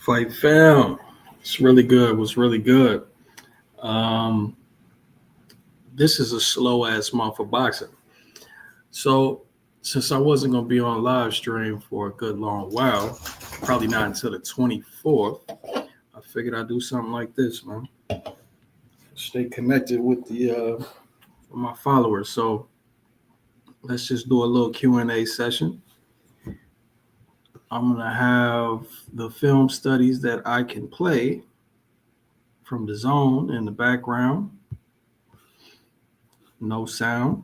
Fight film. It's really good. It was really good. Um, this is a slow ass month for boxing. So since I wasn't gonna be on live stream for a good long while, probably not until the 24th, I figured I'd do something like this, man. Stay connected with the my followers. So let's just do a little Q&A session. I'm gonna have the film studies that I can play from the zone in the background. No sound.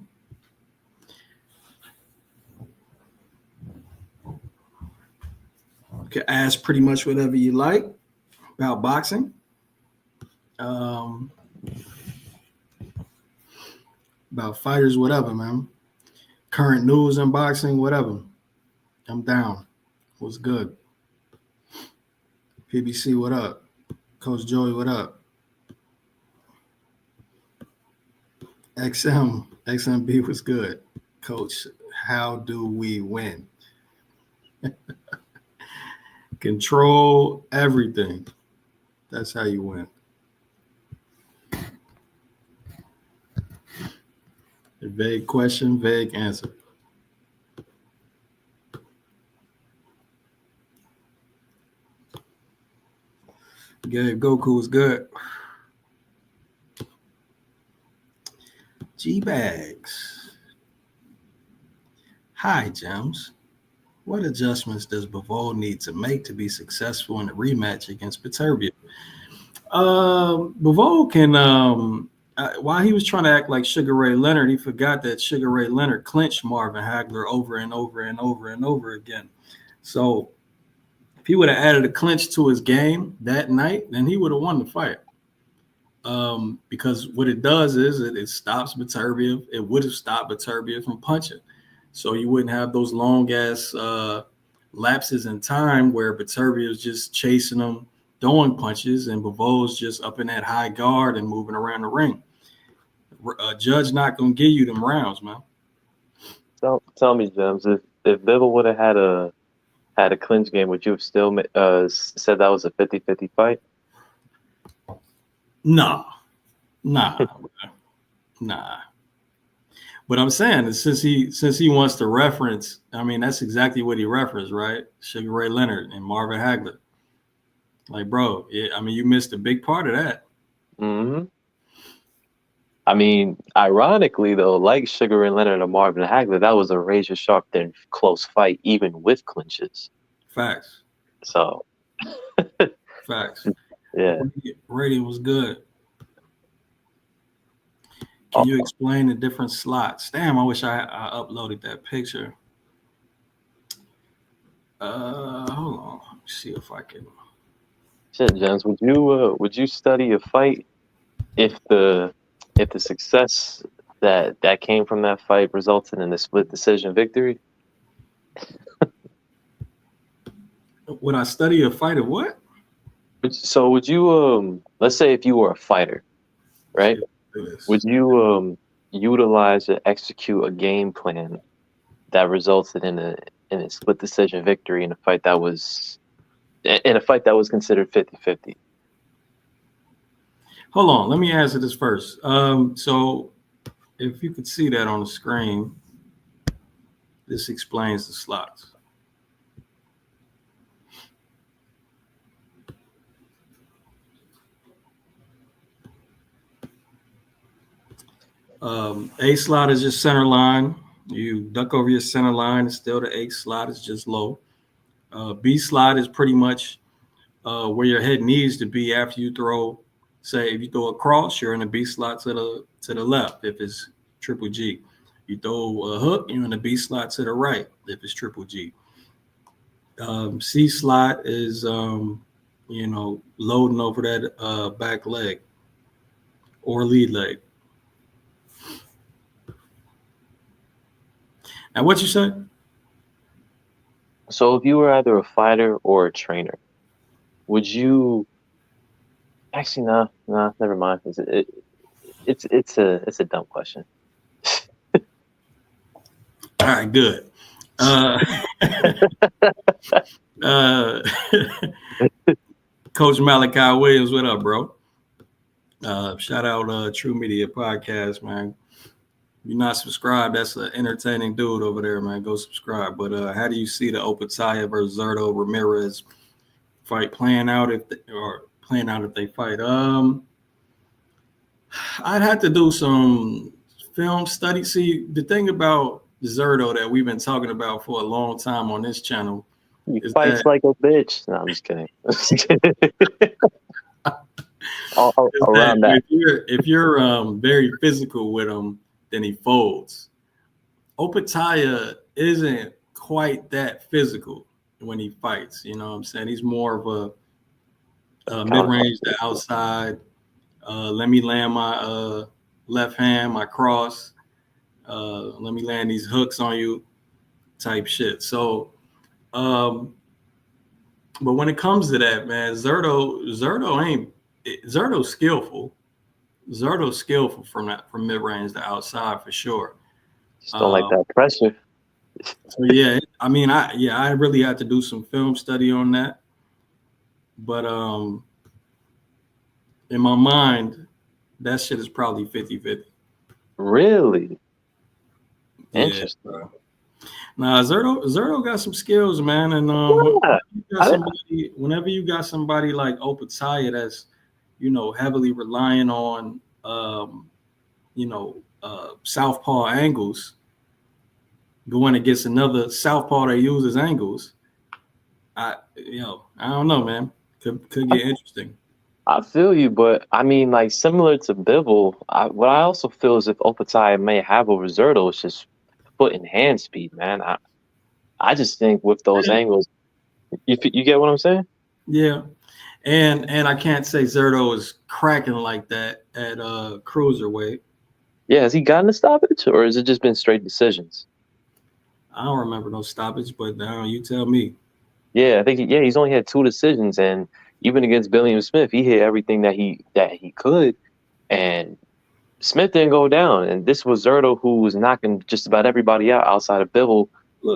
You can ask pretty much whatever you like about boxing. About fighters, whatever, man. Current news in boxing, whatever. I'm down. What's good? PBC, what up? Coach Joey, what up? XMB was good. Coach, how do we win? Control everything. That's how you win. A vague question, vague answer. Gabe Goku was good. G-Bags. Hi, Gems. What adjustments does Bivol need to make to be successful in the rematch against Beterbiev? Bivol can, while he was trying to act like Sugar Ray Leonard, he forgot that Sugar Ray Leonard clinched Marvin Hagler over and over and over and over again. So if he would have added a clinch to his game that night, then he would have won the fight. Because what it does is it stops Beterbiev. It would have stopped Beterbiev from punching. So you wouldn't have those long ass lapses in time where Beterbiev's just chasing him, throwing punches, and Bivol's just up in that high guard and moving around the ring. A judge not gonna give you them rounds, man. Tell me, James, if Bivol would have had a clinch game, would you have still said that was a 50-50 fight? Nah. But I'm saying is since he wants to reference, I mean, that's exactly what he referenced, right? Sugar Ray Leonard and Marvin Hagler. Like, bro, I mean, you missed a big part of that. Mm-hmm. I mean, ironically, though, like Sugar Ray Leonard and Marvin Hagler, that was a razor sharp and close fight, even with clinches. Facts. So. Facts. Yeah. Rating was good. Can you explain the different slots? Damn, I wish I uploaded that picture. Hold on. Let me see if I can. Shit, Jens, would you study a fight if the success that came from that fight resulted in a split decision victory? Would I study a fight of what? So would you let's say if you were a fighter, right? Would you utilize or execute a game plan that resulted in a split decision victory in a fight that was considered 50-50? Hold on, let me answer this first. So if you could see that on the screen, this explains the slots. A slot is just center line. You duck over your center line. It's still the A slot. It's just low. B slot is pretty much where your head needs to be after you throw. Say if you throw a cross, you're in the B slot to the left. If it's triple G, you throw a hook, you're in the B slot to the right. If it's triple G. C slot is loading over that back leg or lead leg. And what you said? So if you were either a fighter or a trainer, would you? Actually, no, never mind. It's a dumb question. All right, good. Coach Malachi Williams, what up, bro? Shout out True Media Podcast, man. If you're not subscribed, that's an entertaining dude over there, man. Go subscribe. But how do you see the Opetaya versus Zurdo Ramirez fight playing out if they fight? I'd have to do some film study. See, the thing about Zurdo that we've been talking about for a long time on this channel. He fights like a bitch. No, I'm just kidding. Around that. If you're very physical with him, then he folds. Opetaya isn't quite that physical when he fights. You know what I'm saying? He's more of a mid-range to outside. Let me land my left hand, my cross. Let me land these hooks on you type shit. So, but when it comes to that, man, Zurdo's skillful. Zurdo's skillful from mid-range to outside for sure. Just don't like that pressure. So yeah, I mean, I really had to do some film study on that. But in my mind, that shit is probably 50-50. Really? Interesting. Yeah. Nah, Zurdo got some skills, man. And whenever you got somebody like Opetaya that's, heavily relying on, southpaw angles, going against another southpaw that uses angles, I don't know, man. Could get interesting. I feel you, but I mean, like similar to Bivol, what I also feel is if Opetaya may have over Zurdo, it's just foot and hand speed, man. I just think with those angles, you get what I'm saying? Yeah, and I can't say Zurdo is cracking like that at cruiserweight. Yeah, has he gotten a stoppage, or has it just been straight decisions? I don't remember no stoppage, but now you tell me. Yeah, I think he's only had 2 decisions, and even against Billiam Smith, he hit everything that he could, and Smith didn't go down. And this was Zurdo, who was knocking just about everybody out outside of Bivol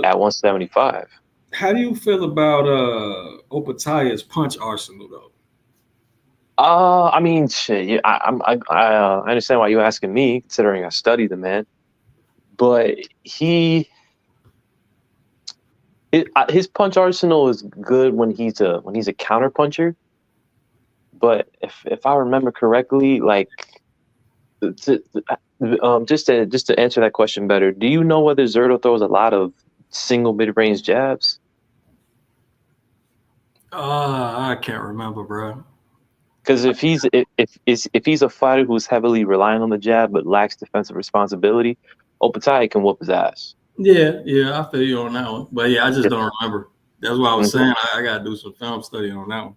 at 175. How do you feel about Opetaya's punch arsenal, though? I mean, shit. I understand why you're asking me, considering I study the man, but his punch arsenal is good when he's a counter puncher. But if I remember correctly, like just to answer that question better, do you know whether Zurdo throws a lot of single mid-range jabs? I can't remember, bro. Because if he's a fighter who's heavily relying on the jab but lacks defensive responsibility, Opetaya can whoop his ass. Yeah, I feel you on that one. But yeah, I just don't remember. That's why I was saying I gotta do some film study on that one.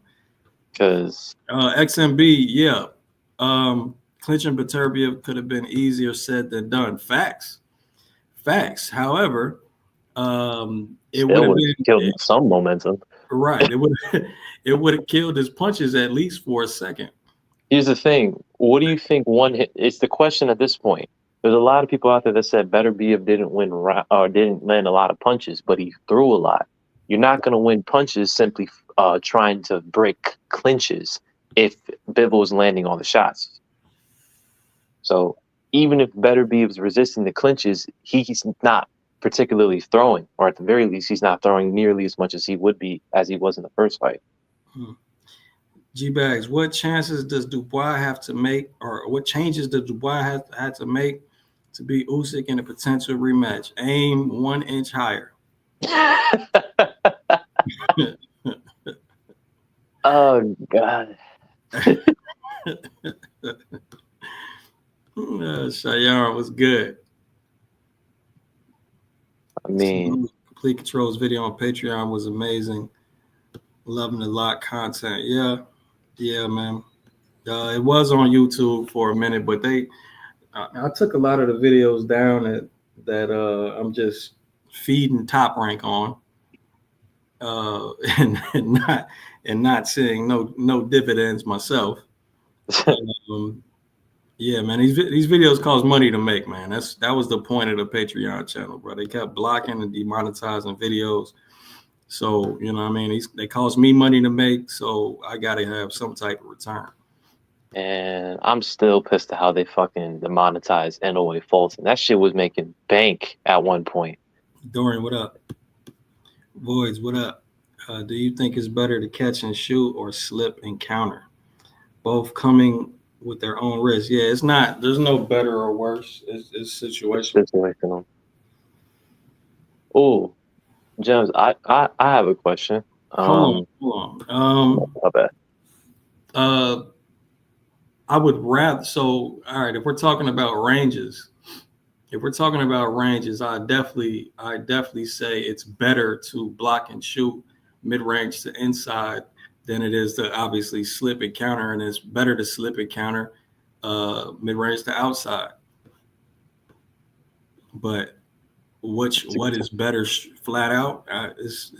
Because XMB, yeah. Clinching Beterbiev could have been easier said than done. Facts. However, it would have killed some momentum. Right. It would have killed his punches at least for a second. Here's the thing. What do you think it's the question at this point. There's a lot of people out there that said Beterbiev didn't land a lot of punches, but he threw a lot. You're not going to win punches simply trying to break clinches if Bivol is landing all the shots. So even if Beterbiev is resisting the clinches, he's not particularly throwing, or at the very least, he's not throwing nearly as much as he would be as he was in the first fight. G-Bags, what chances does Dubois have to make, or what changes does Dubois have to make to beat Usyk in a potential rematch? Aim 1 inch higher. Oh, God. Shayan was good. I mean, Complete Control's video on Patreon was amazing. Loving the lot content. Yeah, man. It was on YouTube for a minute, but I took a lot of the videos down that I'm just feeding Top Rank on, and not seeing no dividends myself. Yeah, man, these videos cost money to make, man. That was the point of the Patreon channel, bro. They kept blocking and demonetizing videos, So, you know what I mean? They cost me money to make, so I got to have some type of return. And I'm still pissed at how they fucking demonetized NOA Fulton. That shit was making bank at one point. Dorian, what up? Voids, what up? Do you think it's better to catch and shoot or slip and counter? Both coming with their own risk. Yeah, it's not. There's no better or worse. It's situational. Situational. Oh, James, I have a question. Hold on. My bad. I would rather. So, all right. If we're talking about ranges, I definitely say it's better to block and shoot mid range to inside than it is to obviously slip and counter, and it's better to slip and counter mid range to outside. But what is better flat out is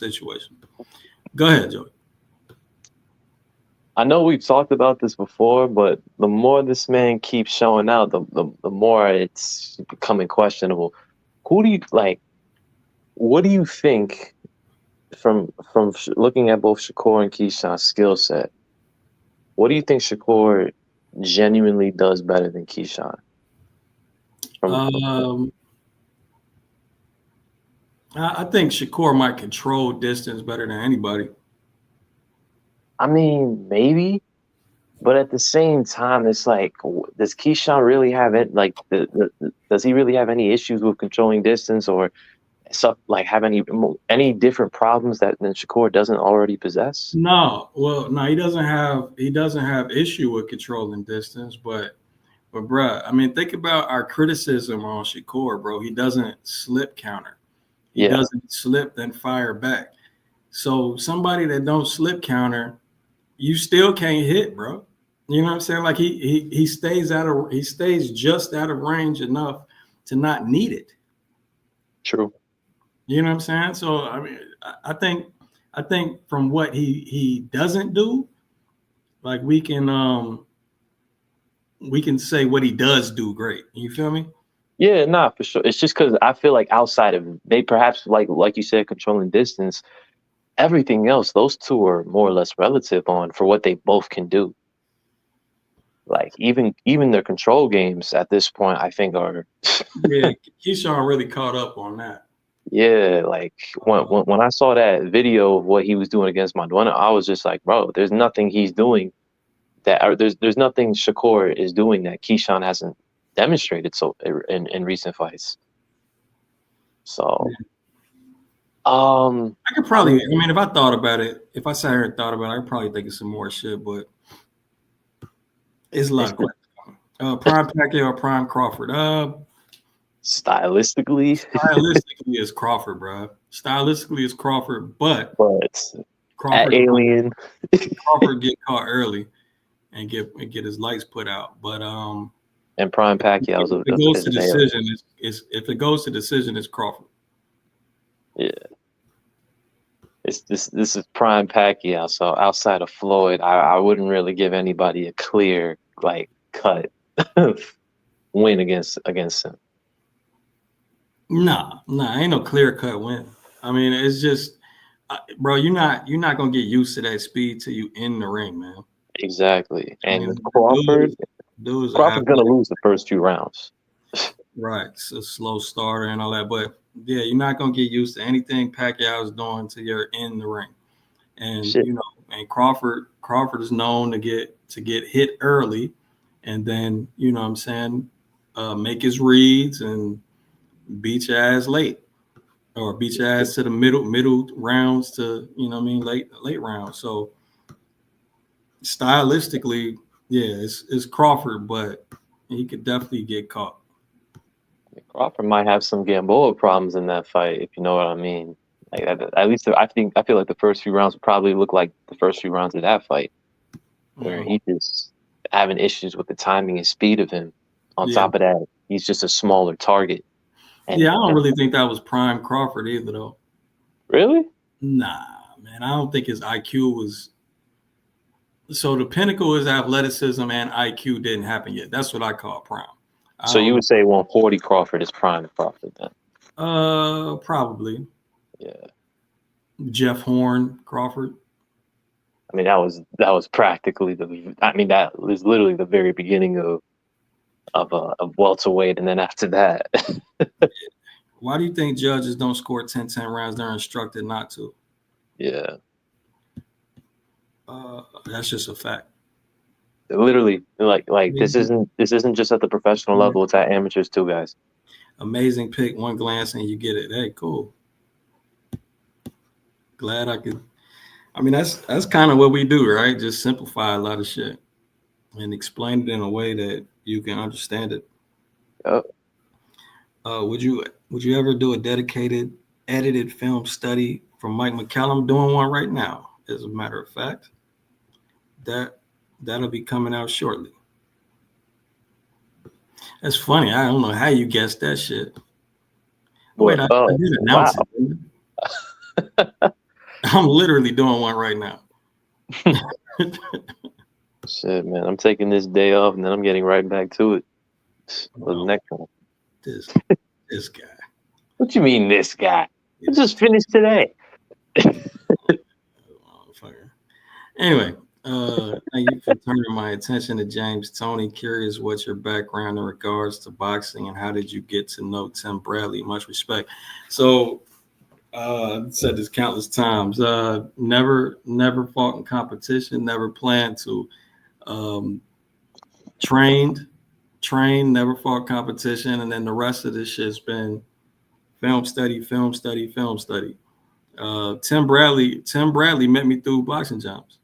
situation. Go ahead, Joey. I know we've talked about this before, but the more this man keeps showing out, the more it's becoming questionable. Who do you like? What do you think from looking at both Shakur and Keyshawn's skill set? What do you think Shakur genuinely does better than Keyshawn? I think Shakur might control distance better than anybody. I mean, maybe, but at the same time, it's like, does Keyshawn really have it? Like, does he really have any issues with controlling distance, or stuff like have any different problems that Shakur doesn't already possess? No, he doesn't have issue with controlling distance, but bruh, I mean, think about our criticism on Shakur, bro. He doesn't slip counter. He doesn't slip then fire back. So somebody that don't slip counter, you still can't hit, bro. You know what I'm saying? Like he stays just out of range enough to not need it. True. You know what I'm saying? So I mean, I think from what he doesn't do, like we can say what he does do great. You feel me? Yeah, nah, for sure. It's just because I feel like outside of they perhaps like you said, controlling distance, everything else, those two are more or less relative on for what they both can do. Like even their control games at this point, I think are yeah. Keyshawn really caught up on that. Yeah, like when I saw that video of what he was doing against Maduena, I was just like, bro, there's nothing he's doing there's nothing Shakur is doing that Keyshawn hasn't demonstrated so in recent fights. So, I could probably. I mean, if I thought about it, if I sat here and thought about it, I'd probably think of some more shit. But it's a lot of questions. Prime Pacquiao or Prime Crawford? Stylistically is Crawford, bro. Stylistically is Crawford, but Crawford alien. Crawford get caught early and get his lights put out. But and Prime Pacquiao. If it goes to decision, if it goes to decision, it's Crawford. Yeah. This is Prime Pacquiao. So outside of Floyd, I wouldn't really give anybody a clear cut win against him. Nah, ain't no clear cut win. I mean, it's just, bro, you're not gonna get used to that speed till you in the ring, man. Exactly. And Crawford's gonna lose the first 2 rounds. Right, it's a slow starter and all that, but yeah, you're not gonna get used to anything Pacquiao is doing till you're in the ring. And you know, and Crawford is known to get hit early, and then you know what I'm saying, make his reads and beat your ass late, or beat your ass to the middle rounds to, you know what I mean, late rounds. So stylistically, yeah, it's Crawford, but he could definitely get caught. Crawford might have some Gamboa problems in that fight, if you know what I mean. Like at least I feel like the first few rounds would probably look like the first few rounds of that fight, where he just having issues with the timing and speed of him. On top of that, he's just a smaller target. And, I don't really think that was prime Crawford either, though. Really? Nah, man. I don't think his IQ was. So the pinnacle is athleticism and IQ didn't happen yet. That's what I call prime. So you would say 140 Crawford is prime Crawford then? Probably. Yeah. Jeff Horn, Crawford. I mean, that was practically the. I mean, that was literally the very beginning of welterweight, and then after that, Why do you think judges don't score 10-10 rounds? They're instructed not to. yeah, That's just a fact. literally, like this isn't just at the professional level; it's at amateurs too, guys. Amazing pick, one glance and you get it. Hey, cool. Glad I could. I mean, that's kind of what we do, right? Just simplify a lot of shit and explain it in a way that you can understand it. Yep. Would you ever do a dedicated edited film study from Mike McCallum? I'm doing one right now, as a matter of fact. That'll be coming out shortly. That's funny. I don't know how you guessed that shit. Wait, I did announce it. I'm literally doing one right now. Shit, man. I'm taking this day off and then I'm getting right back to it. The next one. This guy. What you mean, this guy? I just finished today. Anyway, thank you for turning my attention to James Toney. Curious what's your background in regards to boxing and how did you get to know Tim Bradley? Much respect. So, I've said this countless times. Never fought in competition. Never planned to. Trained. Never fought competition, and then the rest of this shit's been film study. Tim Bradley met me through boxing jumps.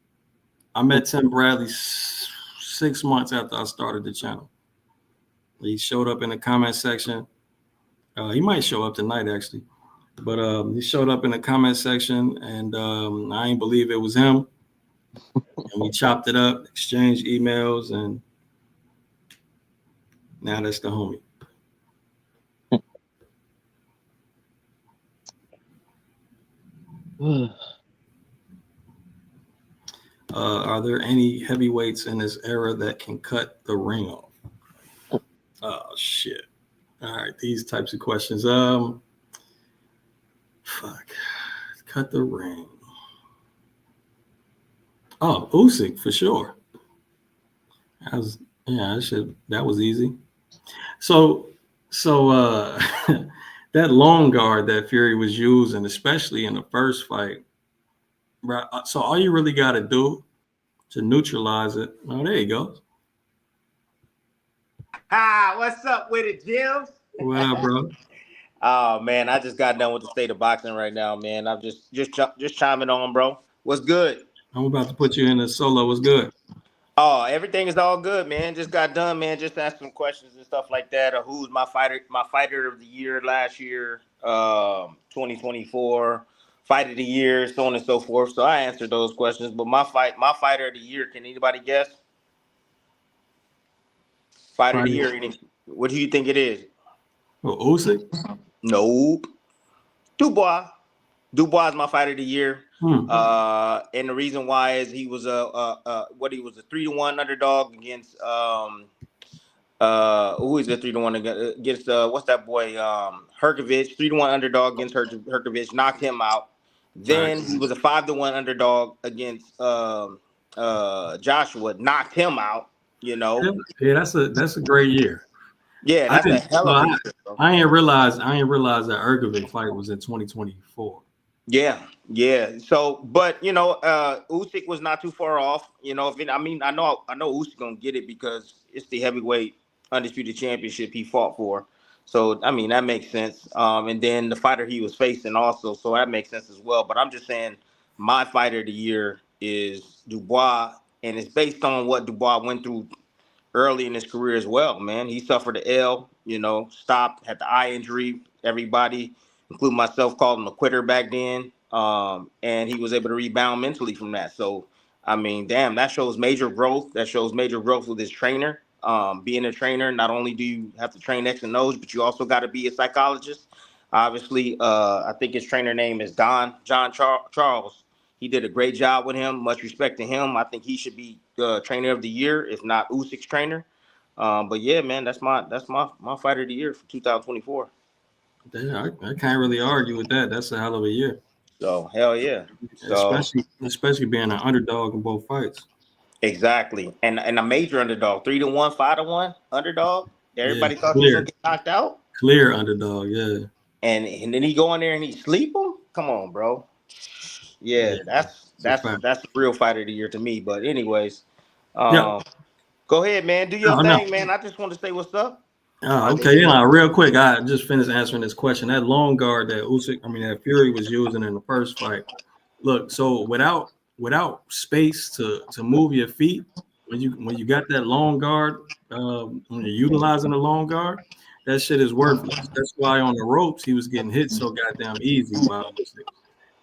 I met Tim Bradley 6 months after I started the channel. He showed up in the comment section. He might show up tonight, actually. But he showed up in the comment section, and I didn't believe it was him. And we chopped it up, exchanged emails, and now that's the homie. Are there any heavyweights in this era that can cut the ring off? Oh, shit. All right, these types of questions. Cut the ring. Oh, Usyk for sure. That was easy. So that long guard that Fury was using, especially in the first fight, right? So all you really got to do to neutralize it. Oh, there you go. Hi, what's up with it, Jim? What up, bro? Oh man, I just got done with the state of boxing right now, man. I'm just chiming on, bro. What's good? I'm about to put you in a solo. What's good? Oh, everything is all good, man. Just got done, man. Just asked some questions and stuff like that. Who's my fighter of the year last year, 2024, fight of the year, so on and so forth. So I answered those questions. But my fighter of the year, can anybody guess? Fighter of the year. What do you think it is? Oh, Usyk? Nope. Dubois. Dubois is my fighter of the year. And the reason why is he was a 3-1 underdog against who is the 3-1 against what's that boy Herkovich, 3-1 underdog against Herkovich, knocked him out. Then he was a 5-1 underdog against Joshua, knocked him out. You know. Yeah, that's a great year. Yeah, that's a hell of a year. I didn't realize that Ergovic fight was in 2024. Yeah. So, but you know, Usyk was not too far off. You know, I know Usyk gonna get it because it's the heavyweight undisputed championship he fought for. So, I mean, that makes sense. And then the fighter he was facing also, so that makes sense as well. But I'm just saying, my fighter of the year is Dubois, and it's based on what Dubois went through early in his career as well, man. He suffered an L, stopped, had the eye injury. Everybody, including myself, called him a quitter back then. And he was able to rebound mentally from that. So, I mean, damn, that shows major growth. That shows major growth with his trainer. Being a trainer, not only do you have to train X and O's, but you also got to be a psychologist. Obviously, I think his trainer name is John Charles. He did a great job with him. Much respect to him. I think he should be trainer of the year, if not Usyk's trainer. But yeah, man, that's my fighter of the year for 2024. I can't really argue with that. That's a hell of a year. So hell yeah. So especially being an underdog in both fights. exactly, and a major underdog, 3-1, 5-1 underdog. Yeah, Everybody thought he was gonna get knocked out, clear underdog. Yeah, and then he go in there and he sleep him. Come on, bro. Yeah, yeah, that's it's a fact. that's the real fighter of the year to me. But anyways, Yep. go ahead, man. Do your Oh, no. thing, man. I just want to say what's up. Oh, okay. Yeah, real quick. I just finished answering this question. That long guard that that Fury was using in the first fight. Look, so without space to move your feet, when you got that long guard, when you're utilizing the long guard, that shit is worthless. That's why on the ropes he was getting hit so goddamn easy by Usyk,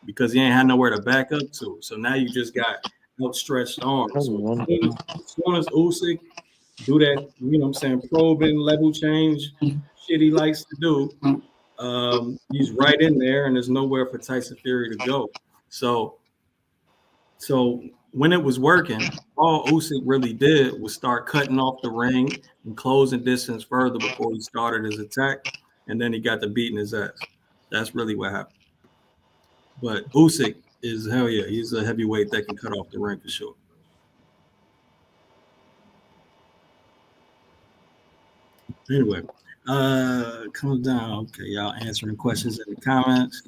because he ain't had nowhere to back up to. So now you just got outstretched arms. So as soon as Usyk do that, probing level change shit he likes to do, he's right in there, and there's nowhere for Tyson Fury to go. So when it was working, all Usyk really did was start cutting off the ring and closing distance further before he started his attack, and then he got to beating his ass. That's really what happened. But Usyk is hell yeah, he's a heavyweight that can cut off the ring for sure. Anyway, comes down. Okay, y'all answering questions in the comments.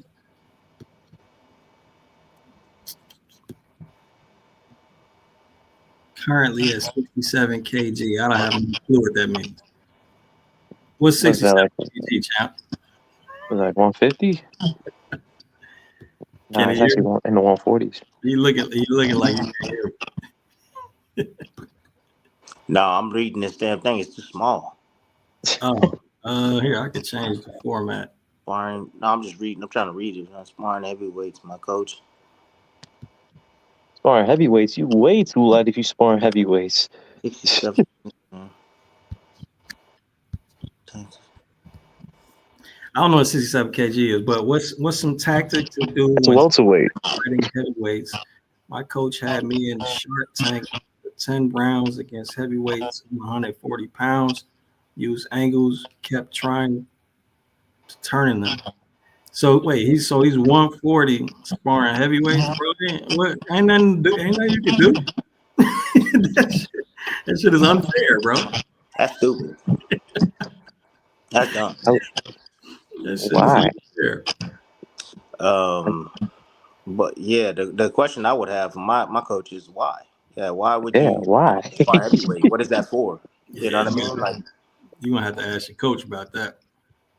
Currently at 67 kg. I don't have any clue what that means. What's 67 kg, champ? Was like 150? No, it's actually in the 140s. You looking like you can't hear. No, I'm reading this damn thing. It's too small. Oh, here, I could change the format. Sparring. No, I'm just reading. I'm trying to read it. I'm sparring heavyweights, my coach. Sparring heavyweights? You way too light if you sparring heavyweights. 67. I don't know what 67 kg is, but what's some tactic to do? It's a welterweight. Fighting heavyweights. My coach had me in the Shark Tank for 10 rounds against heavyweights, 140 pounds. Used angles, kept trying to turning them. So wait, he's 140 sparring heavyweights, bro. What ain't nothing you can do. that shit is unfair, bro. That's stupid. That's dumb. Why? But yeah, the question I would have for my coach is why? Yeah, why would you? Why? Spar heavyweight? What is that for? You know what I mean? Like, you're gonna have to ask your coach about that.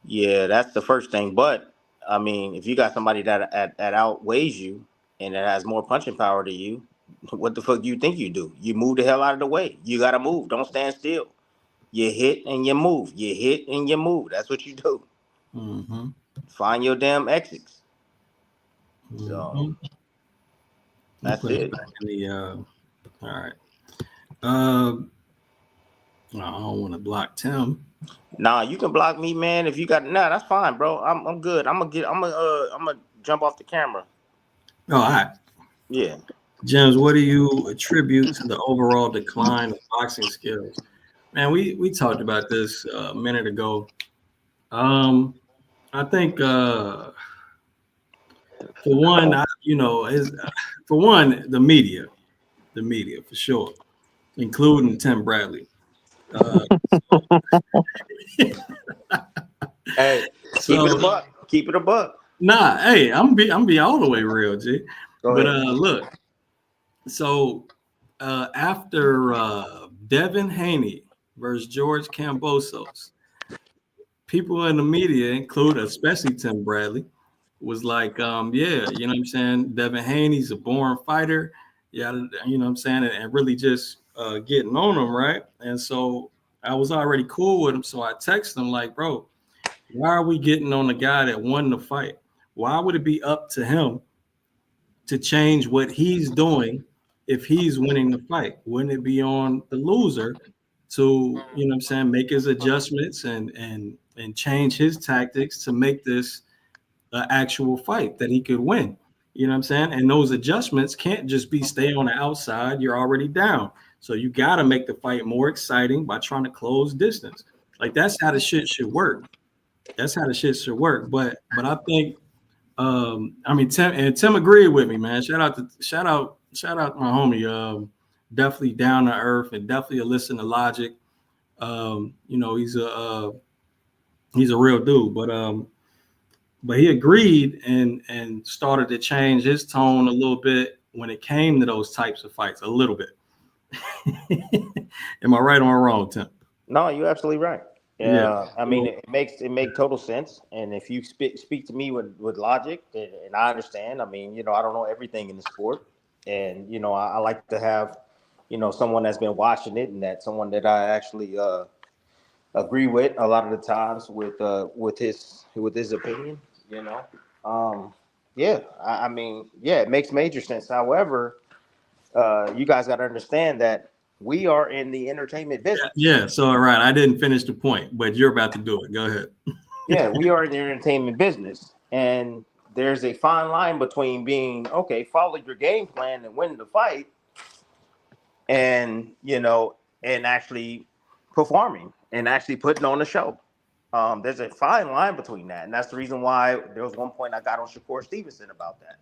Yeah, that's the first thing. But I mean, if you got somebody that outweighs you and that has more punching power to you, what the fuck do you think you do? You move the hell out of the way. You gotta move. Don't stand still. You hit and you move. You hit and you move. That's what you do. Mm-hmm. Find your damn exits. Mm-hmm. So that's it. All right. I don't want to block Tim. Nah, you can block me, man. If you got that's fine, bro. I'm good. I'm gonna jump off the camera. Oh, all right. Yeah. James, what do you attribute to the overall decline of boxing skills? Man, we talked about this a minute ago. I think for one, the media for sure, including Tim Bradley. Hey, keep it a buck. Nah, hey, I'm be all the way real, G. But look, so after Devin Haney versus George Kambosos, people in the media, especially Tim Bradley, was like, you know what I'm saying? Devin Haney's a born fighter. Yeah, you know what I'm saying? And really just getting on him, right? And so I was already cool with him. So I texted him like, bro, why are we getting on the guy that won the fight? Why would it be up to him to change what he's doing if he's winning the fight? Wouldn't it be on the loser to, you know what I'm saying, make his adjustments and change his tactics to make this an actual fight that he could win? You know what I'm saying? And those adjustments can't just be stay on the outside. You're already down. So you got to make the fight more exciting by trying to close distance. Like, that's how the shit should work. But I think I mean, Tim agreed with me, man. Shout out my homie. Definitely down to earth and definitely a listen to logic. You know, he's a real dude, but he agreed and started to change his tone a little bit when it came to those types of fights, a little bit. Am I right or wrong, Tim? No, you're absolutely right. Yeah. I mean, it makes total sense. And if you speak to me with logic, and I understand. I mean, you know, I don't know everything in the sport, and you know, I like to have, you know, someone that's been watching it, and that someone that I actually agree with a lot of the times with his opinion. You know, yeah. I mean, yeah, it makes major sense. However, you guys got to understand that we are in the entertainment business. Yeah. So, all right, I didn't finish the point, but you're about to do it. Go ahead. Yeah, we are in the entertainment business, and there's a fine line between being okay, follow your game plan and win the fight, and you know, and actually performing and actually putting on a show. There's a fine line between that, and that's the reason why there was one point I got on Shakur Stevenson about that.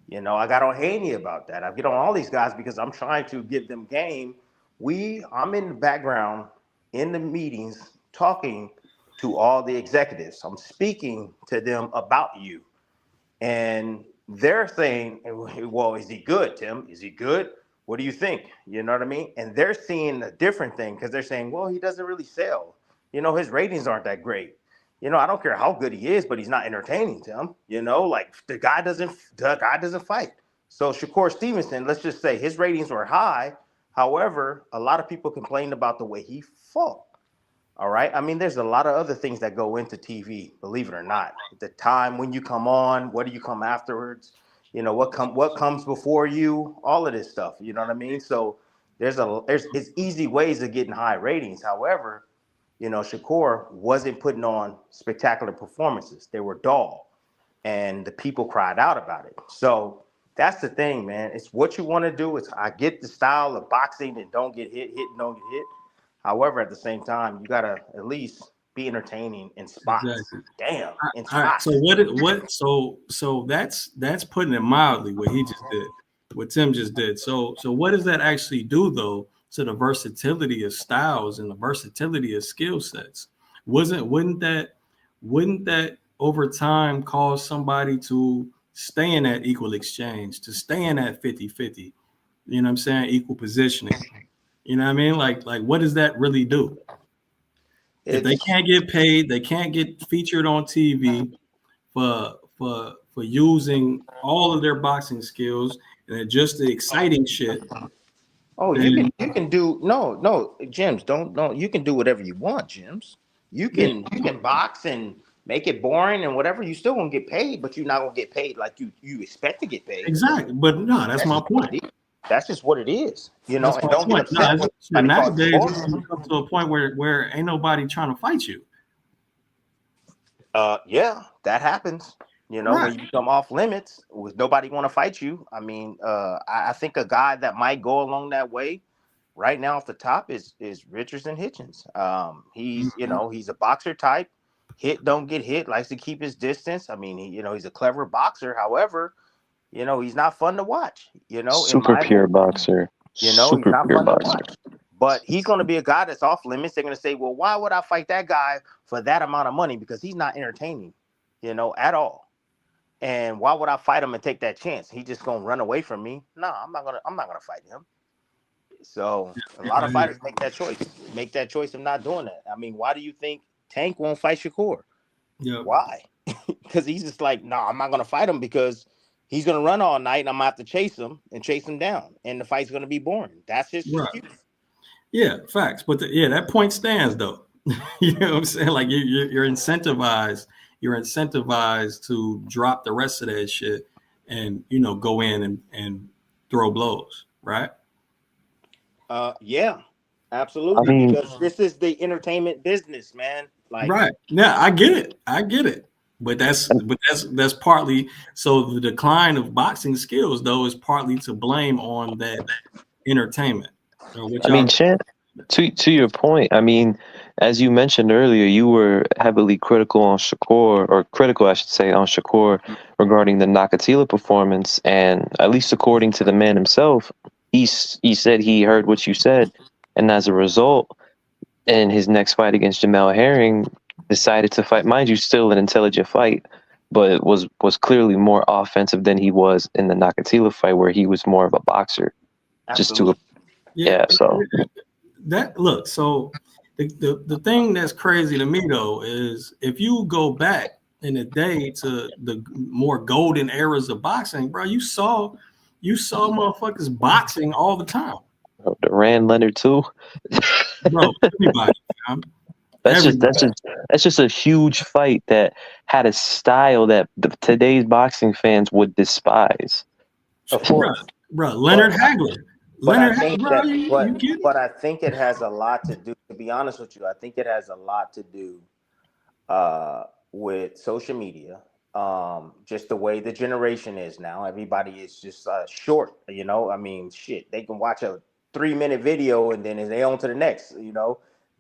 You know, I got on Haney about that. I get on all these guys because I'm trying to give them game. I'm in the background in the meetings talking to all the executives. I'm speaking to them about you. And they're saying, well, is he good, Tim? Is he good? What do you think? You know what I mean? And they're seeing a different thing because they're saying, well, he doesn't really sell. You know, his ratings aren't that great. You know, I don't care how good he is, but he's not entertaining, Tim. You know, like the guy doesn't fight. So Shakur Stevenson, let's just say his ratings were high. However, a lot of people complained about the way he fought. All right. I mean, there's a lot of other things that go into TV, believe it or not. The time when you come on, what do you come afterwards? You know, what comes before you, all of this stuff. You know what I mean? So it's easy ways of getting high ratings. However, you know, Shakur wasn't putting on spectacular performances. They were dull, and the people cried out about it. So that's the thing, man. It's what you want to do. I get the style of boxing and don't get hit, and don't get hit. However, at the same time, you gotta at least be entertaining in spots. Exactly. Damn, in spots. All right. So that's putting it mildly what he just did, what Tim just did. So what does that actually do though to the versatility of styles and the versatility of skill sets? Wouldn't that over time cause somebody to stay in that equal exchange, to stay in that 50-50, you know what I'm saying, equal positioning? You know what I mean? Like what does that really do? If they can't get paid, they can't get featured on TV for using all of their boxing skills and just the exciting shit. Oh, you can do no, Jims, don't you can do whatever you want, Jims. You can box and make it boring and whatever. You still gonna get paid, but you're not gonna get paid like you expect to get paid. Exactly, but no, that's my point. That's just what it is, you know. And don't get upset. Nowadays, you come to a point where ain't nobody trying to fight you. Yeah, that happens. You know, when you become off limits, with nobody want to fight you. I mean, I think a guy that might go along that way right now off the top is Richardson Hitchens. He's you know, he's a boxer type. Hit, don't get hit, likes to keep his distance. I mean, he's a clever boxer. However, you know, he's not fun to watch. You know, super pure boxer. You know, he's not fun to watch. But he's going to be a guy that's off limits. They're going to say, well, why would I fight that guy for that amount of money? Because he's not entertaining, you know, at all. And why would I fight him and take that chance? He's just going to run away from me. No, I'm not gonna fight him. So a lot of fighters make that choice of not doing that. I mean, why do you think Tank won't fight Shakur? Yeah. Why? Because he's just like, no, I'm not going to fight him because he's going to run all night and I'm going to have to chase him down. And the fight's going to be boring. That's his excuse. Yeah, facts. But that point stands though. You know what I'm saying? Like you're incentivized. You're incentivized to drop the rest of that shit and, you know, go in and throw blows, right? Yeah, absolutely. I mean, because this is the entertainment business, man. Like, right. Yeah, I get it. But that's partly, so the decline of boxing skills though is partly to blame on that entertainment. I mean, To your point, I mean, as you mentioned earlier, you were heavily critical on Shakur, or critical, I should say, on Shakur regarding the Nakatila performance. And at least according to the man himself, he said he heard what you said, and as a result, in his next fight against Jamel Herring, decided to fight. Mind you, still an intelligent fight, but it was clearly more offensive than he was in the Nakatila fight, where he was more of a boxer. Just to Absolutely. Yeah, yeah, so. that look. So the thing that's crazy to me though is if you go back in the day to the more golden eras of boxing, bro, you saw motherfuckers boxing all the time, Duran Leonard too. bro. Everybody, fam. That's just Everybody. that's just a huge fight that had a style that today's boxing fans would despise. Of Bro, course. bro, Leonard Hagler. But I Leonard Hagler, think bro, that, you but kidding? but I think it has a lot to do. To be honest with you, I think it has a lot to do with social media. Just the way the generation is now. Everybody is just short. I mean, shit. They can watch a 3-minute video and then they on to the next.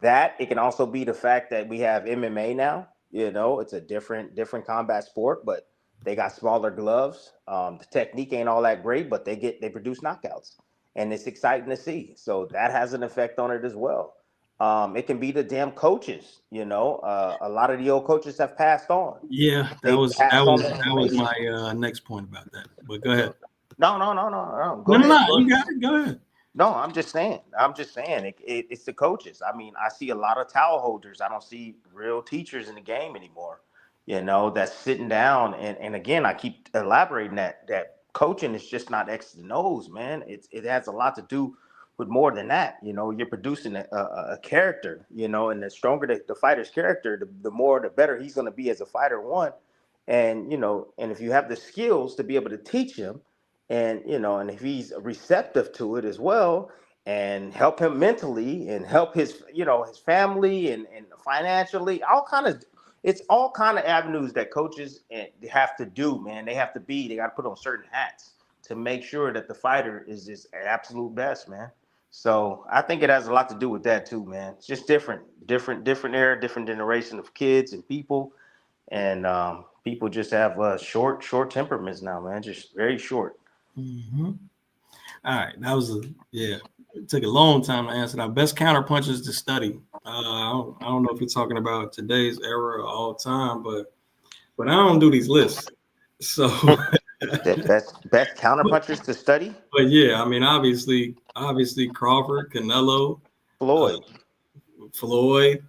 That it can also be the fact that we have MMA now. It's a different combat sport, but they got smaller gloves. The technique ain't all that great, but they produce knockouts, and it's exciting to see. So that has an effect on it as well. It can be the damn coaches. A lot of the old coaches have passed on. Yeah, that They was that passed on was the that was information. my next point about that. But go ahead. No. Go No, no, ahead. no, you got it. Go ahead. No, I'm just saying. It's the coaches. I mean, I see a lot of towel holders. I don't see real teachers in the game anymore. That's sitting down and again, I keep elaborating that coaching is just not X and O's, man. It has a lot to do with more than that. You're producing a character. And the stronger the fighter's character, the more the better he's going to be as a fighter. One, and if you have the skills to be able to teach him and if he's receptive to it as well and help him mentally and help his family and financially, it's all kind of avenues that coaches have to do, man. They got to put on certain hats to make sure that the fighter is his absolute best, man. So I think it has a lot to do with that too, man. It's just different era, different generation of kids and people, and people just have short temperaments now, man. Just very short. Mm-hmm. All right, that was yeah. It took a long time to answer that. Best counter punches to study. I don't know if you're talking about today's era or all time, but I don't do these lists. So, The best counterpunchers to study? but yeah, I mean, obviously Crawford, Canelo, uh, Floyd, Floyd.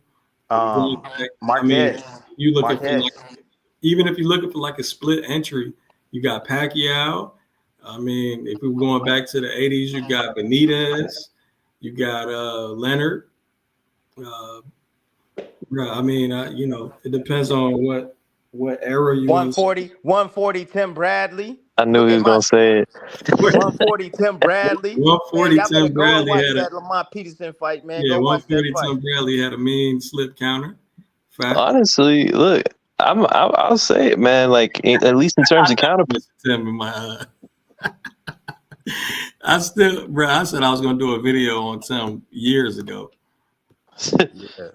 I mean, Marquez, you looking for Marquez. like even if you're looking for like a split entry, you got Pacquiao. I mean, if we're going back to the 80s, you got Benitez, you got Leonard. Uh, I mean, it depends on what era you want to. 140 Tim Bradley. I knew Look he at was my gonna say it. 140 Tim Bradley. Man, 140 y'all better Tim go and Bradley watch had a that Lamont Peterson fight, man. yeah, Go watch that 140 fight. Tim Bradley had a mean slip counter. Fact. Honestly, look, I'll say it, man. Like at least in terms I of counter. never missed Tim in my. I still, bro. I said I was gonna do a video on Tim years ago, Yeah.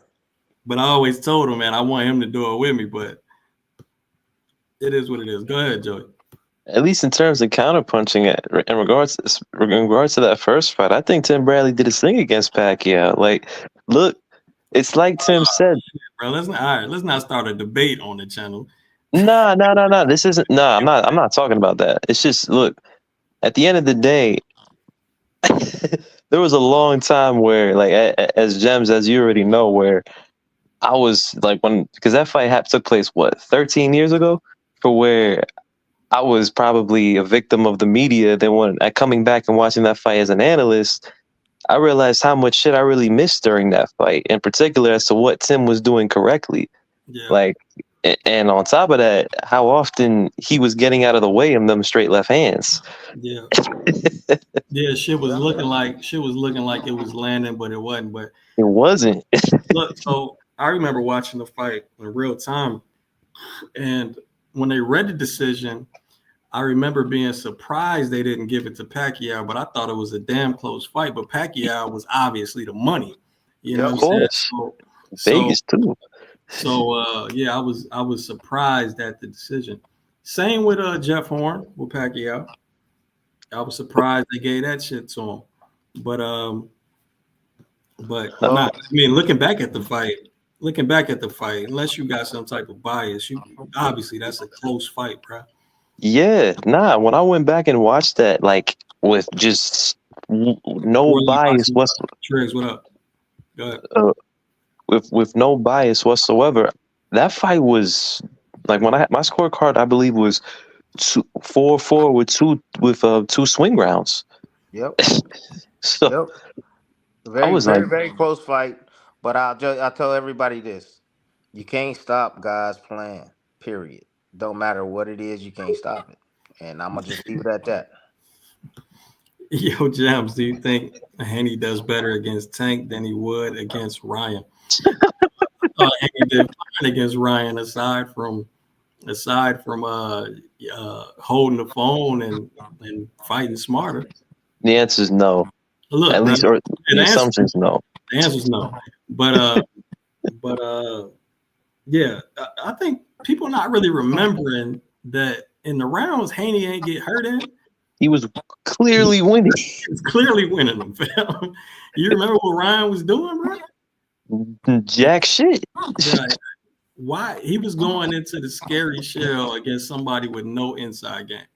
but I always told him, man, I want him to do it with me. But it is what it is. Go ahead, Joey. At least in terms of counterpunching, in regards to that first fight, I think Tim Bradley did his thing against Pacquiao. Like, look, it's like Tim said. Bro, let's not start a debate on the channel. Nah. This isn't. Nah, I'm not talking about that. It's just look. At the end of the day, there was a long time where, like, as Gems, as you already know, where I was like because that fight took place 13 years ago, for where I was probably a victim of the media. Then when coming back and watching that fight as an analyst, I realized how much shit I really missed during that fight, in particular as to what Tim was doing correctly. Yeah. Like, and on top of that, how often he was getting out of the way of them straight left hands. Yeah. Yeah, shit was looking like it was landing, but it wasn't. But it wasn't. Look, so I remember watching the fight in real time, and when they read the decision, I remember being surprised they didn't give it to Pacquiao, but I thought it was a damn close fight. But Pacquiao was obviously the money. You know Of what I'm saying? course. So Vegas too. yeah, I was surprised at the decision. Same with Jeff Horn with Pacquiao. I was surprised they gave that shit to him. But Well, I mean, looking back at the fight, unless you got some type of bias, you obviously that's a close fight, bro. Yeah, nah. When I went back and watched that, like with just no Before you bias watching Triggs, what up? Go ahead. with no bias whatsoever, that fight was like when my scorecard I believe was 4-4 with two swing rounds. yep, So yep. I Very, was like, very, very close fight. But I'll tell everybody this: you can't stop God's plan. Period. Don't matter what it is, you can't stop it. And I'm gonna just leave it at that. Yo, Jams, do you think Haney does better against Tank than he would against Ryan? Haney did fine against Ryan aside from holding the phone and fighting smarter. the answer is no. Look, At least, or the answer assumption is no. the answer is no. But yeah, I think people not really remembering that in the rounds Haney ain't get hurt in. He was clearly winning. He's clearly winning them, fam. You remember what Ryan was doing, bro? Jack shit. Yeah, why he was going into the scary shell against somebody with no inside game.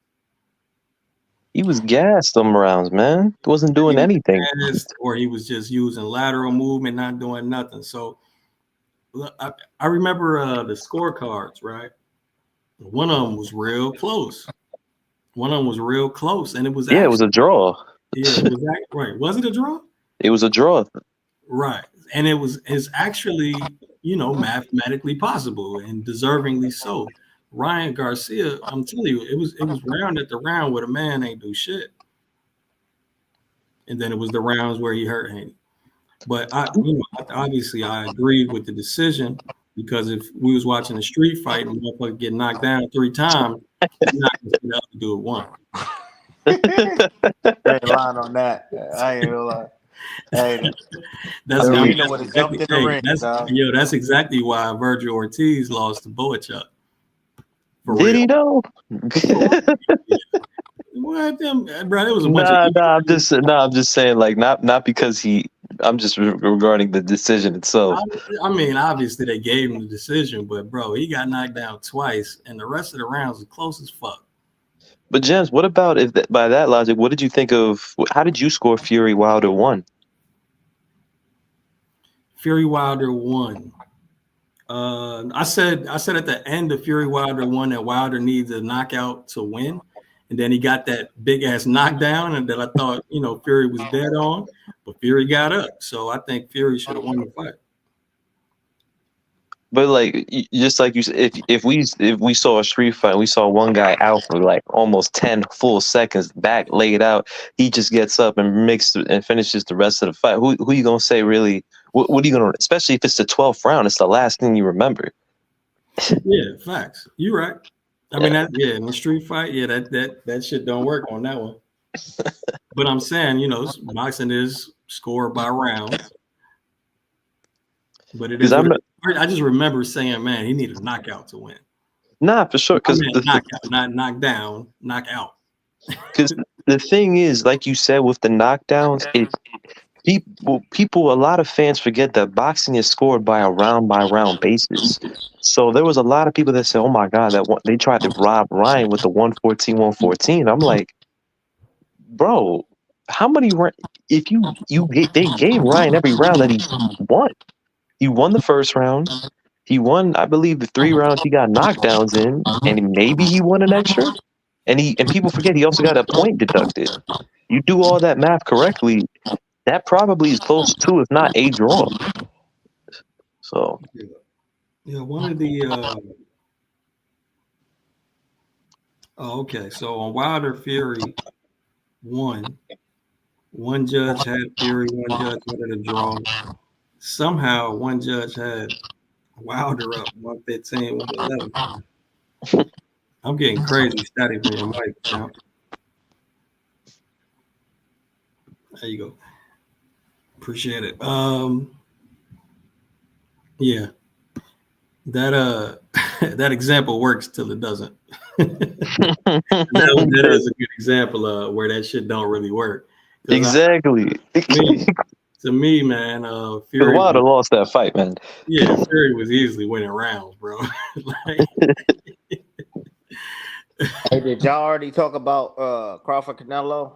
He was gassed them rounds, man. He wasn't doing anything. Or he was just using lateral movement, not doing nothing. So I remember the scorecards, right? One of them was real close. And it was It was a draw. Yeah, it was right. Was it a draw? It was a draw. Right. And it's actually, mathematically possible and deservingly so. Ryan Garcia, I'm telling you, it was round at the round where the man ain't do shit. And then it was the rounds where he hurt Haney. But obviously I agreed with the decision because if we was watching a street fight and motherfucker get knocked down 3 times, you're not gonna see the other do it once. Ain't lying on that. I ain't gonna lie. Hey, that's that's exactly why Virgil Ortiz lost to Boachuk. Did he though? What them, bro? It was a bunch I'm just saying, like, not because I'm just regarding the decision itself. I mean, obviously they gave him the decision, but bro, he got knocked down twice, and the rest of the rounds were close as fuck. But James, what about by that logic? What did you think of? How did you score Fury Wilder 1? Fury Wilder 1. I said at the end of Fury Wilder 1 that Wilder needs a knockout to win. And then he got that big ass knockdown, and that I thought, Fury was dead on, but Fury got up. So I think Fury should have won the fight. But like, just like you said, if we saw a street fight, we saw one guy out for like almost 10 full seconds, back laid out, he just gets up and finishes the rest of the fight. Who you gonna say really? What are you gonna? Especially if it's the 12th round, it's the last thing you remember. Yeah, facts. You're right. I mean, in the street fight, that shit don't work on that one. But I'm saying, boxing is scored by rounds. But it is. I just remember saying, man, he needed a knockout to win. Nah, for sure. Because knockout, not knock down, knock out. Because the thing is, like you said, with the knockdowns, people, a lot of fans forget that boxing is scored by a round basis. So there was a lot of people that said, "Oh my God, they tried to rob Ryan with the 114." I'm like, bro, how many? If they gave Ryan every round that he won. He won the first round. He won, I believe, the 3 rounds he got knockdowns in, and maybe he won an extra. And people forget he also got a point deducted. You do all that math correctly, that probably is close to, if not a draw. So, yeah, one of the. Okay, so on Wilder Fury 1, one judge had Fury, one judge had a draw. Somehow, one judge had Wilder up 115, 111. I'm getting crazy static from your mic, champ. There you go. Appreciate it. Yeah. That that example works till it doesn't. That is a good example of where that shit don't really work. Exactly. To me, man, Because Fury. Wilder lost that fight, man. Yeah, Fury was easily winning rounds, bro. Like, Hey, did y'all already talk about Crawford Canelo?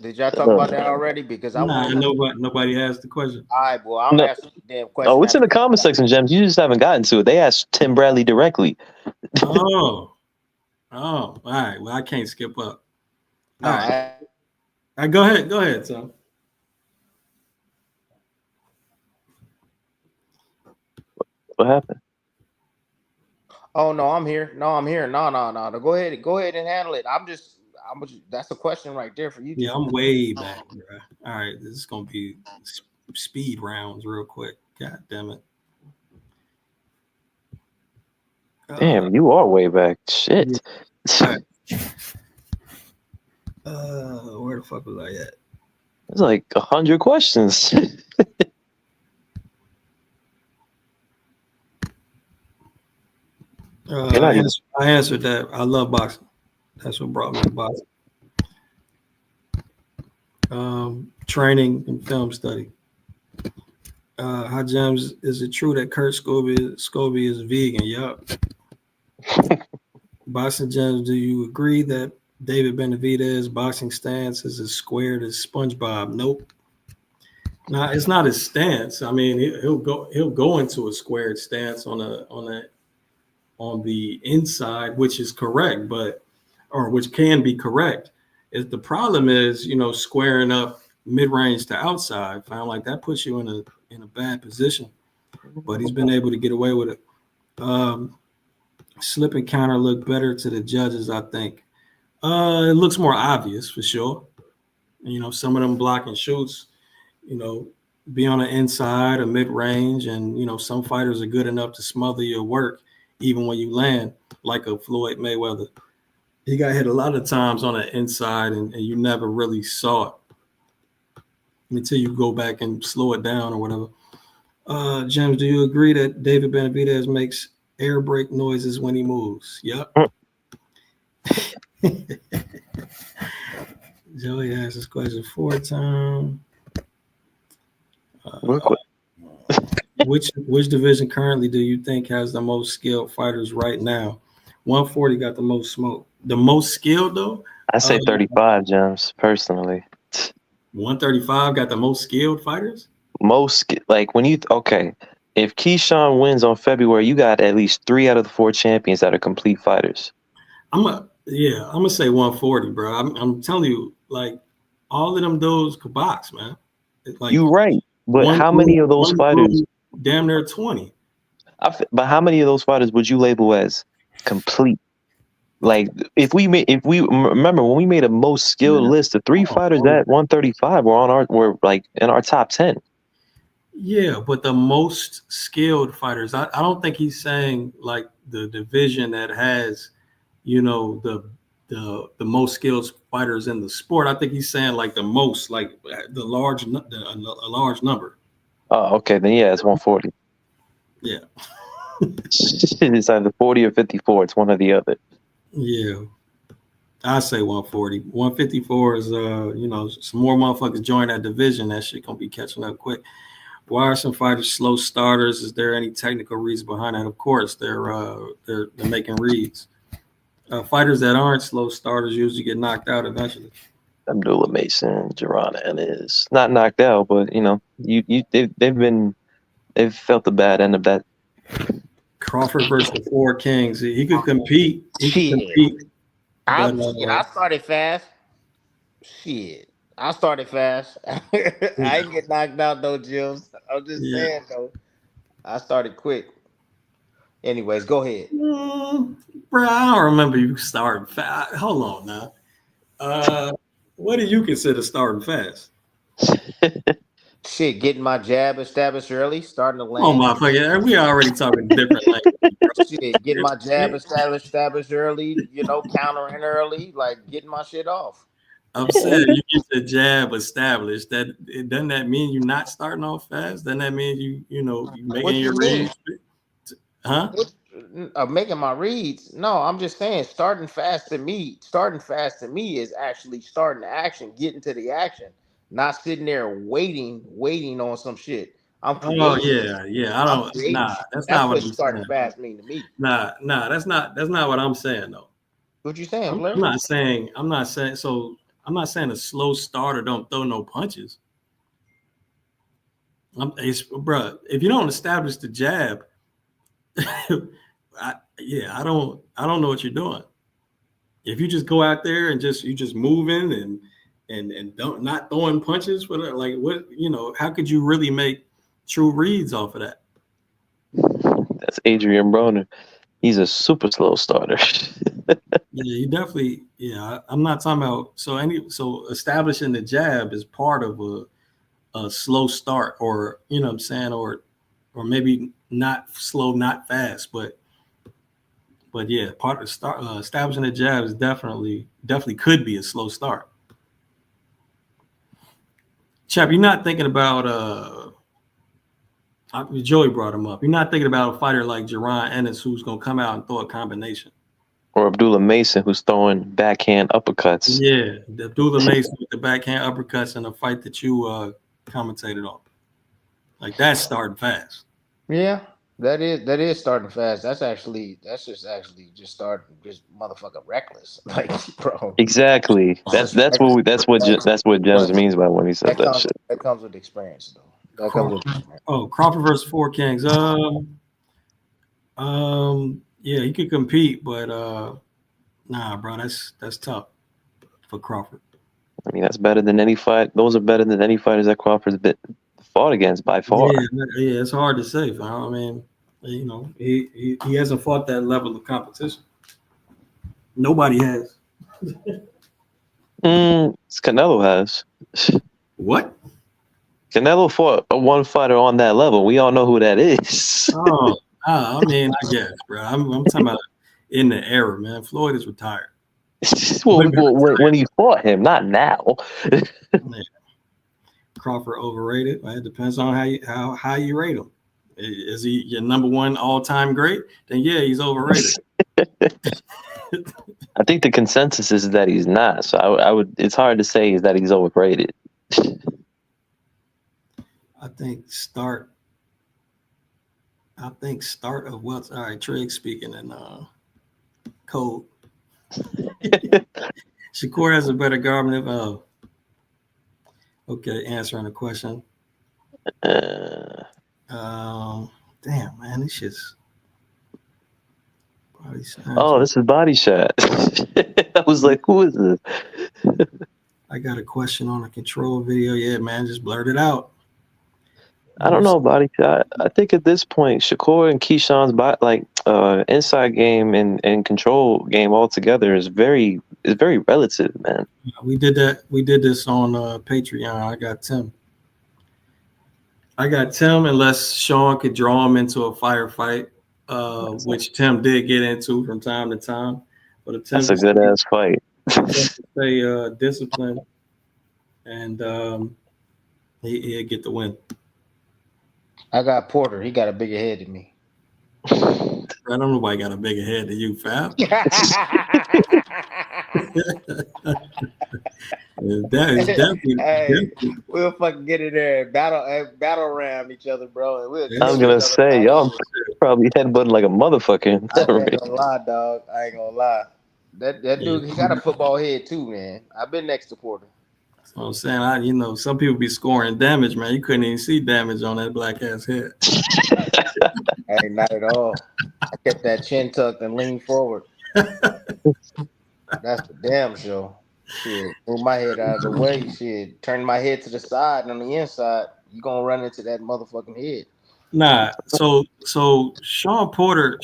Did y'all talk about that already? Because I nah, want to. nobody asked the question. All right, well, I'm No, asking the damn question. oh, it's in the comment section, James. You just haven't gotten to it. They asked Tim Bradley directly. Oh, all right. Well, I can't skip up. No, All right, go ahead, Tom. What happened? oh no, I'm here. No, I'm here. No. Go ahead and handle it. That's a question right there for you. Yeah, I'm way back, bro. All right, this is gonna be speed rounds real quick. God damn it. Damn, you are way back. Shit. Yeah. Where the fuck was I at? It's like 100 questions. I answered that. I love boxing. That's what brought me to boxing. Training and film study. Hi, James. Is it true that Kurt Scobie is vegan? Yup. Boxing Gems, do you agree that David Benavidez boxing stance is as squared as SpongeBob? Nope. No, it's not his stance. I mean, he'll go into a squared stance on the inside, which is correct, or which can be correct. If the problem is, squaring up mid-range to outside, found like that puts you in a bad position. But he's been able to get away with it. Slip and counter look better to the judges, I think. It looks more obvious for sure. Some of them block and shoots, be on the inside or mid-range, and some fighters are good enough to smother your work even when you land, like a Floyd Mayweather. He got hit a lot of times on the inside, and you never really saw it until you go back and slow it down or whatever. James, do you agree that David Benavidez makes air brake noises when he moves? Yep. Joey asked this question 4 times. Which division currently do you think has the most skilled fighters right now? 140 got the most smoke. The most skilled though? I say 35, James, personally. 135 got the most skilled fighters? If Keyshawn wins on February, you got at least 3 out of the 4 champions that are complete fighters. I'm gonna say 140, bro. I'm telling you, like, all of them dudes could box, man. Like, you right, but how many of those fighters? Damn near 20. But how many of those fighters would you label as complete? Like, if we remember when we made a most skilled list, the 3 fighters at 135 were like in our top 10. Yeah, but the most skilled fighters, I don't think he's saying like the division that has, the most skilled fighters in the sport. I think he's saying like the most, like a large number. Oh, okay, then yeah, it's 140. Yeah. It's either 40 or 54. It's one or the other. Yeah. I say 140. 154 is some more motherfuckers join that division. That shit gonna be catching up quick. Why are some fighters slow starters? Is there any technical reason behind that? Of course, they're making reads. Fighters that aren't slow starters usually get knocked out eventually. Abdullah Mason, Jarana is not knocked out, but they've felt the bad end of that. Crawford versus the 4 Kings. He could compete. I started fast. Shit. I started fast. I ain't get knocked out though, Jim. I'm just saying though. I started quick. Anyways, go ahead. Bro, I don't remember you starting fast. Hold on now. What do you consider starting fast? Shit, getting my jab established early, starting to land. Oh, motherfucker. We already talking different language. Shit, getting my jab established early, countering early, like getting my shit off. I'm saying you get the jab established. Doesn't that mean you're not starting off fast? Doesn't that mean you What making you your mean? reads? Huh? Making my reads? No, I'm just saying starting fast to me. Starting fast to me is actually starting the action, getting to the action, not sitting there waiting on some shit. I'm Oh creating. yeah. I'm creating shit. That's That's not what what I'm starting saying. fast mean to me. Nah. That's not what I'm saying though. What you saying, I'm, Blair? I'm not saying. I'm not saying. So I'm not saying a slow starter don't throw no punches. Bruh, if you don't establish the jab, I don't know what you're doing. If you just go out there and you just moving and don't not throwing punches for that, like what how could you really make true reads off of that? That's Adrian Broner. He's a super slow starter. Yeah, you definitely. Yeah, I'm not talking about. So establishing the jab is part of a slow start, or what I'm saying, or maybe not slow, not fast, but yeah, part of establishing the jab is definitely could be a slow start. Chap, you're not thinking about Joey brought him up. You're not thinking about a fighter like Jaron Ennis who's gonna come out and throw a combination. Or Abdullah Mason, who's throwing backhand uppercuts. Yeah, Abdullah Mason with the backhand uppercuts in a fight that you commentated on. Like that's starting fast. Yeah, that is starting fast. That's just starting just motherfucking reckless. Like, bro, Exactly. That's just that's reckless. what that's what James But means by when he said that shit. that comes with experience, though. That comes with Crawford. experience. Oh, Crawford versus Four Kings. Yeah, he could compete, but nah, bro, that's tough for Crawford. I mean, that's better than any fight. Those are better than any fighters that Crawford's been fought against by far. Yeah, it's hard to say. I mean, he hasn't fought that level of competition. Nobody has. Canelo has. What? Canelo fought a one fighter on that level. We all know who that is. Oh, I mean, I guess, bro. I'm talking about in the era, man. Floyd is retired. Well, when he fought him, not now. Man, Crawford overrated. Well, it depends on how you rate him. Is he your number one all-time great? Then yeah, he's overrated. I think the consensus is that he's not. So I would. It's hard to say is that he's overrated. I think start of what's all right. Trigg speaking in code. Shakur has a better garment of. Okay, answering the question. Damn, man, this shit's. Oh, this is Body Shot. I was like, who is this? I got a question on a control video. Yeah, man, just blurt it out. I don't know, Body Shot. I think at this point, Shakur and Keyshawn's inside game and control game altogether is very relative, man. We did that. We did this on Patreon. I got Tim, unless Sean could draw him into a firefight, which Tim did get into from time to time. But That's a good ass fight. Stay disciplined, and he'll get the win. I got Porter. He got a bigger head than me. I don't know why got a bigger head than you, Fab. That is definitely. We'll fucking get in there and battle ram each other, bro. I'm gonna say y'all probably headbutting like a motherfucker. I ain't gonna lie, dog. I ain't gonna lie. That dude, he got a football head too, man. I've been next to Porter. That's what I'm saying. Some people be scoring damage, man. You couldn't even see damage on that black ass head. Hey, not at all. I kept that chin tucked and leaned forward. That's the damn show. Shit, move my head out of the way. Shit, turn my head to the side and on the inside, you gonna run into that motherfucking head. Nah, so Sean Porter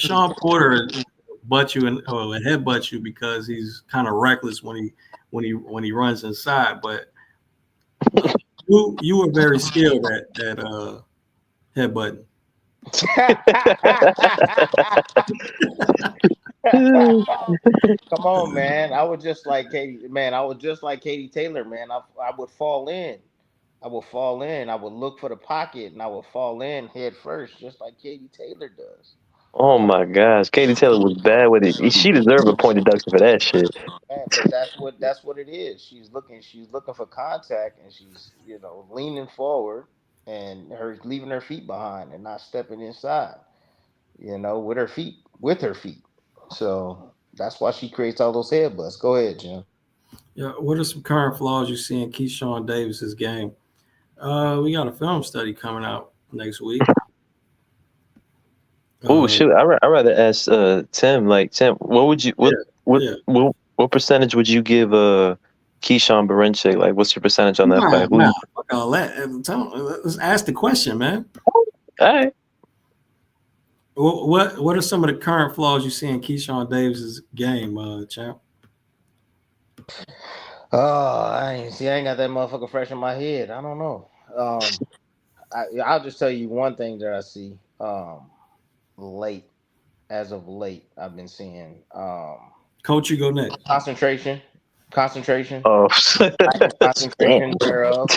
butt you and headbutt you because he's kind of reckless when he runs inside. But you were very skilled at headbutting. Come on, man. I was just like Katie, man. I was just like Katie Taylor, man. I would fall in. I would fall in. I would look for the pocket and I would fall in head first, just like Katie Taylor does. Oh my gosh, Katie Taylor was bad with it. She deserved a point deduction for that shit. Man, but that's what it is. She's looking for contact and she's leaning forward and her leaving her feet behind and not stepping inside. With her feet. So that's why she creates all those headbutts. Go ahead, Jim. Yeah, what are some current flaws you see in Keyshawn Davis's game? We got a film study coming out next week. Oh shoot, I rather ask Tim. Like Tim, what would you what percentage would you give Keyshawn Barenchik? Like, what's your percentage on that fight? Nah, fuck all that. Let's ask the question, man. All right. What are some of the current flaws you see in Keyshawn Davis's game, champ? Oh, I ain't got that motherfucker fresh in my head. I don't know. I'll just tell you one thing that I see. As of late, I've been seeing Coach, you go next. concentration. Oh, Lack of concentration thereof,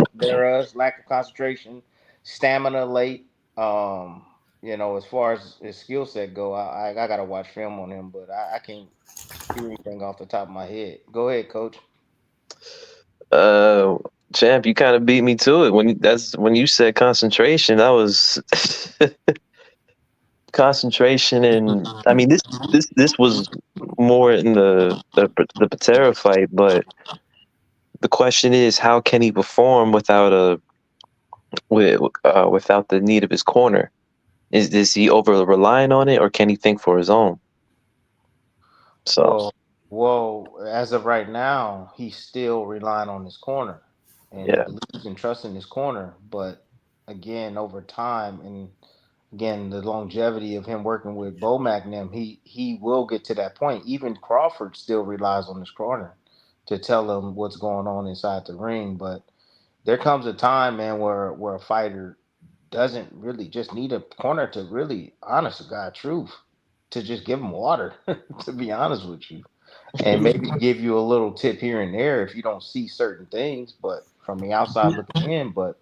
lack of concentration, stamina late. As far as his skill set go, I gotta watch film on him, but I can't do anything off the top of my head. Go ahead, Coach. champ, you kind of beat me to it when you said concentration. That was concentration, and I mean this was more in the Beterbiev fight, but the question is, how can he perform without without the need of his corner? Is he over relying on it, or can he think for his own? So, well, as of right now, he's still relying on his corner, and he believes and trusts in his corner. But again, over time, and again, the longevity of him working with Bo Magnum, he will get to that point. Even Crawford still relies on his corner to tell him what's going on inside the ring. But there comes a time, man, where a fighter doesn't really just need a corner to really, honest to God truth, to just give him water, to be honest with you. And maybe give you a little tip here and there if you don't see certain things, but from the outside looking in. But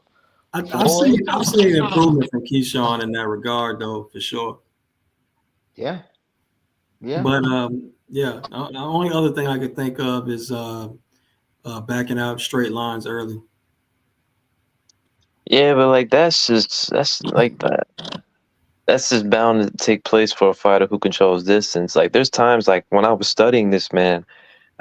I've seen improvement from Keyshawn in that regard, though, for sure. Yeah. But the only other thing I could think of is backing out straight lines early. yeah, but like that's just bound to take place for a fighter who controls distance. Like there's times like when I was studying this man,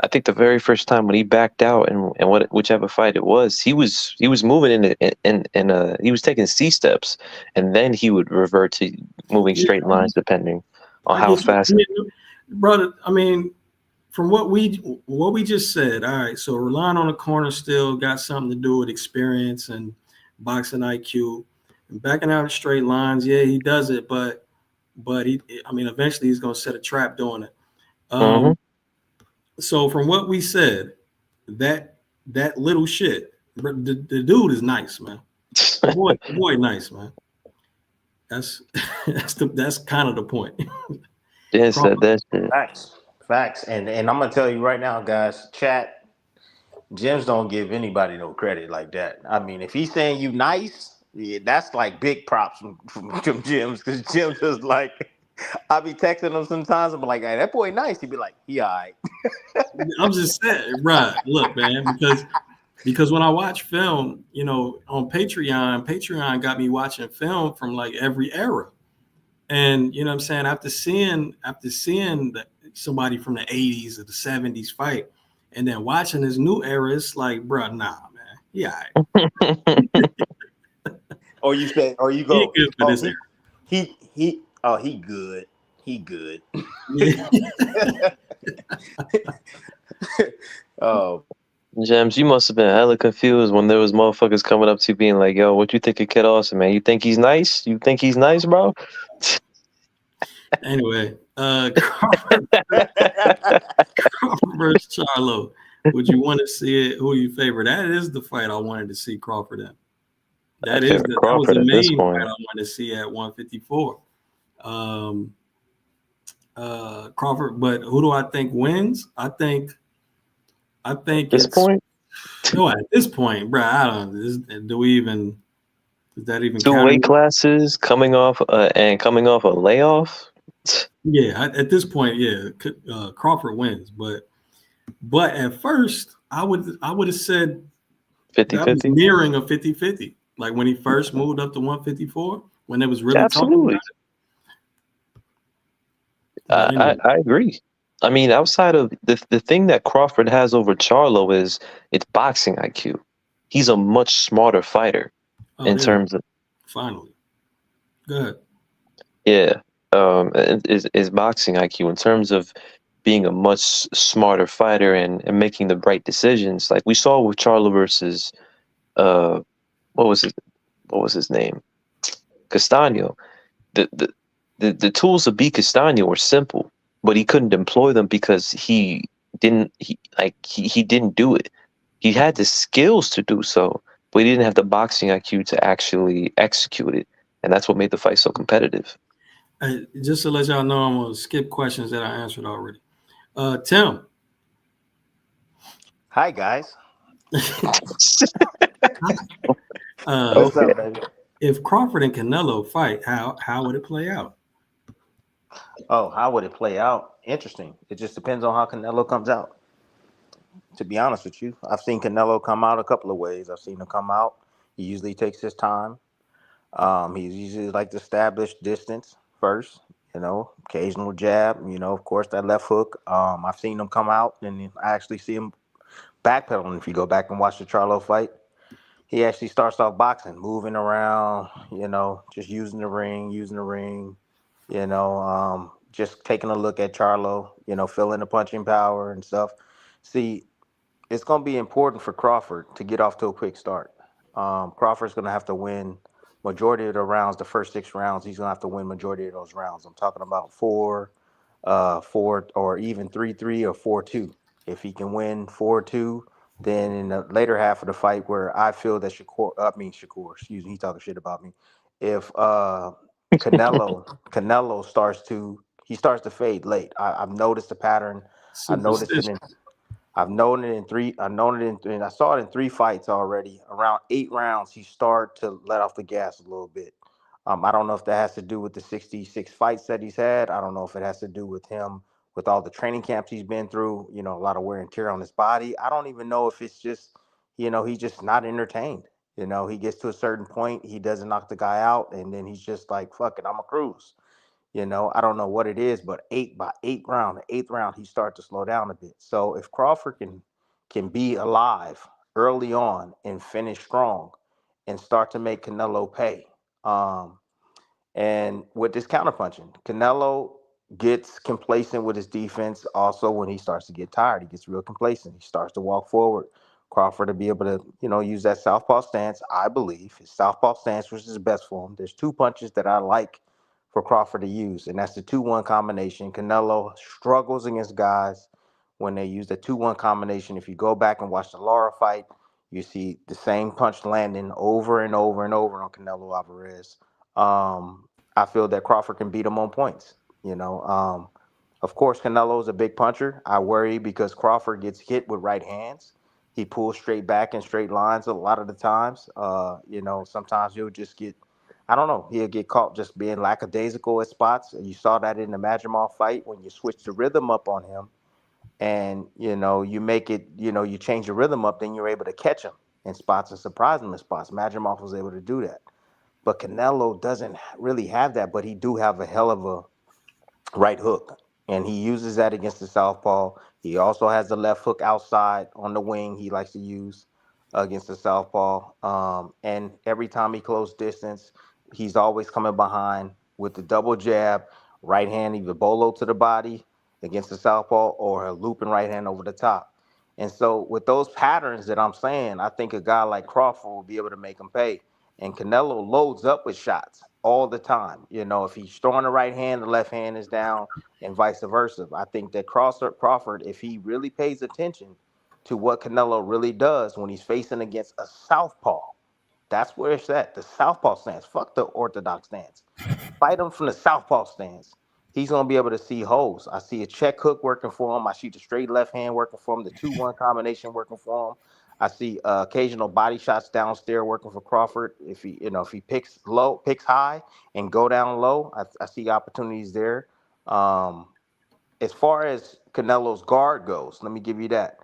I think the very first time when he backed out and whichever fight it was, he was moving he was taking C steps, and then he would revert to moving straight lines depending on how fast. Brother, I mean, from what we just said, all right. So relying on the corner still got something to do with experience and boxing IQ. And backing out in straight lines, yeah, he does it, but eventually he's gonna set a trap doing it. So from what we said, that little shit, the dude is nice, man. The boy nice, man. That's kind of the point. Yeah, said that shit. Facts. And I'm gonna tell you right now, guys, chat, Jim's don't give anybody no credit like that. I mean, if he's saying you nice, yeah, that's like big props from Jim's, because Jim just like, I be texting him sometimes. I'm like, hey, that boy nice. He'd be like, he all right. I'm just saying, right? Look, man, because when I watch film, on Patreon got me watching film from like every era, and you know what I'm saying, after seeing somebody from the 80s or the 70s fight, and then watching this new era, it's like, bro, nah, man, he all right. Or you say, or you go, he good for this era. He good. He good. Oh, James, you must have been hella confused when there was motherfuckers coming up to you being like, yo, what you think of Kid Austin, man? You think he's nice? You think he's nice, bro? Anyway, Crawford versus Charlo. Would you want to see it? Who you favor? That is the fight I wanted to see Crawford in. That I is feel that was the Crawford at this main fight I point. want to see at 154. Um, Crawford, but who do I think wins? I At think this it's point, no at this point, bro. I don't. Do we even? Does that even two count? weight classes coming off a layoff. Yeah, at this point, yeah, Crawford wins. But at first, I would have said that was 50-50. nearing a 50-50. Like when he first moved up to 154, when they was really talking about Absolutely, it. But anyway, I agree. I mean, outside of the thing that Crawford has over Charlo is it's boxing IQ. He's a much smarter fighter oh, in there we go. terms of Finally. Good. yeah, is boxing IQ in terms of being a much smarter fighter and making the right decisions. Like we saw with Charlo versus uh what was his what was his name? Castano. The the the tools to beat Castano were simple, but he couldn't employ them because he didn't do it. He had the skills to do so, but he didn't have the boxing IQ to actually execute it, and that's what made the fight so competitive. Just to let y'all know, I'm gonna skip questions that I answered already. Tim, Hi guys. uh, What's Okay. up, baby? if Crawford and Canelo fight, how would it play out? Oh, how would it play out? Interesting. It just depends on how Canelo comes out. To be honest with you, I've seen Canelo come out a couple of ways. I've seen him come out. He usually takes his time. He's usually like to establish distance first. Occasional jab. Of course, that left hook. I've seen him come out, and I actually see him backpedaling. If you go back and watch the Charlo fight, he actually starts off boxing, moving around. Just using the ring. Just taking a look at Charlo. Feeling the punching power and stuff. See, it's going to be important for Crawford to get off to a quick start. Crawford's going to have to win majority of the rounds. The first 6 rounds, he's going to have to win majority of those rounds. I'm talking about 4, or even 3-3 or 4-2. If he can win 4-2, then in the later half of the fight, where I feel that Shakur, excuse me, he talking shit about me. If Canelo starts to fade late. I've noticed the pattern. I noticed it Superstition. in I've known it in three. I known it in. I saw it in 3 fights already. Around 8 rounds, he started to let off the gas a little bit. I don't know if that has to do with the 66 fights that he's had. I don't know if it has to do with him with all the training camps he's been through. A lot of wear and tear on his body. I don't even know if it's just, he's just not entertained. He gets to a certain point, he doesn't knock the guy out, and then he's just like, "Fuck it, I'm a cruise." I don't know what it is, but the 8th round, he started to slow down a bit. So if Crawford can be alive early on and finish strong and start to make Canelo pay, um, and with this counterpunching, Canelo gets complacent with his defense. Also, when he starts to get tired, he gets real complacent. He starts to walk forward. Crawford to be able to, use that southpaw stance. I believe his southpaw stance was his best for him. There's 2 punches that I like for Crawford to use, and that's the 2-1 combination. Canelo struggles against guys when they use the 2-1 combination. If you go back and watch the Lara fight, you see the same punch landing over and over and over on Canelo Alvarez. I feel that Crawford can beat him on points. Of course, Canelo is a big puncher. I worry because Crawford gets hit with right hands. He pulls straight back in straight lines a lot of the times. Sometimes he'll just get, I don't know, he'll get caught just being lackadaisical at spots. You saw that in the Madrimov fight when you switch the rhythm up on him, and you make it, you change the rhythm up, then you're able to catch him in spots and surprise him in spots. Madrimov was able to do that. But Canelo doesn't really have that, but he do have a hell of a right hook, and he uses that against the southpaw. He also has the left hook outside on the wing he likes to use against the southpaw. And every time he close distance, he's always coming behind with the double jab, right hand, either bolo to the body against the southpaw or a looping right hand over the top. And so with those patterns that I'm saying, I think a guy like Crawford will be able to make him pay. And Canelo loads up with shots all the time. If he's throwing the right hand, the left hand is down, and vice versa. I think that Crawford, if he really pays attention to what Canelo really does when he's facing against a southpaw, That's where it's at. The southpaw stance. Fuck the orthodox stance. Fight him from the southpaw stance. He's gonna be able to see holes. I see a check hook working for him. I see the straight left hand working for him. The 2-1 combination working for him. I see occasional body shots downstairs working for Crawford. If he picks low, picks high, and go down low, I see opportunities there. As far as Canelo's guard goes, let me give you that.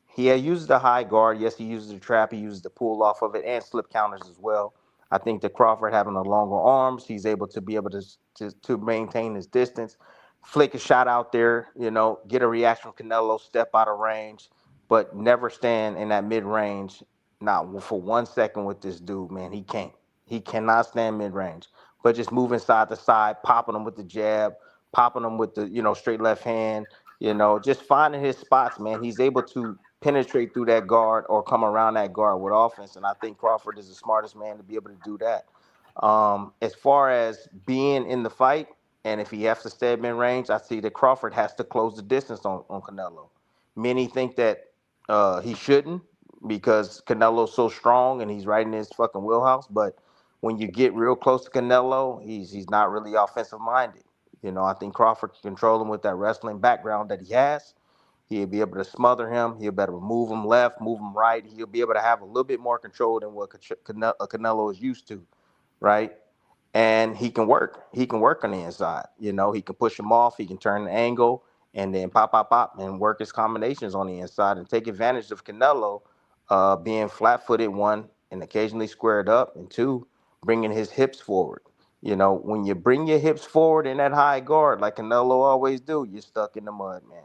He uses the high guard. Yes, he uses the trap. He uses the pull off of it and slip counters as well. I think that Crawford having the longer arms, he's able to maintain his distance, flick a shot out there, get a reaction from Canelo, step out of range, but never stand in that mid range. Not for 1 second with this dude, man. He can't. He cannot stand mid range. But just moving side to side, popping him with the jab, popping him with the straight left hand. Just finding his spots, man. He's able to penetrate through that guard or come around that guard with offense. And I think Crawford is the smartest man to be able to do that. As far as being in the fight, and if he has to stay at mid-range, I see that Crawford has to close the distance on Canelo. Many think that he shouldn't because Canelo's so strong and he's right in his fucking wheelhouse. But when you get real close to Canelo, he's not really offensive-minded. I think Crawford can control him with that wrestling background that he has. He'll be able to smother him. He'll be able to move him left, move him right. He'll be able to have a little bit more control than what Canelo is used to, right? And he can work. He can work on the inside. He can push him off. He can turn the angle and then pop, pop, pop, and work his combinations on the inside and take advantage of Canelo being flat-footed, one, and occasionally squared up, and two, bringing his hips forward. When you bring your hips forward in that high guard, like Canelo always do, you're stuck in the mud, man.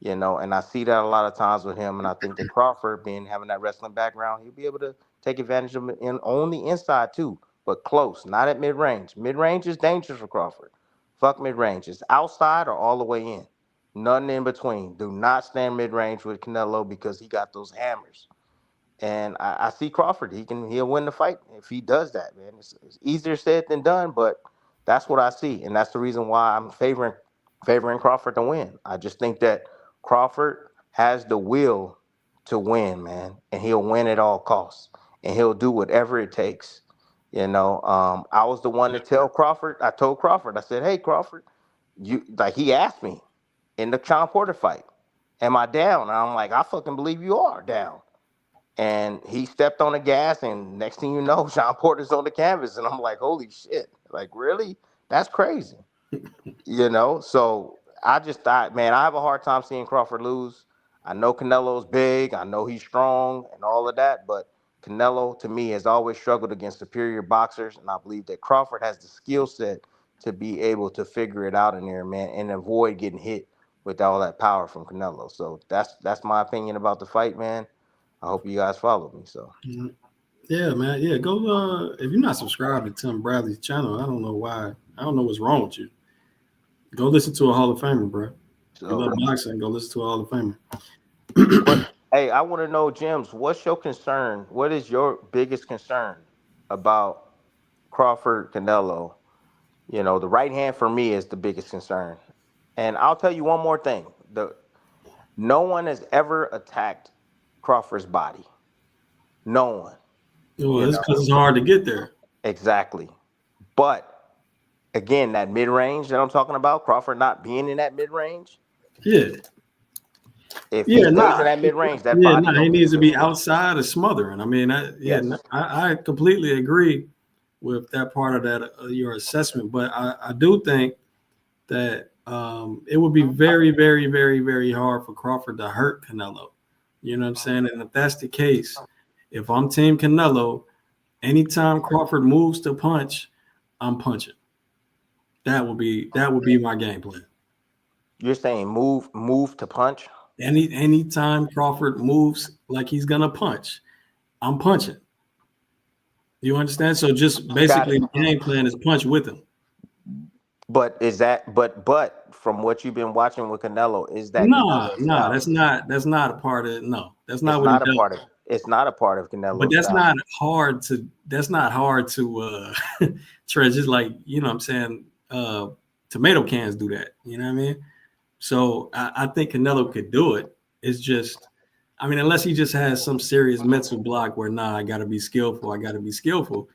And I see that a lot of times with him. And I think that Crawford, having that wrestling background, he'll be able to take advantage of it on the inside too, but close, not at mid-range. Mid-range is dangerous for Crawford. Fuck mid-range. It's outside or all the way in. Nothing in between. Do not stand mid-range with Canelo because he got those hammers. And I see Crawford. He'll win the fight if he does that, man. It's easier said than done, but that's what I see. And that's the reason why I'm favoring Crawford to win. I just think that Crawford has the will to win, man, and he'll win at all costs, and he'll do whatever it takes. I was the one to tell Crawford. I told Crawford, I said, "Hey, Crawford, he asked me in the Sean Porter fight, am I down?" And I'm like, "I fucking believe you are down." And he stepped on the gas, and next thing you know, Sean Porter's on the canvas, and I'm like, "Holy shit! Like, really? That's crazy." So I just thought, man, I have a hard time seeing Crawford lose. I know Canelo's big. I know he's strong and all of that. But Canelo, to me, has always struggled against superior boxers. And I believe that Crawford has the skill set to be able to figure it out in there, man, and avoid getting hit with all that power from Canelo. So that's my opinion about the fight, man. I hope you guys follow me. So yeah, man. Yeah, go if you're not subscribed to Tim Bradley's channel, I don't know why. I don't know what's wrong with you. Go listen to a Hall of Famer, bro. You love boxing, go listen to a Hall of Famer. Hey, I want to know, James, what's your concern? What is your biggest concern about Crawford Canelo? The right hand for me is the biggest concern. And I'll tell you one more thing. No one has ever attacked Crawford's body. No one. Well, it's because it's hard to get there. Exactly. But again, that mid-range that I'm talking about, Crawford not being in that mid-range. Yeah. If he stays in that mid-range, that body. He needs to be outside of smothering. I mean, I completely agree with that part of that your assessment. But I do think that it would be very, very, very, very hard for Crawford to hurt Canelo. You know what I'm saying? And if that's the case, if I'm Team Canelo, anytime Crawford moves to punch, I'm punching. That would be my game plan. You're saying move to punch? Anytime Crawford moves like he's gonna punch, I'm punching. You understand? So just basically the game plan is punch with him. But is that but from what you've been watching with Canelo, is that no, that's not a part of it. No, that's not what he does. It's not a part of Canelo. But that's not hard to Trey, just like, you know what I'm saying, tomato cans do that. You know what I mean? So I think Canelo could do it. It's just I mean, unless he just has some serious mental block where, nah, I got to be skillful. I got to be skillful.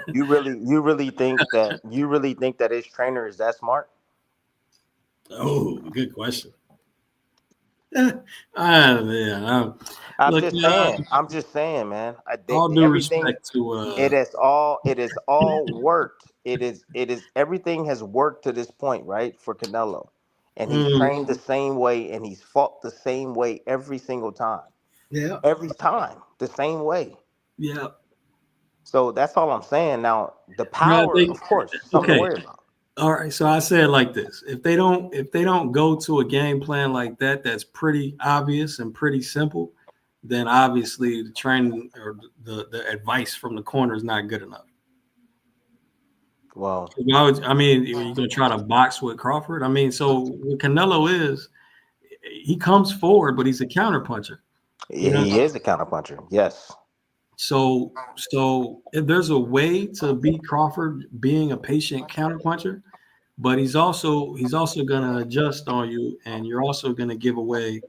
You really think that his trainer is that smart? Oh, good question. Yeah, I'm look, just saying, man. all due Everything respect to it has all worked. Everything has worked to this point, right? For Canelo. And he's trained the same way and he's fought the same way every single time. yeah, Every time, the same way. yeah. So that's all I'm saying. Now, the Bro, power, of course, something to okay. worry about. All right, so I say it like this: if they don't go to a game plan like that, that's pretty obvious and pretty simple, then obviously the training or the advice from the corner is not good enough. Well, I mean, you're gonna try to box with Crawford. I mean, so what Canelo is, he comes forward, but he's a counterpuncher. You know, he is a counterpuncher. Yes. so if there's a way to beat Crawford being a patient counterpuncher, but he's also going to adjust on you, and you're also going to give away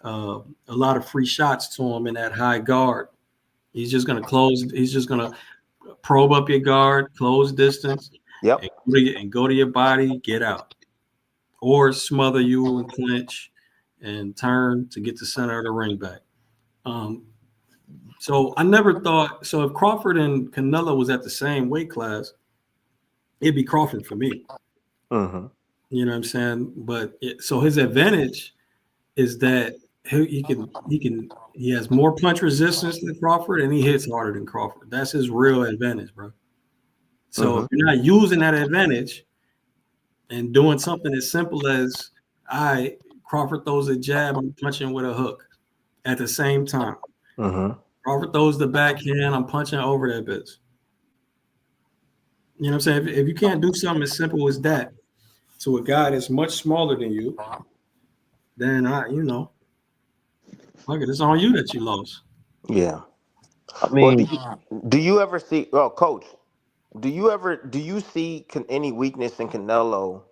a lot of free shots to him in that high guard. He's just going to close. He's just going to probe up your guard, close distance, Yep. and go to your body, get out, or smother you and clinch and turn to get the center of the ring back. So I never thought. So if Crawford and Canelo was at the same weight class, it'd be Crawford for me. Mm-hmm. You know what I'm saying? But so his advantage is that he has more punch resistance than Crawford, and he hits harder than Crawford. That's his real advantage, bro. So if you're not using that advantage and doing something as simple as Crawford throws a jab, I'm punching with a hook at the same time. Mm-hmm. Crawford throws the backhand, I'm punching over that bitch. You know what I'm saying? If you can't do something as simple as that to a guy that's much smaller than you, then look, it's on you that you lost. Yeah. I Well, mean, do you ever see? Oh, Coach, do you see any weakness in Canelo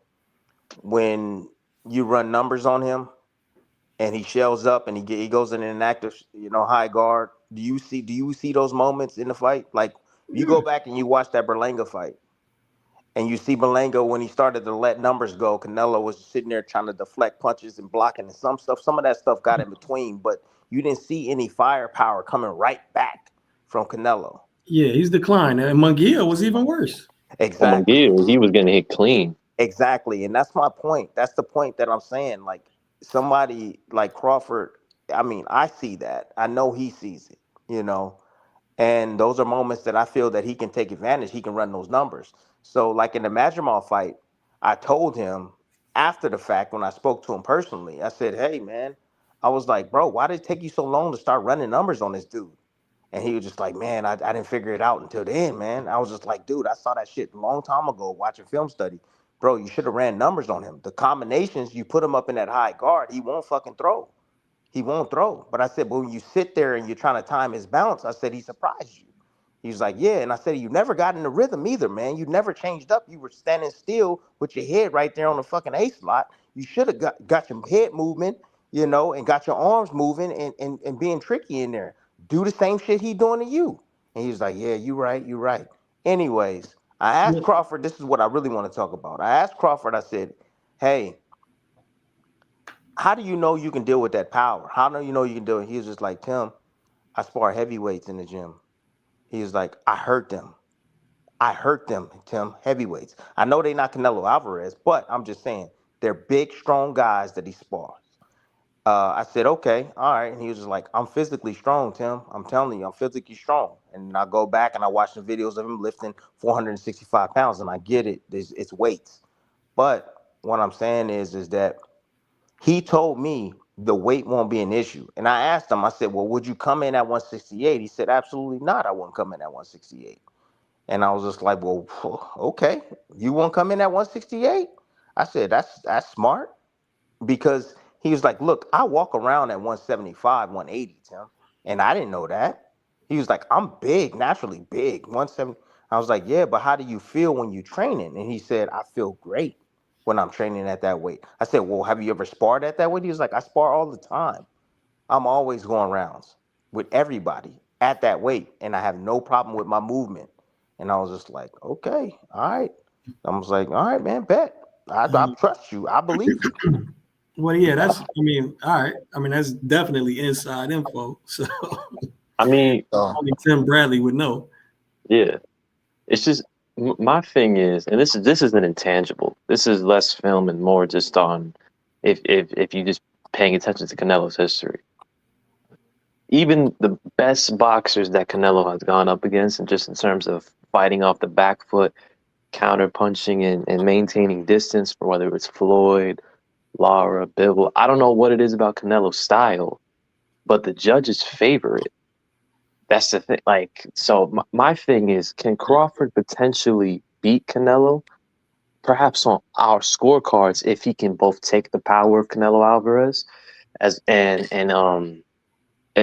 when you run numbers on him and he shells up and he goes in an active, high guard? Do you see those moments in the fight? Like you Yeah. go back and you watch that Berlanga fight and you see Berlanga when he started to let numbers go, Canelo was sitting there trying to deflect punches and blocking and some of that stuff got in between, but you didn't see any firepower coming right back from Canelo. Yeah, he's declined. And Munguia was even worse. oh my Exactly. God, he was getting hit clean. Exactly. And that's my point. That's the point that I'm saying. Like somebody like Crawford, I mean, I see that. I know he sees it, you know. And those are moments that I feel that he can take advantage. He can run those numbers. So like in the Madrimal fight, I told him after the fact when I spoke to him personally, I said, "Hey man," I was like, "Bro, why did it take you so long to start running numbers on this dude?" And he was just like, "Man, I didn't figure it out until then, man." I was just like, "Dude, I saw that shit a long time ago watching film study. Bro, you should have ran numbers on him. The combinations, you put him up in that high guard, he won't fucking throw. He won't throw." But I said, "But when you sit there and you're trying to time his bounce," I said, "He surprised you." He's like, "Yeah." And I said, "You never got in the rhythm either, man. You never changed up. You were standing still with your head right there on the fucking A slot. You should have got your head movement, and got your arms moving and being tricky in there. Do the same shit he doing to you." And he was like, "Yeah, you right, you right." Anyways, I asked Yeah. Crawford, this is what I really want to talk about. I asked Crawford, I said, "Hey, how do you know you can deal with that power? How do you know you can do it?" He was just like, "Tim, I spar heavyweights in the gym." He was like, "I hurt them. I hurt them, Tim, heavyweights. I know they're not Canelo Alvarez, but I'm just saying they're big, strong guys that he spars." I said, "Okay, all right." And he was just like, "I'm physically strong, Tim. I'm telling you, I'm physically strong." And I go back and I watch the videos of him lifting 465 pounds, and I get it. It's weights. But what I'm saying is that he told me the weight won't be an issue. And I asked him, I said, "Well, would you come in at 168?" He said, "Absolutely not. I wouldn't come in at 168." And I was just like, "Well, okay. You won't come in at 168?" I said, That's smart. Because he was like, "Look, I walk around at 175, 180, Tim." And I didn't know that. He was like, "I'm big, naturally big, 170." I was like, "Yeah, but how do you feel when you training?" And he said, "I feel great when I'm training at that weight." I said, "Well, have you ever sparred at that weight?" He was like, "I spar all the time." I'm always going rounds with everybody at that weight, and I have no problem with my movement. And I was just like, okay, all right. I was like, all right, man, bet. I Um, trust you. I believe you. well, yeah, that's. I mean, all right. I mean, that's definitely inside info. So I mean, So, only Tim Bradley would know. yeah. It's just my thing is, and this is an intangible. This is less film and more just on if you just paying attention to Canelo's history. Even the best boxers that Canelo has gone up against, and just in terms of fighting off the back foot, counter punching and maintaining distance, for whether it's Floyd, Lara, Bivol. I don't know what it is about Canelo's style, but the judges favor it. That's the thing. Like, so my thing is, can Crawford potentially beat Canelo? Perhaps on our scorecards, if he can both take the power of Canelo Alvarez as and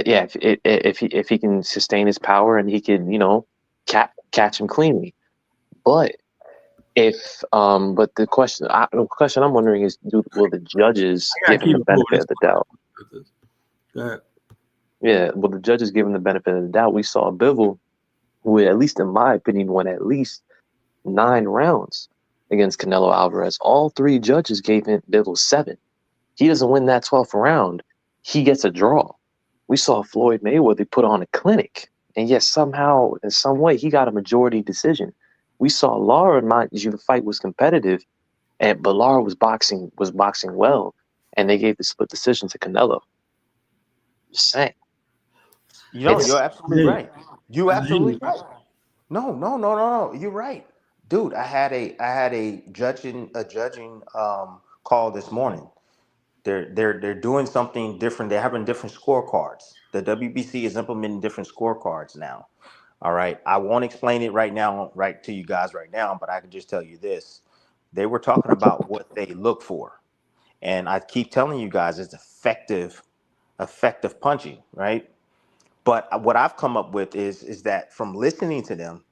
yeah, if he can sustain his power and he can catch him cleanly. But if but the question I'm wondering is, will the judges I give gotta him keep the it moving. benefit of the doubt? Go ahead. Yeah, will the judges give him the benefit of the doubt? We saw Bivol, who, at least in my opinion, won at least 9 rounds against Canelo Alvarez. All 3 judges gave him Bivol 7. He doesn't win that 12th round, he gets a draw. We saw Floyd Mayweather put on a clinic, and yet somehow, in some way, he got a majority decision. We saw Lara, mind you, the fight was competitive, but Lara was boxing well, and they gave the split decision to Canelo. Just saying, you're it's absolutely Yeah, right. You I hear absolutely you. right. No. You're right, dude. I had a judging call this morning. They're doing something different. They're having different scorecards. The WBC is implementing different scorecards now. All right. I won't explain it right now, right to you guys right now, but I can just tell you this. They were talking about what they look for. And I keep telling you guys it's effective punching, right? But what I've come up with is that from listening to them,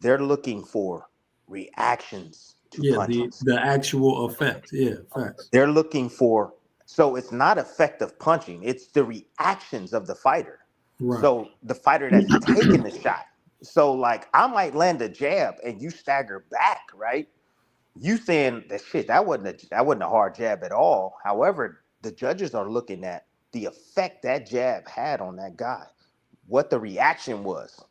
they're looking for reactions to Yeah, the punches. the actual effect. Yeah, facts. They're looking for, so it's not effective punching, it's the reactions of the fighter. Right. So the fighter that's taking the shot. So like I might land a jab and you stagger back, right? You saying that shit, that wasn't a hard jab at all. However, the judges are looking at the effect that jab had on that guy, what the reaction was,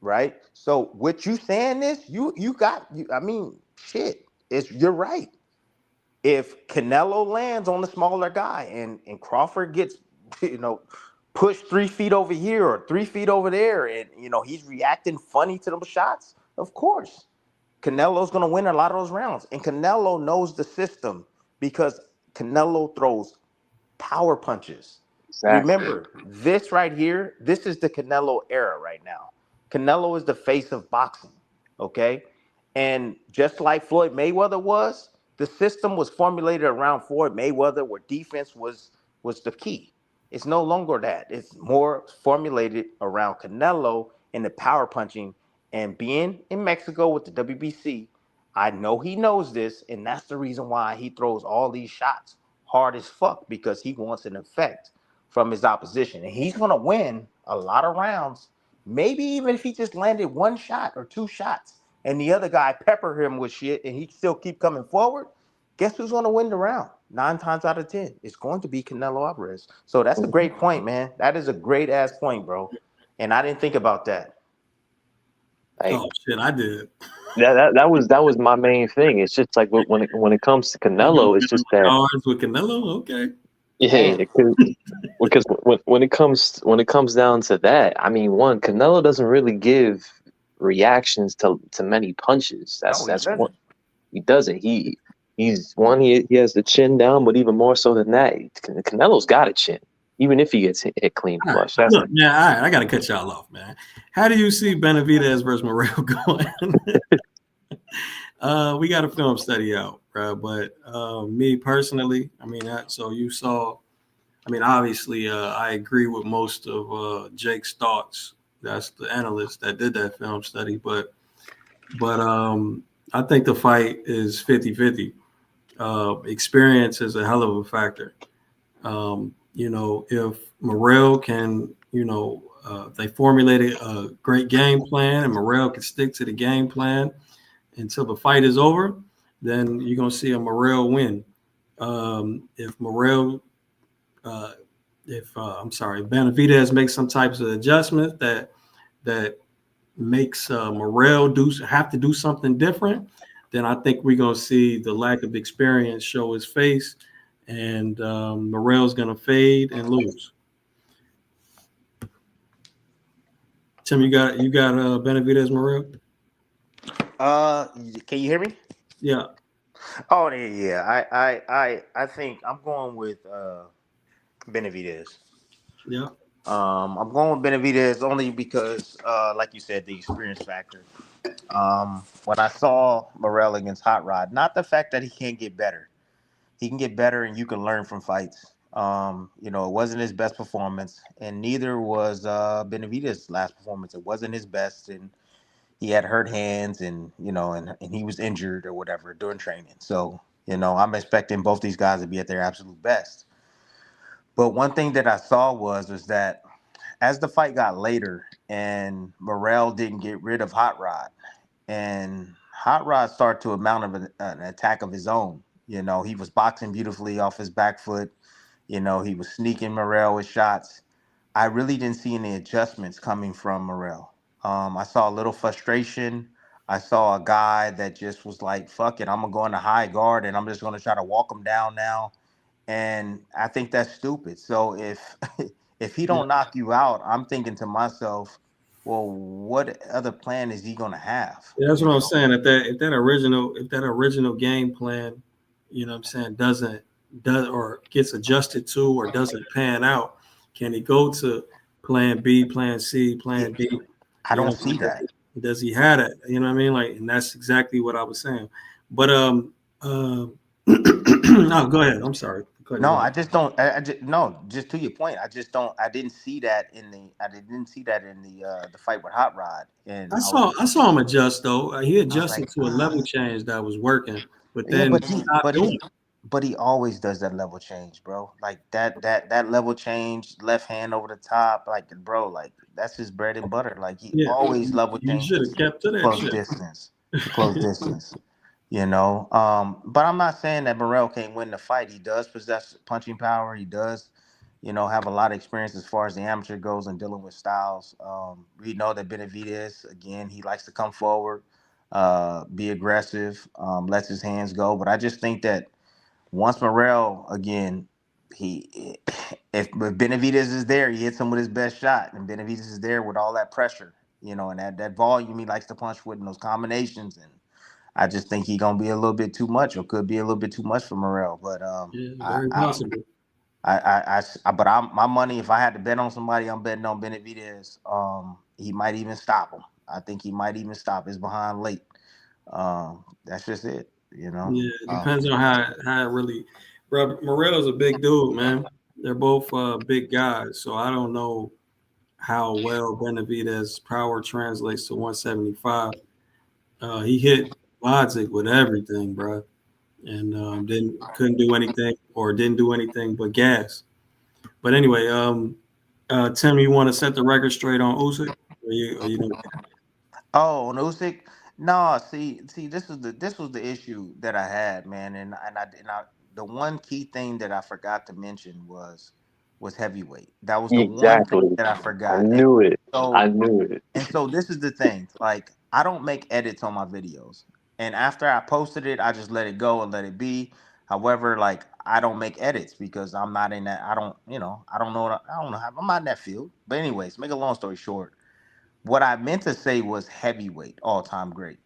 right? So what you saying is I mean, shit, you're right. If Canelo lands on the smaller guy and Crawford gets, you know, pushed 3 feet over here or 3 feet over there, and he's reacting funny to them shots, of course, Canelo's gonna win a lot of those rounds. And Canelo knows the system because Canelo throws power punches. exactly. Remember, this right here, this is the Canelo era right now. Canelo is the face of boxing, okay? And just like Floyd Mayweather was, the system was formulated around Floyd Mayweather where defense was the key. It's no longer that. It's more formulated around Canelo and the power punching. And being in Mexico with the WBC, I know he knows this, and that's the reason why he throws all these shots hard as fuck, because he wants an effect from his opposition. And he's gonna win a lot of rounds. Maybe even if he just landed 1 shot or 2 shots and the other guy pepper him with shit and he still keep coming forward, guess who's gonna win the round? 9 times out of 10, it's going to be Canelo Alvarez. So that's a great point, man. That is a great ass point, bro. And I didn't think about that. Like Oh shit, I did. that was my main thing. It's just like when it comes to You Canelo, it's got just that, cards with Canelo. Okay. yeah, Damn. because when it comes down to that, I mean, one, Canelo doesn't really give reactions to many punches. No, he That's one. doesn't. He doesn't. He has the chin down, but even more so than that, Canelo's got a chin, even if he gets hit clean All right. flush. That's Look, man, all right, I gotta cut y'all off, man. How do you see Benavidez versus Morrell going? We got a film study out, right? But me personally, I mean, so you saw. I mean, obviously, I agree with most of Jake's thoughts. That's the analyst that did that film study. But I think the fight is 50-50. Experience is a hell of a factor. if Morrell can, they formulated a great game plan and Morrell can stick to the game plan until the fight is over, then you're gonna see a Morrell win. If Morrell, if I'm sorry, Benavidez makes some types of adjustments that makes Morrell have to do something different, then I think we're gonna see the lack of experience show his face, and Morrell's gonna fade and lose. Tim, you got Benavidez Morrell? Can you hear me? Yeah. Oh yeah. I think I'm going with Benavidez. Yeah. I'm going with Benavidez only because, like you said, the experience factor. When I saw Morrell against Hot Rod, not the fact that he can't get better. He can get better, and you can learn from fights. It wasn't his best performance, and neither was Benavidez's last performance. It wasn't his best, and he had hurt hands, and he was injured or whatever during training. So, I'm expecting both these guys to be at their absolute best. But one thing that I saw was that as the fight got later and Morrell didn't get rid of Hot Rod, and Hot Rod started to amount of an attack of his own. He was boxing beautifully off his back foot. He was sneaking Morrell with shots. I really didn't see any adjustments coming from Morrell. I saw a little frustration. I saw a guy that just was like, fuck it, I'm going to go into high guard and I'm just going to try to walk him down now. And I think that's stupid. So if if he Yeah. don't knock you out, I'm thinking to myself, well, what other plan is he gonna have? Yeah, that's what I'm saying. If that original game plan, what I'm saying, does or gets adjusted to or doesn't pan out, can he go to plan B, plan C, Yeah, plan D? I You know don't what I'm see saying? that. Does he have it? You know what I mean? Like, and that's exactly what I was saying. But no, go ahead. I'm sorry for cutting No, you off. I just don't. I just no. Just to your point, I just don't. I didn't see that in the. I didn't see that in the fight with Hot Rod, and I saw him adjust though. He I was like, adjusted to a level change that was working, but yeah, then he stopped doing it. but he always does that level change, bro. Like that level change, left hand over the top, like bro, like that's his bread and butter. Like he Yeah, always level you should have changes kept to to that close shit. distance, to close distance. But I'm not saying that Morrell can't win the fight. He does possess punching power. He does, have a lot of experience as far as the amateur goes and dealing with styles. We know that Benavidez, again, he likes to come forward, be aggressive, lets his hands go. But I just think that once Morrell, again, he if Benavidez is there, he hits him with his best shot, and Benavidez is there with all that pressure, and that volume he likes to punch with, and those combinations, and I just think he's gonna be a little bit too much, or could be a little bit too much for Morrell. But Yeah, I, very I, possible. but my money, if I had to bet on somebody, I'm betting on Benavidez. He might even stop him. I think he might even stop his behind late. That's just it, Yeah, it depends on how it really. Bro, Morrell's a big dude, man. They're both big guys, so I don't know how well Benavidez's power translates to 175. He hit Logic with everything, bro, and couldn't do anything or didn't do anything but gas. But anyway, Tim, you want to set the record straight on Usyk? Or you don't care? Oh, and Usyk, no. See, this was the issue that I had, man, and the one key thing that I forgot to mention was heavyweight. That was the one thing Exactly. that I I forgot. And knew it. I so knew it. And so this is the thing. Like I don't make edits on my videos. And after I posted it, I just let it go and let it be. However, like I don't make edits because I'm not in that. I don't, I don't know. I don't know. I'm not in that field. But anyways, make a long story short, what I meant to say was heavyweight, all time great.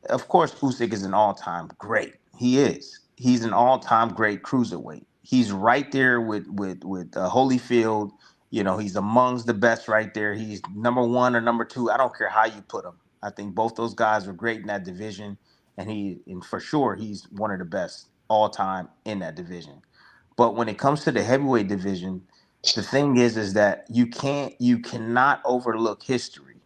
Of course, Usyk is an all-time great. He is. He's an all-time great cruiserweight. He's right there with Holyfield. He's amongst the best right there. He's number one or number two. I don't care how you put him. I think both those guys are great in that division, and for sure he's one of the best all time in that division. But when it comes to the heavyweight division, the thing is that you cannot overlook history.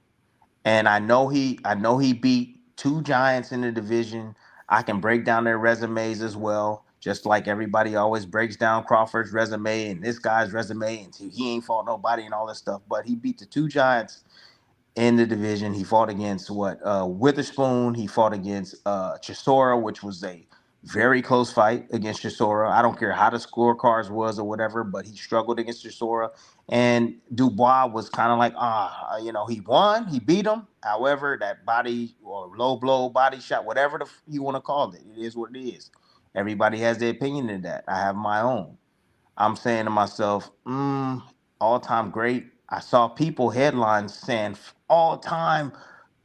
And I know he beat two giants in the division. I can break down their resumes as well. Just like everybody always breaks down Crawford's resume and this guy's resume, and he ain't fought nobody and all this stuff. But he beat the two giants in the division. He fought against Witherspoon. He fought against Chisora, which was a very close fight against Chisora. I don't care how the scorecards was or whatever, but he struggled against Chisora. And Dubois was kind of like, he won, he beat him. However, that body or low blow, body shot, whatever you want to call it, it is what it is. Everybody has their opinion in that. I have my own. I'm saying to myself, all-time great. I saw people headlines saying all-time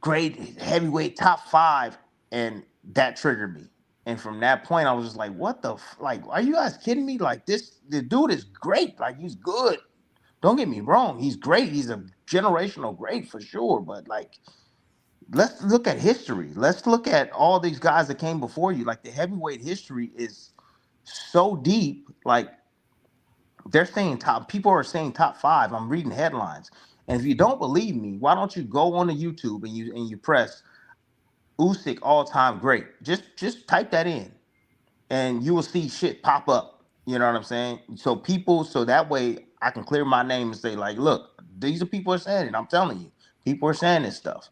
great heavyweight top 5, and that triggered me. And from that point, I was just like, what the like, are you guys kidding me? Like the dude is great. Like, he's good. Don't get me wrong. He's great. He's a generational great for sure. But like, let's look at history. Let's look at all these guys that came before you. Like, the heavyweight history is so deep. Like, they're saying people are saying top 5. I'm reading headlines. And if you don't believe me, why don't you go on to YouTube and you press Usyk all-time great. Just type that in and you will see shit pop up. You know what I'm saying? So that way I can clear my name and say, like, look, these are people are saying it. I'm telling you, people are saying this stuff.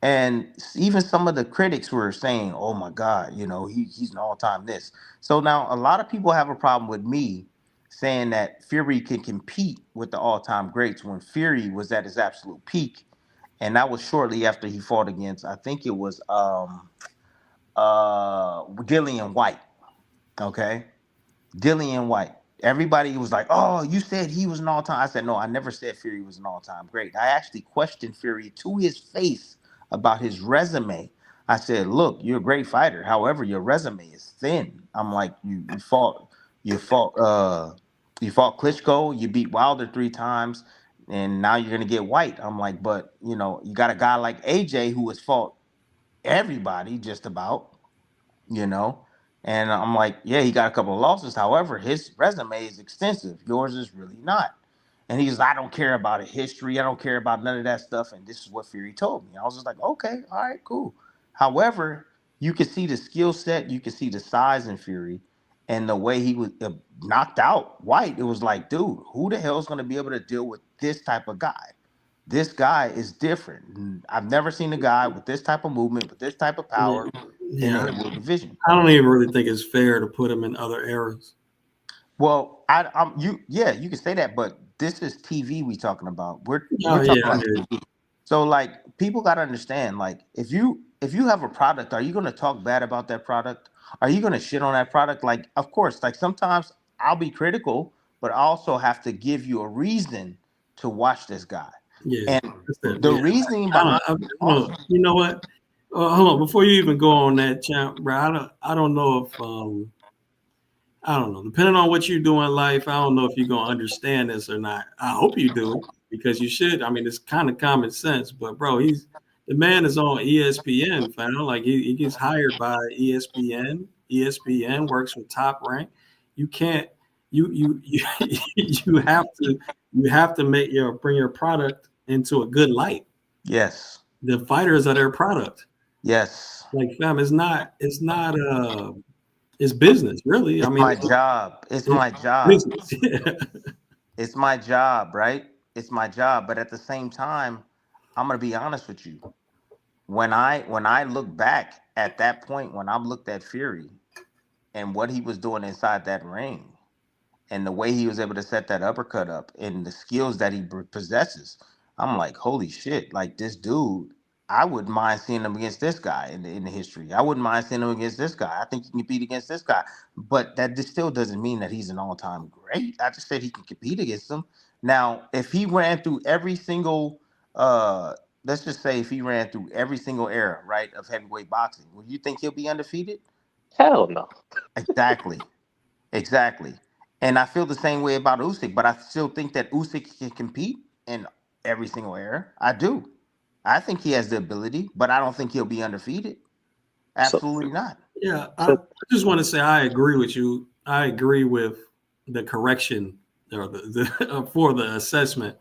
And even some of the critics were saying, oh my God, he's an all-time this. So now a lot of people have a problem with me saying that Fury can compete with the all-time greats when Fury was at his absolute peak. And that was shortly after he fought against, I think it was Dillian White. Okay. Dillian White. Everybody was like, oh, you said he was an all-time. I said, no, I never said Fury was an all-time great. I actually questioned Fury to his face about his resume. I said, look, you're a great fighter. However, your resume is thin. I'm like, you fought Klitschko, you beat Wilder 3 times, and now you're gonna get White. I'm like, but you got a guy like AJ who has fought everybody just about, and I'm like, yeah, he got a couple of losses. However, his resume is extensive. Yours is really not. And he's, I don't care about a history. I don't care about none of that stuff. And this is what Fury told me. I was just like, okay, all right, cool. However, you can see the skill set. You can see the size in Fury and the way he was knocked out White. It was like, dude, who the hell is going to be able to deal with this type of guy? This guy is different. I've never seen a guy with this type of movement, with this type of power in the heavyweight division. I don't even really think it's fair to put him in other eras. Well, you can say that, but this is TV we talking about. We're talking about TV. So like, people got to understand, like, if you have a product, are you going to talk bad about that product? Are you going to shit on that product? Like, of course, like sometimes I'll be critical, but I also have to give you a reason to watch this guy. Yeah, and the reasoning behind you know what? Hold on, before you even go on that, champ, bro. I don't know if I don't know. Depending on what you do in life, I don't know if you're gonna understand this or not. I hope you do, because you should. I mean, it's kind of common sense. But bro, the man is on ESPN, fam. Like he gets hired by ESPN. ESPN works with Top Rank. You can't. You you have to bring your product into a good light. Yes. The fighters are their product. Yes. Like, fam, it's not it's business, really. It's my job. It's my job. It's my job, right? It's my job. But at the same time, I'm gonna be honest with you. When I look back at that point, when I looked at Fury and what he was doing inside that ring, and the way he was able to set that uppercut up and the skills that he possesses, I'm like, holy shit, like this dude, I wouldn't mind seeing him against this guy in the history. I wouldn't mind seeing him against this guy. I think he can compete against this guy. But that still doesn't mean that he's an all-time great. I just said he can compete against him. Now, if he ran through every single, let's just say if he ran through every single era, right, of heavyweight boxing, would you think he'll be undefeated? Hell no. Exactly. And I feel the same way about Usyk, but I still think that Usyk can compete in every single era. I do. I think he has the ability, but I don't think he'll be undefeated. Absolutely not. Yeah, I just want to say I agree with you. I agree with the correction or for the assessment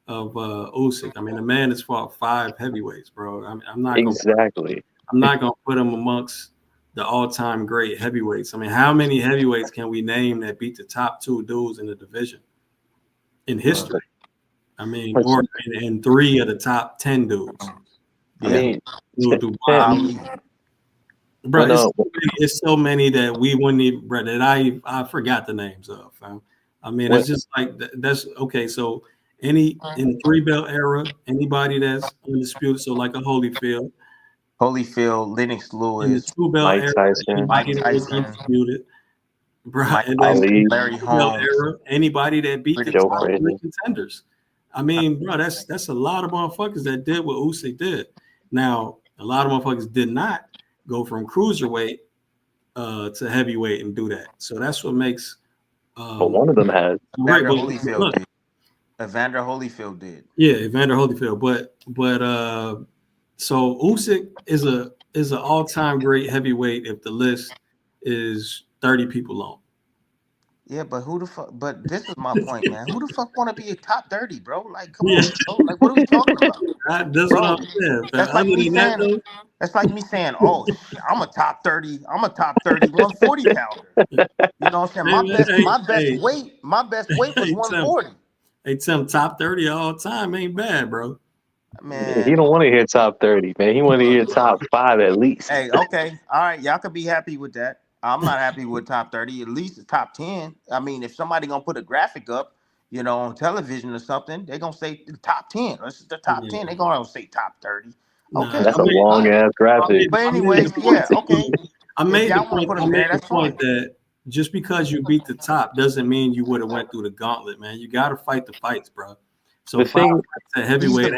of Usyk. I mean, the man has fought 5 heavyweights, bro. I'm not exactly. I'm not gonna put him amongst the all-time great heavyweights. I mean, how many heavyweights can we name that beat the top two dudes in the division in history? I mean, or in 3 of the top 10 dudes. I mean, bro, it's so many that we wouldn't even, bro, that I forgot the names of, fam. I mean, it's just like that's okay. So in the 3-belt era, anybody that's undisputed, so like a Holyfield, Lennox Lewis, in the 2-belt era, anybody that was undisputed, bro, and then Larry 2-belt Holmes, era, anybody that beat the top 3 contenders. I mean, bro, that's a lot of motherfuckers that did what Usyk did. Now, a lot of motherfuckers did not go from cruiserweight to heavyweight and do that. So that's what makes. But one of them had. Evander Holyfield did. Yeah, Evander Holyfield. But so Usyk is an all-time great heavyweight if the list is 30 people long. Yeah, but who the fuck? But this is my point, man. Who the fuck want to be a top 30, bro? Like, come on, bro. Like, what are we talking about? That's what I'm saying. That's like me saying. That's like me saying, "Oh, I'm a top 30. I'm a top 30 140 pounder." You know what I'm saying? My best weight was 140. Hey Tim, top 30 all time ain't bad, bro. Man, he don't want to hear top 30, man. He want to hear top 5 at least. Hey, okay, all right, y'all could be happy with that. I'm not happy with top 30. At least it's top 10. I mean, if somebody gonna put a graphic up, on television or something, they're gonna say the top 10. This is the top 10. They're gonna say top 30. Okay, that's a long ass graphic. But anyways, yeah, okay. I made the point that just because you beat the top doesn't mean you would have went through the gauntlet, man. You got to fight the fights, bro. So heavyweight.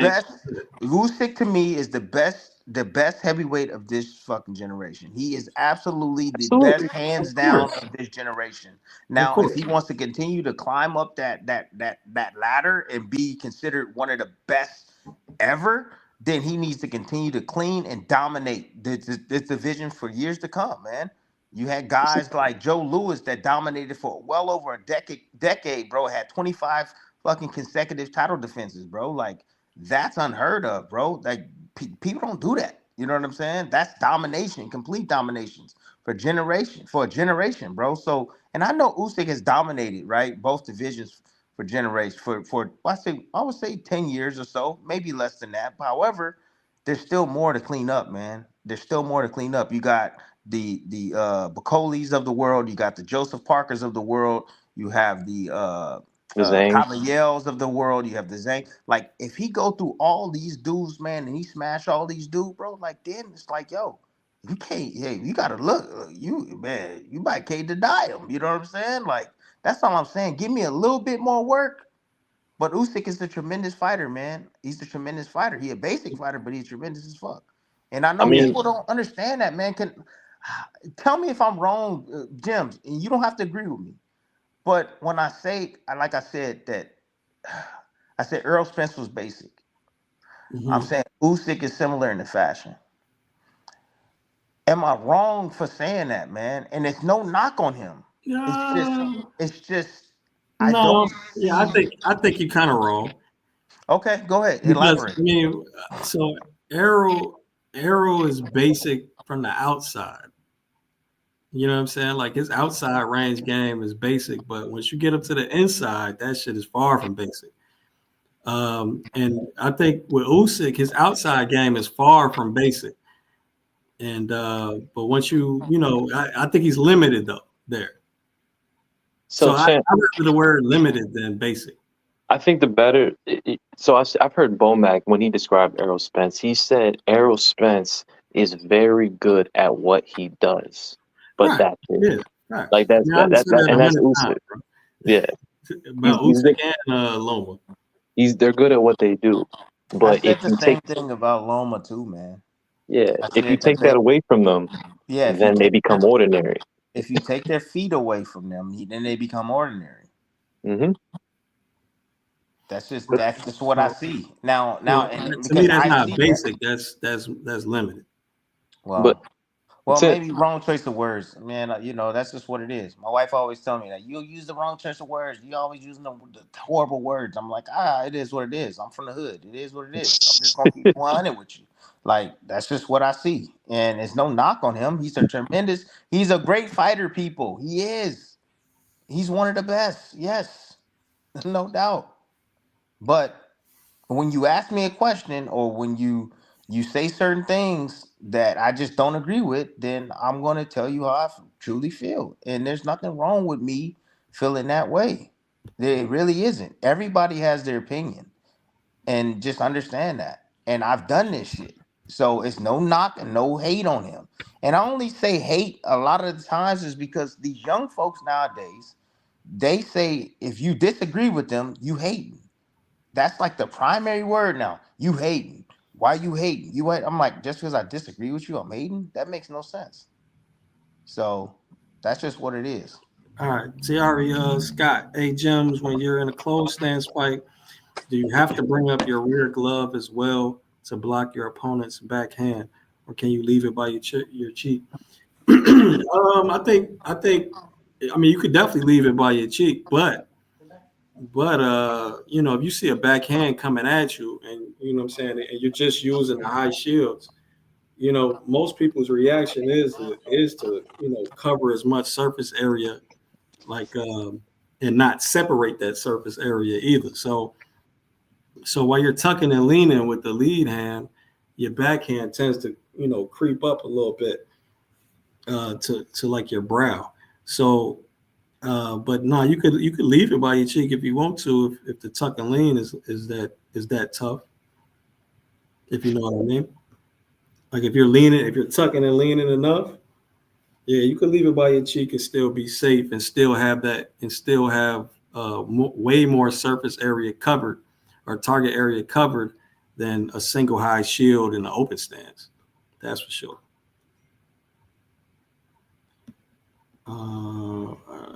Usyk to me is the best heavyweight of this fucking generation. He is absolutely the best, hands down, of this generation. Now, if he wants to continue to climb up that ladder and be considered one of the best ever, then he needs to continue to clean and dominate this division for years to come, man. You had guys like Joe Louis that dominated for well over a decade, bro. Had 25 fucking consecutive title defenses, bro. Like, that's unheard of, bro. Like, people don't do that. You know what I'm saying? That's domination, complete dominations for a generation, bro. So, and I know Usyk has dominated, right, both divisions for generations for I would say 10 years or so, maybe less than that. However, there's still more to clean up, man. There's still more to clean up. You got the Bacolis of the world, you got the Joseph Parkers of the world, you have the Caballeros of the world, you have the Zane. Like, if he go through all these dudes, man, and he smash all these dudes, bro, like, then it's like, yo, you can't. Hey, you gotta look. You might can't deny him. You know what I'm saying? Like, that's all I'm saying. Give me a little bit more work. But Usyk is a tremendous fighter, man. He's a tremendous fighter. He's a basic fighter, but he's tremendous as fuck. And I know people don't understand that, man. Tell me if I'm wrong, Jim, and you don't have to agree with me. But when I say, like I said, that I said Errol Spence was basic. Mm-hmm. I'm saying Usyk is similar in the fashion. Am I wrong for saying that, man? And it's no knock on him. It's just. I think you're kind of wrong. Okay, go ahead. Elaborate. I mean, so Errol is basic from the outside. You know what I'm saying? Like, his outside range game is basic, but once you get up to the inside, that shit is far from basic. And I think with Usyk, his outside game is far from basic. And but once I think he's limited though there. So I'd rather the word limited than basic. I think the better. I've heard Bomac when he described Errol Spence. He said Errol Spence is very good at what he does, but that's it. Yeah, right. Like that's Usyk. Yeah, about Usyk and Loma. They're good at what they do, but I said the same thing about Loma too, man. Yeah, if you take that away from them, then they become ordinary. If you take their feet away from them, then they become ordinary. Mm-hmm. That's just what I see now. To me, that's not basic. That's limited. Well, maybe wrong choice of words, man. That's just what it is. My wife always tells me that you use the wrong choice of words. You always using the horrible words. I'm like, it is what it is. I'm from the hood. It is what it is. I'm just gonna keep 100 with you. Like, that's just what I see. And it's no knock on him. He's a great fighter, people. He is. He's one of the best. Yes, no doubt. But when you ask me a question, or when you say certain things that I just don't agree with, then I'm going to tell you how I truly feel. And there's nothing wrong with me feeling that way. There really isn't. Everybody has their opinion, and just understand that. And I've done this shit. So it's no knock and no hate on him. And I only say hate a lot of the times is because these young folks nowadays, they say if you disagree with them, you hate. That's like the primary word now. You hating. Why you hating? You hate. I'm like, just because I disagree with you, I'm hating? That makes no sense. So that's just what it is. All right, Tiari, Scott, hey, Gems, when you're in a closed stance fight, do you have to bring up your rear glove as well to block your opponent's backhand, or can you leave it by your cheek? I mean, you could definitely leave it by your cheek, but you know, if you see a backhand coming at you, and you know what I'm saying, and you're just using the high shields, you know, most people's reaction is to you know cover as much surface area like and not separate that surface area either. So while you're tucking and leaning with the lead hand, your backhand tends to you know creep up a little bit to like your brow. So but no, you could leave it by your cheek if you want to, if the tuck and lean is that tough, if you know what I mean. Like if you're tucking and leaning enough, yeah, you could leave it by your cheek and still be safe and still have that and still have way more surface area covered or target area covered than a single high shield in the open stance. That's for sure.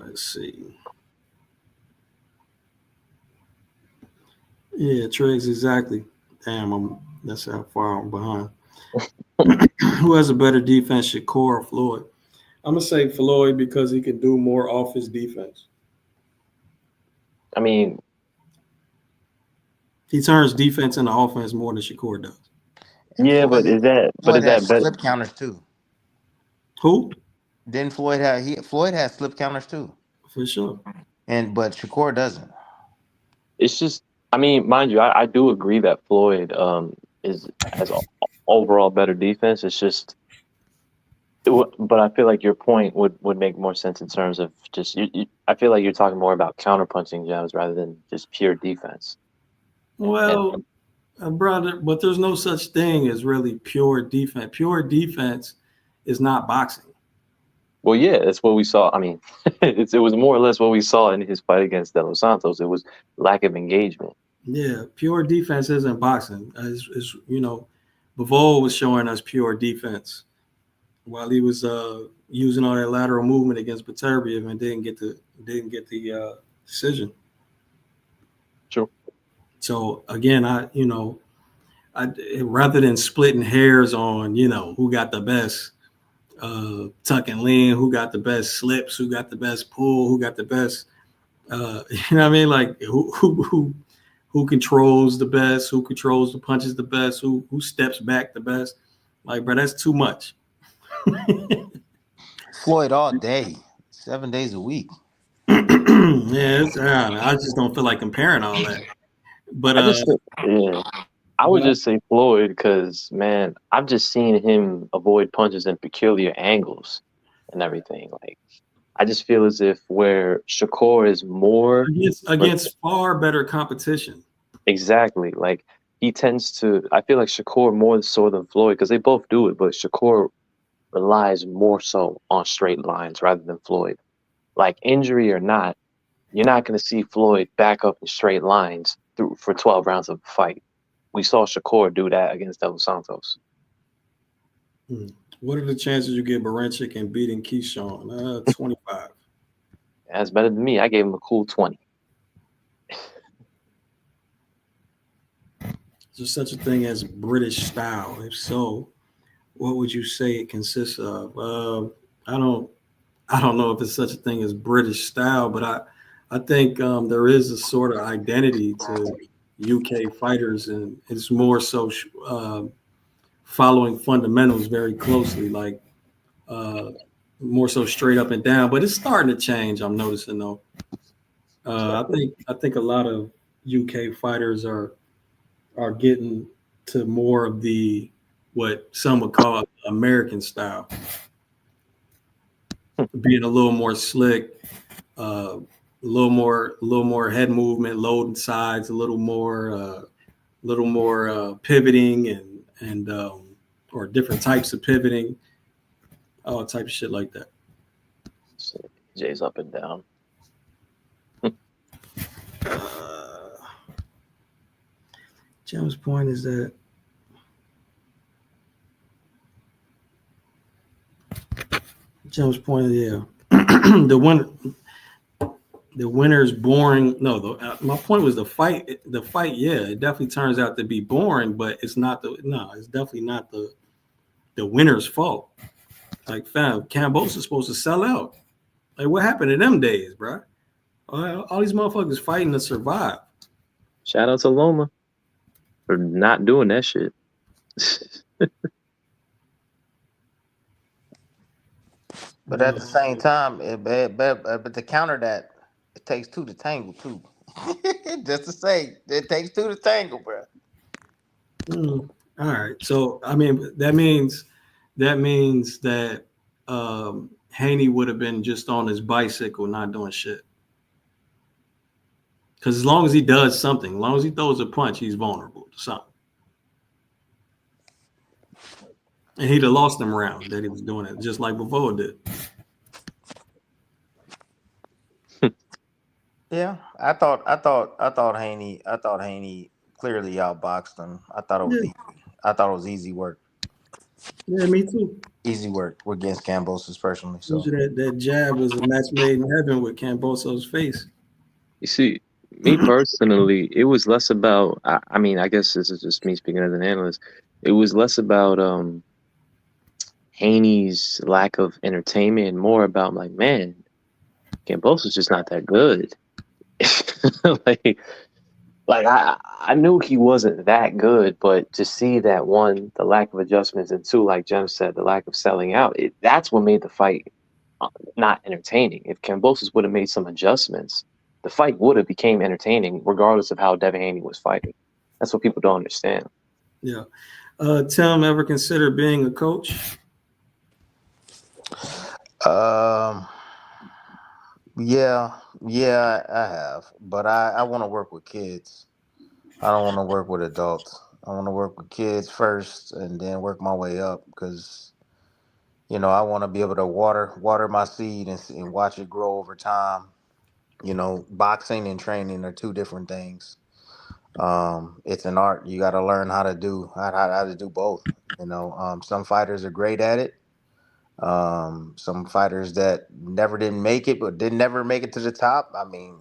Let's see. Yeah, Triggs, exactly. Damn, that's how far I'm behind. Who has a better defense, Shakur or Floyd? I'm gonna say Floyd because he can do more off his defense. I mean, He turns defense into offense more than Shakur does. And yeah, but is Floyd that has better? slip counters too. Who? Then Floyd has slip counters too. For sure. But Shakur doesn't. It's just, I mean, mind you, I do agree that Floyd is has overall better defense. It's just, but I feel like your point would make more sense in terms of just I feel like you're talking more about counterpunching jabs rather than just pure defense. Well, brother, but there's no such thing as really pure defense. Pure defense is not boxing. Well, yeah, that's what we saw. I mean, it was more or less what we saw in his fight against De Los Santos. It was lack of engagement. Yeah, pure defense isn't boxing. It's you know, Bivol was showing us pure defense while he was using all that lateral movement against Beterbiev and didn't get the decision. True. So again, rather than splitting hairs on you know who got the best tuck and lean, who got the best slips, who got the best pull, who got the best you know what I mean, like who controls the best, who controls the punches the best, who steps back the best. Like, bro, that's too much. Floyd all day, 7 days a week. Yeah, I just don't feel like comparing all that. But Yeah. I would just say Floyd because, man, I've just seen him avoid punches in peculiar angles and everything. Like, I just feel as if where Shakur is more against far better competition. Exactly. Like, he tends to, I feel like Shakur more so than Floyd because they both do it, but Shakur relies more so on straight lines rather than Floyd. Like, injury or not, you're not going to see Floyd back up in straight lines for 12 rounds of a fight. We saw Shakur do that against De Los Santos. What are the chances you get Baranchik and beating Keyshawn? 25. That's better than me. I gave him a cool 20. Is there such a thing as British style? If so, what would you say it consists of? I don't know if it's such a thing as British style, but I think there is a sort of identity to UK fighters, and it's more so following fundamentals very closely, like more so straight up and down. But it's starting to change. I'm noticing though. I think a lot of UK fighters are getting to more of the what some would call American style, being a little more slick, a little more head movement, loading sides, a little more pivoting and or different types of pivoting, all type of shit like that. Jay's up and down. Jim's point is that the winner's boring. No, my point was the fight. The fight, yeah, it definitely turns out to be boring, but it's definitely not the winner's fault. Like, fam, Cambosa is supposed to sell out. Like, what happened in them days, bro? All these motherfuckers fighting to survive. Shout out to Loma for not doing that shit. But at the same time, but to counter that, it takes two to tangle too. Just to say, it takes two to tangle, bro. All right. So I mean, that means that Haney would have been just on his bicycle, not doing shit. Because as long as he does something, as long as he throws a punch, he's vulnerable to something. And he'd have lost them rounds that he was doing it, just like Bivol did. Yeah, I thought Haney clearly outboxed him. I thought it was easy work. Yeah, me too. Easy work against Cambosos personally. So that jab was a match made in heaven with Camboso's face. You see, me personally, it was less about. I mean, I guess this is just me speaking as an analyst. It was less about Haney's lack of entertainment and more about like, man, Camboso's just not that good. like I knew he wasn't that good, but to see that, one, the lack of adjustments, and two, like Jem said, the lack of selling out, that's what made the fight not entertaining. If Cambosos would have made some adjustments, the fight would have became entertaining regardless of how Devin Haney was fighting. That's what people don't understand. Yeah. Tim, ever consider being a coach? Yeah, I have. But I want to work with kids. I don't want to work with adults. I want to work with kids first and then work my way up because, I want to be able to water my seed and watch it grow over time. Boxing and training are two different things. It's an art. You got to learn how to do both. Some fighters are great at it. Some fighters that didn't make it, but didn't never make it to the top. I mean,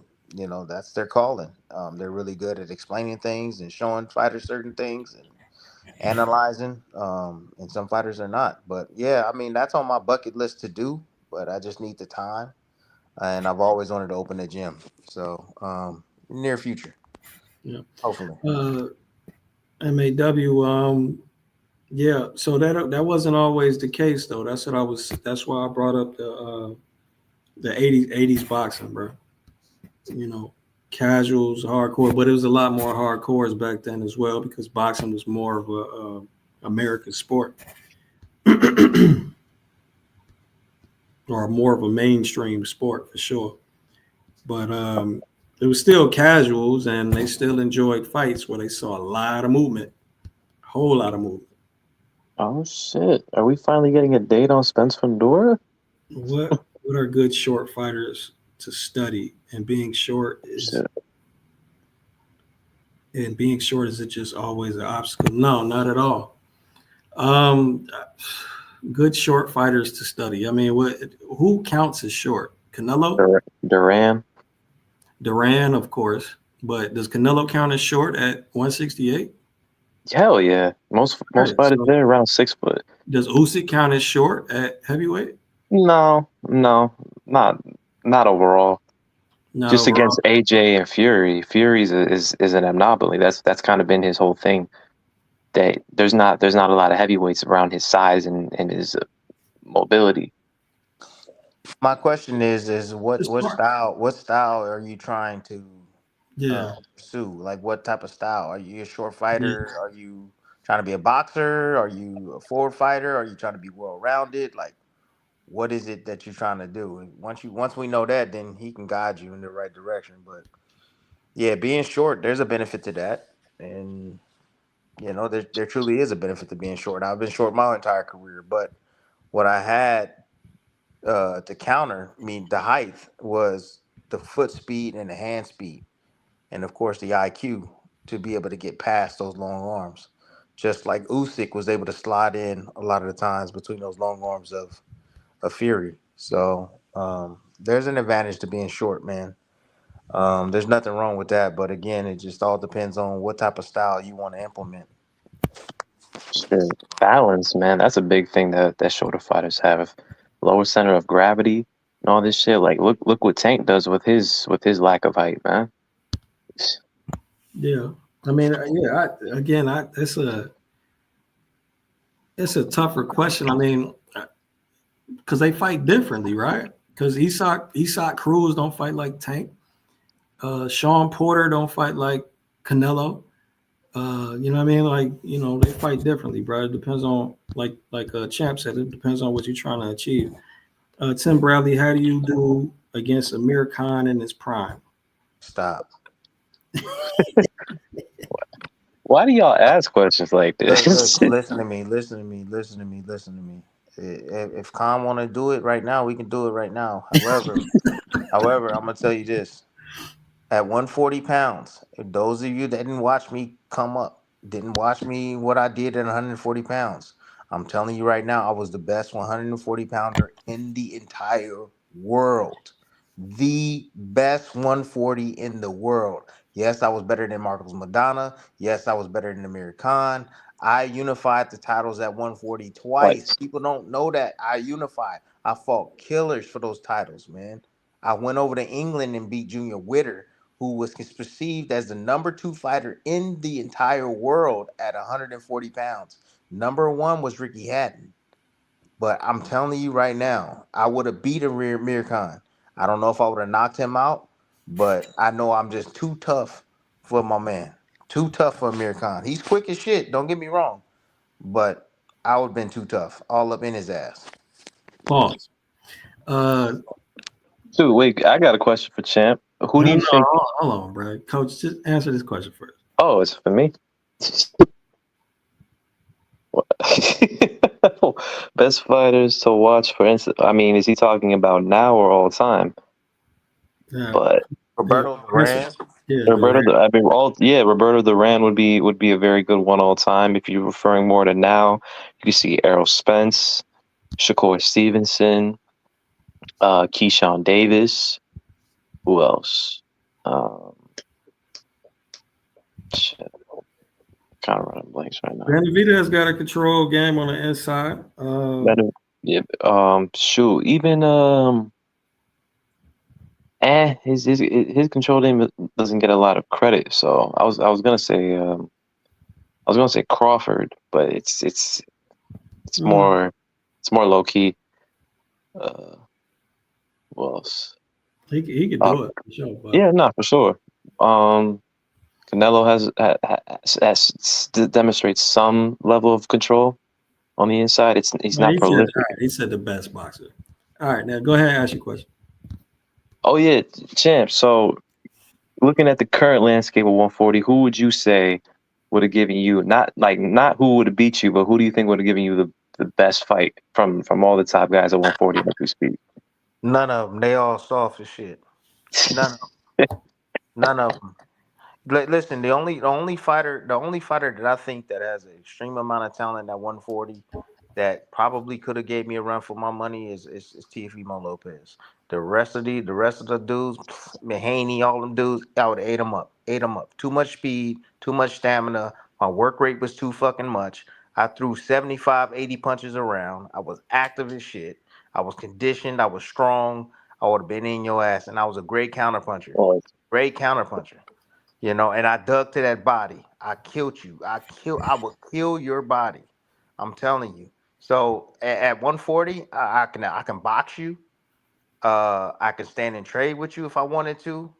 that's their calling. They're really good at explaining things and showing fighters certain things and analyzing. And some fighters are not. But yeah, I mean, that's on my bucket list to do, but I just need the time. And I've always wanted to open a gym. So, near future. Yeah. Hopefully. MAW, yeah, so that wasn't always the case though. That's why I brought up the 80s boxing, bro. Casuals, hardcore, but it was a lot more hardcores back then as well because boxing was more of a American sport. Or more of a mainstream sport for sure. But it was still casuals and they still enjoyed fights where they saw a lot of movement, a whole lot of movement. Oh shit! Are we finally getting a date on Spence Fundora? What are good short fighters to study? And being short is it just always an obstacle? No, not at all. Good short fighters to study. I mean, who counts as short? Canelo? Duran, of course. But does Canelo count as short at 168? Hell yeah. Most fighters there around 6 foot. Does Usyk count as short at heavyweight? No, not overall. Just against AJ and Fury. Fury's is an anomaly. That's kind of been his whole thing. that there's not a lot of heavyweights around his size and his mobility. My question is what It's part. what style are you trying to Yeah. pursue? Like what type of style? Are you a short Yeah. fighter? Are you trying to be a boxer? Are you a forward fighter? Are you trying to be well rounded? Like what is it that you're trying to do? And once we know that, then he can guide you in the right direction. But yeah, being short, there's a benefit to that. And there truly is a benefit to being short. I've been short my entire career, but what I had to counter, I mean, the height was the foot speed and the hand speed, and of course the IQ to be able to get past those long arms. Just like Usyk was able to slide in a lot of the times between those long arms of Fury. So there's an advantage to being short, man. There's nothing wrong with that, but again, it just all depends on what type of style you want to implement. Shit. Balance, man. That's a big thing that shoulder fighters have. Lower center of gravity and all this shit. Like look what Tank does with his lack of height, man. Yeah. I mean, yeah. It's a tougher question. I mean, because they fight differently, right? Because Isak Cruz don't fight like Tank. Sean Porter don't fight like Canelo. You know what I mean? Like, they fight differently, bro. It depends on like Champ said, it depends on what you're trying to achieve. Tim Bradley, how do you do against Amir Khan in his prime? Stop. Why do y'all ask questions like this? Listen to me. Listen to me. Listen to me. Listen to me. If Khan want to do it right now, we can do it right now. However, I'm gonna tell you this: at 140 pounds, if those of you that didn't watch me come up, didn't watch me what I did at 140 pounds, I'm telling you right now, I was the best 140 pounder in the entire world. The best 140 in the world. Yes, I was better than Marcos Madonna. Yes, I was better than Amir Khan. I unified the titles at 140 twice. Twice. People don't know that. I unified. I fought killers for those titles, man. I went over to England and beat Junior Witter, who was perceived as the number two fighter in the entire world at 140 pounds. Number one was Ricky Hatton. But I'm telling you right now, I would have beat Amir Khan. I don't know if I would have knocked him out, but I know I'm just too tough for my man. Too tough for Amir Khan. He's quick as shit, don't get me wrong. But I would have been too tough, all up in his ass. Pause. Dude, wait, I got a question for Champ. Who do No, you think? hold on, bro. Coach, just answer this question first. Oh, it's for me. Best fighters to watch, for instance. I mean, is he talking about now or all time? Yeah. But Roberto Duran. Yeah, Roberto, I mean, Roberto Duran would be a very good one all time. If you're referring more to now, you can see Errol Spence, Shakur Stevenson, Keyshawn Davis. Who else? Shit, kind of running blanks right now. Benavidez got a control game on the inside. Yeah. Shoot. Even his control game doesn't get a lot of credit. So I was gonna say Crawford, but it's more low key. What else? He could do it for sure. But Yeah, no, for sure. Canelo has demonstrates some level of control on the inside. He's not prolific. He said the best boxer. All right, now go ahead and ask your question. Oh yeah, Champ. So looking at the current landscape of 140, who would you say would have given you not who would have beat you, but who do you think would have given you the best fight from all the top guys at 140 as we speak? None of them. They all soft as shit. None of them. None of them. Listen, the only fighter that I think that has an extreme amount of talent at 140 that probably could have gave me a run for my money is Teofimo Lopez. The rest of the dudes, Mahaney, all them dudes, I would have ate them up. Too much speed, too much stamina. My work rate was too fucking much. I threw 75, 80 punches around. I was active as shit. I was conditioned. I was strong. I would have been in your ass, and I was a great counterpuncher. Oh, Great counterpuncher. You know, and I dug to that body. I killed you. I will kill your body. I'm telling you. So at 140, I can box you. I could stand and trade with you if I wanted to.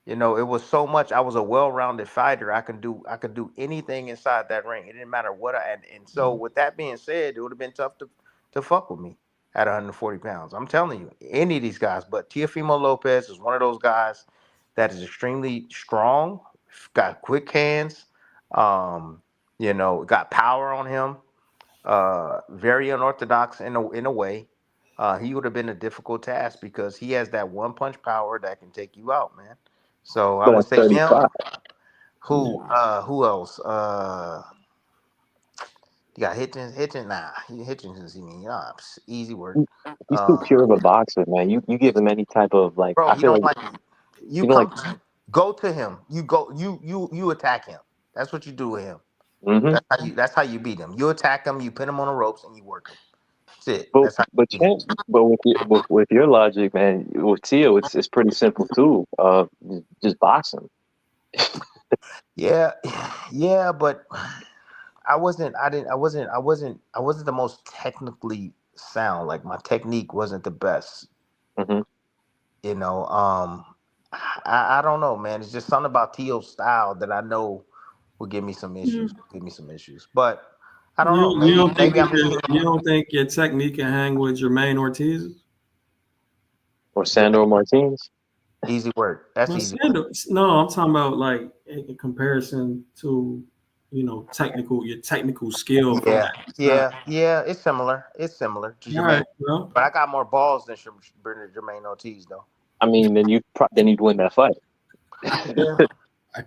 You know, it was so much. I was a well-rounded fighter. I could do anything inside that ring. It didn't matter what and so with that being said, it would have been tough to fuck with me at 140 pounds. I'm telling you, any of these guys, but Teofimo Lopez is one of those guys that is extremely strong, got quick hands, um, got power on him, very unorthodox in a way. He would have been a difficult task because he has that one punch power that can take you out, man. So I But would at say him. 35, Who else? You got Hitchens. Nah, Hitchens is easy work. he- he's too Uh, pure of a boxer, man. You give him any type of like, bro, I you feel don't like like you even like, go to him. You go you attack him. That's what you do with him. hmm That's how you beat him. You attack him. You pin him on the ropes and you work him. That's it. but That's how but you beat him. champ, but with your logic, man, with Tio, it's pretty simple too. Just box him. Yeah, yeah, but I wasn't. I didn't. I wasn't. I wasn't. I wasn't the most technically sound. Like my technique wasn't the best. Hmm. You know. I don't know, man. It's just something about Tio's style that I know will give me some issues. Give me some issues. But I don't know. You don't think Maybe I'm just you don't think your technique can hang with Jermaine Ortiz? Or Sandor Martinez. easy work. That's Well, easy work. No, I'm talking about like in comparison to your technical skill from Yeah, that side. yeah. It's similar. It's similar to All Jermaine, right, well, but I got more balls than Jermaine Ortiz, though. I mean, then you'd win that fight. Yeah. I,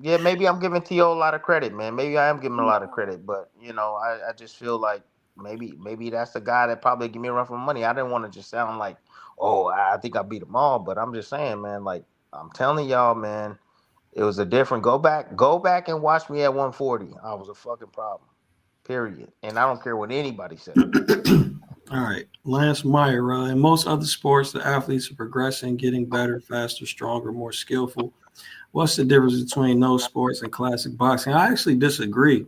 Yeah. Maybe I'm giving T.O. a lot of credit, man. Maybe I am giving him a lot of credit, but I just feel like maybe that's the guy that probably give me a run for money. I didn't want to just sound like, oh, I think I beat them all, but I'm just saying, man. Like I'm telling y'all, man, it was a different. Go back and watch me at 140. I was a fucking problem. Period. And I don't care what anybody say. all right, Lance Meyer. In most other sports, the athletes are progressing, getting better, faster, stronger, more skillful. What's the difference between those sports and classic boxing? I actually disagree.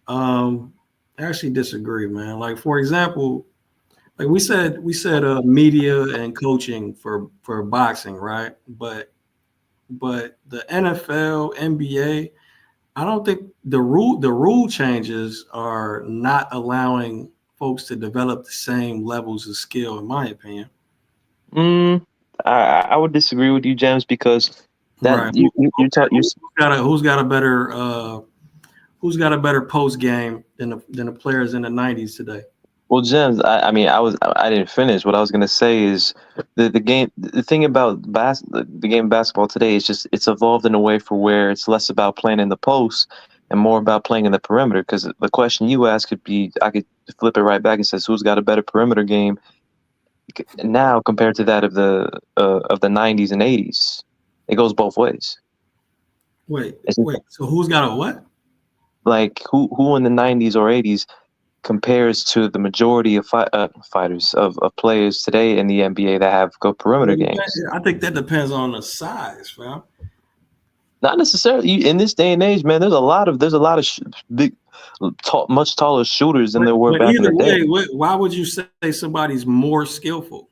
Um, I actually disagree, man. Like for example, like we said media and coaching for boxing, right? But the NFL, NBA, I don't think the rule changes are not allowing folks to develop the same levels of skill, in my opinion. Mm, I would disagree with you, James, because that Right. you talk you Who's got a better post game than the players in the '90s today? well, James. I mean, I didn't finish. What I was gonna say is the thing about the game of basketball today is just it's evolved in a way for where it's less about playing in the post and more about playing in the perimeter. Because the question you asked could be, I could flip it right back and says, who's got a better perimeter game now compared to that of the '90s and '80s? It goes both ways. Wait, It's wait. So who's got a what? like who in the '90s or '80s compares to the majority of fighters of players today in the NBA that have good perimeter games. I think that depends on the size, fam. Not necessarily in this day and age, man. There's a lot of big, much taller shooters than there were But back in the either day. way, why would you say somebody's more skillful?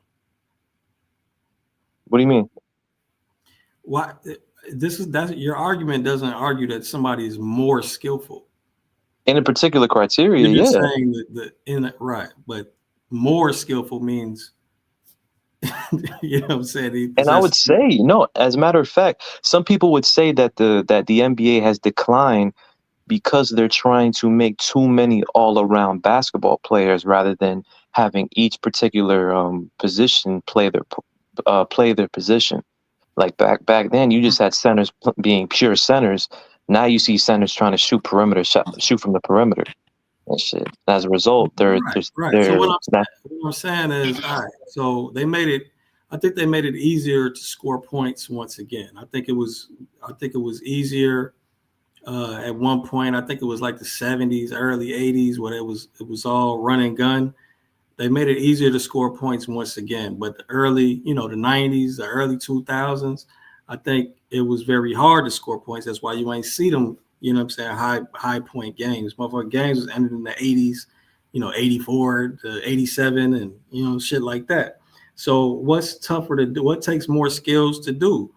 What do you mean? Why? That's your argument doesn't argue that somebody is more skillful. In a particular criteria, You're just yeah. saying that right, but more skillful means you know what I'm saying. He And I would possesses. say, no, as a matter of fact, some people would say that the NBA has declined because they're trying to make too many all-around basketball players rather than having each particular position play their position. Like back then, you just had centers being pure centers. Now you see centers trying to shoot from the perimeter and shit. As a result, Right. So what I'm saying is, all right. So they made it. I think they made it easier to score points once again. I think it was easier at one point. I think it was like the '70s, early '80s, where it was all run and gun. They made it easier to score points once again. But the early, the '90s, the early 2000s, I think it was very hard to score points. That's why you ain't see them, you know what I'm saying, high point games. Motherfucking games was ended in the 80s, 84 to 87 and, shit like that. So what's tougher to do? What takes more skills to do?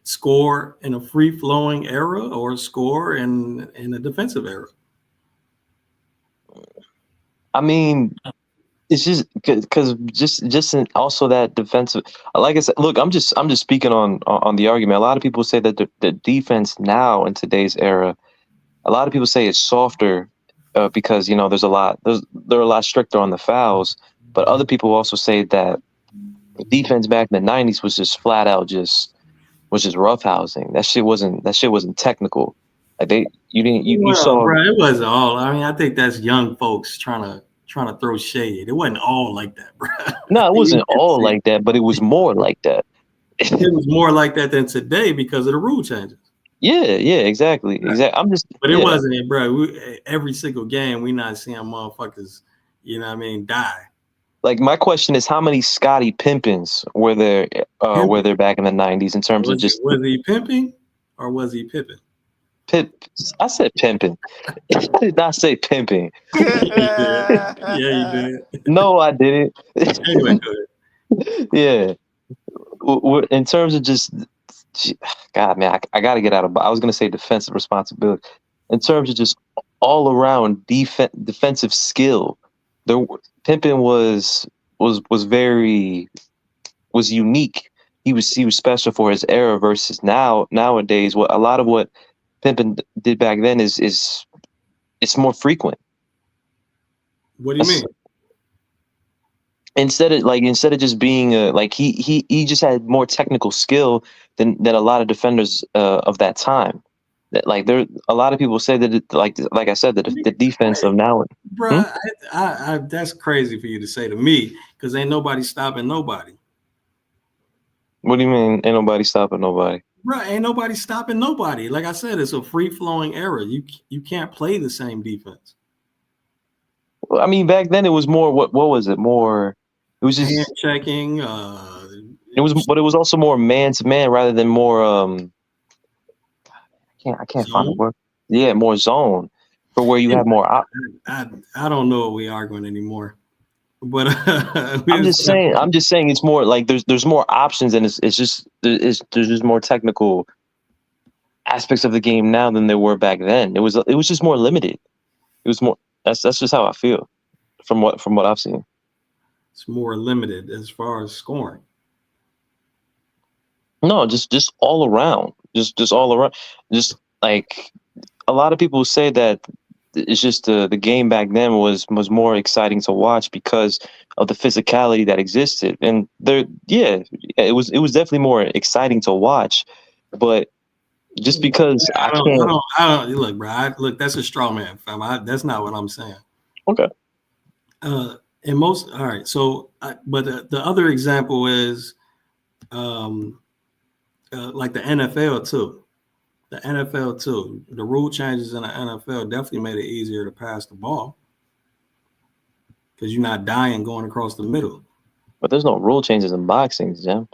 Score in a free-flowing era or score in a defensive era? I mean, it's just because also that defensive. Like I said, look, I'm just speaking on the argument. A lot of people say that the defense now in today's era, a lot of people say it's softer because they're a lot stricter on the fouls. But other people also say that the defense back in the '90s was just flat out just roughhousing. That shit wasn't technical. Like you saw, bro, it wasn't all. I mean, I think that's young folks trying to throw shade. It wasn't all like that, bro. No, it wasn't all like that, but it was more like that. It was more like that than today because of the rule changes. Yeah, exactly. But it wasn't, bro. Every single game, we not seeing motherfuckers, die. Like, my question is, how many Scottie Pimpins were there back in the '90s in terms of just? Was he pimping or was he pimping? I said pimping. I did not say pimping. Yeah, you did. No, I didn't. Anyway, go ahead. Yeah. In terms of just, God, man, I got to get out of. I was gonna say defensive responsibility. In terms of just all around defensive skill, Pimpin was unique. He was special for his era versus nowadays. A lot of what Pimpin did back then is it's more frequent. What do you mean? Instead of just being he just had more technical skill than a lot of defenders of that time. Like, there, a lot of people say that like I said, that the defense of now. Bro, I that's crazy for you to say to me because ain't nobody stopping nobody. What do you mean? Ain't nobody stopping nobody? Bro, ain't nobody stopping nobody. Like I said, it's a free-flowing era. You can't play the same defense. Well, I mean, back then it was more. What was it? More. It was just hand checking. It was also more man to man rather than more. I can't find the word. Yeah, more zone for where you have more. I don't know what we arguing anymore. But I'm just saying it's more like there's more options and it's just there's just more technical aspects of the game now than there were back then. It was just more limited. It was more. That's just how I feel from what I've seen. It's more limited as far as scoring. No, just all around. Just all around. Just like a lot of people say that it's just the game back then was more exciting to watch because of the physicality that existed. And it was definitely more exciting to watch. But just because I don't look, bro. Look, that's a straw man, fam. That's not what I'm saying. Okay. All right. So, but the other example is, like the NFL too. The NFL too. The rule changes in the NFL definitely made it easier to pass the ball because you're not dying going across the middle. But there's no rule changes in boxing, James.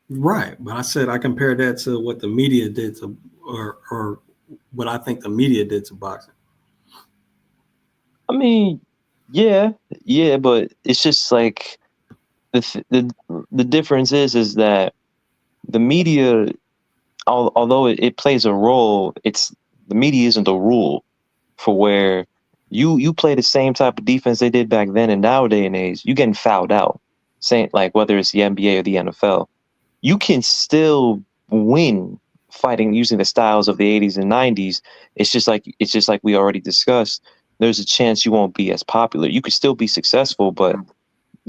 Right, but I said I compared that to what the media did to, or what I think the media did to boxing. I mean, yeah, but it's just like the difference is that the media, although it plays a role, the media isn't the rule for where you play the same type of defense they did back then and nowadays and age, you getting fouled out. Saying like whether it's the NBA or the NFL, you can still win fighting using the styles of the 80s and 90s. It's just like we already discussed. There's a chance you won't be as popular. You could still be successful, but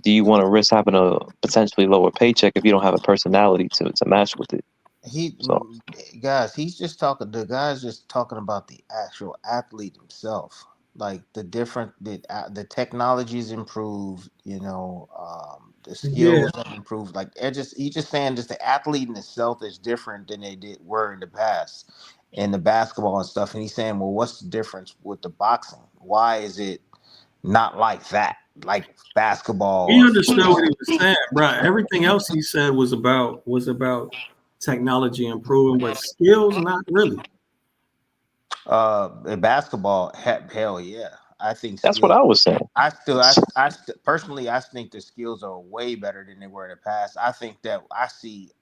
do you want to risk having a potentially lower paycheck if you don't have a personality to match with it? The guy's just talking about the actual athlete himself. Like the technology's improved, the skills have improved. Like he's just saying just the athlete in itself is different than they were in the past in the basketball and stuff. And he's saying, well, what's the difference with the boxing? Why is it not like that? Like basketball. He understood what he was saying, bro. Everything else he said was about technology improving, but skills not really. In basketball, hell yeah. I think That's what skills. I was saying. Personally, I think the skills are way better than they were in the past. I think that I see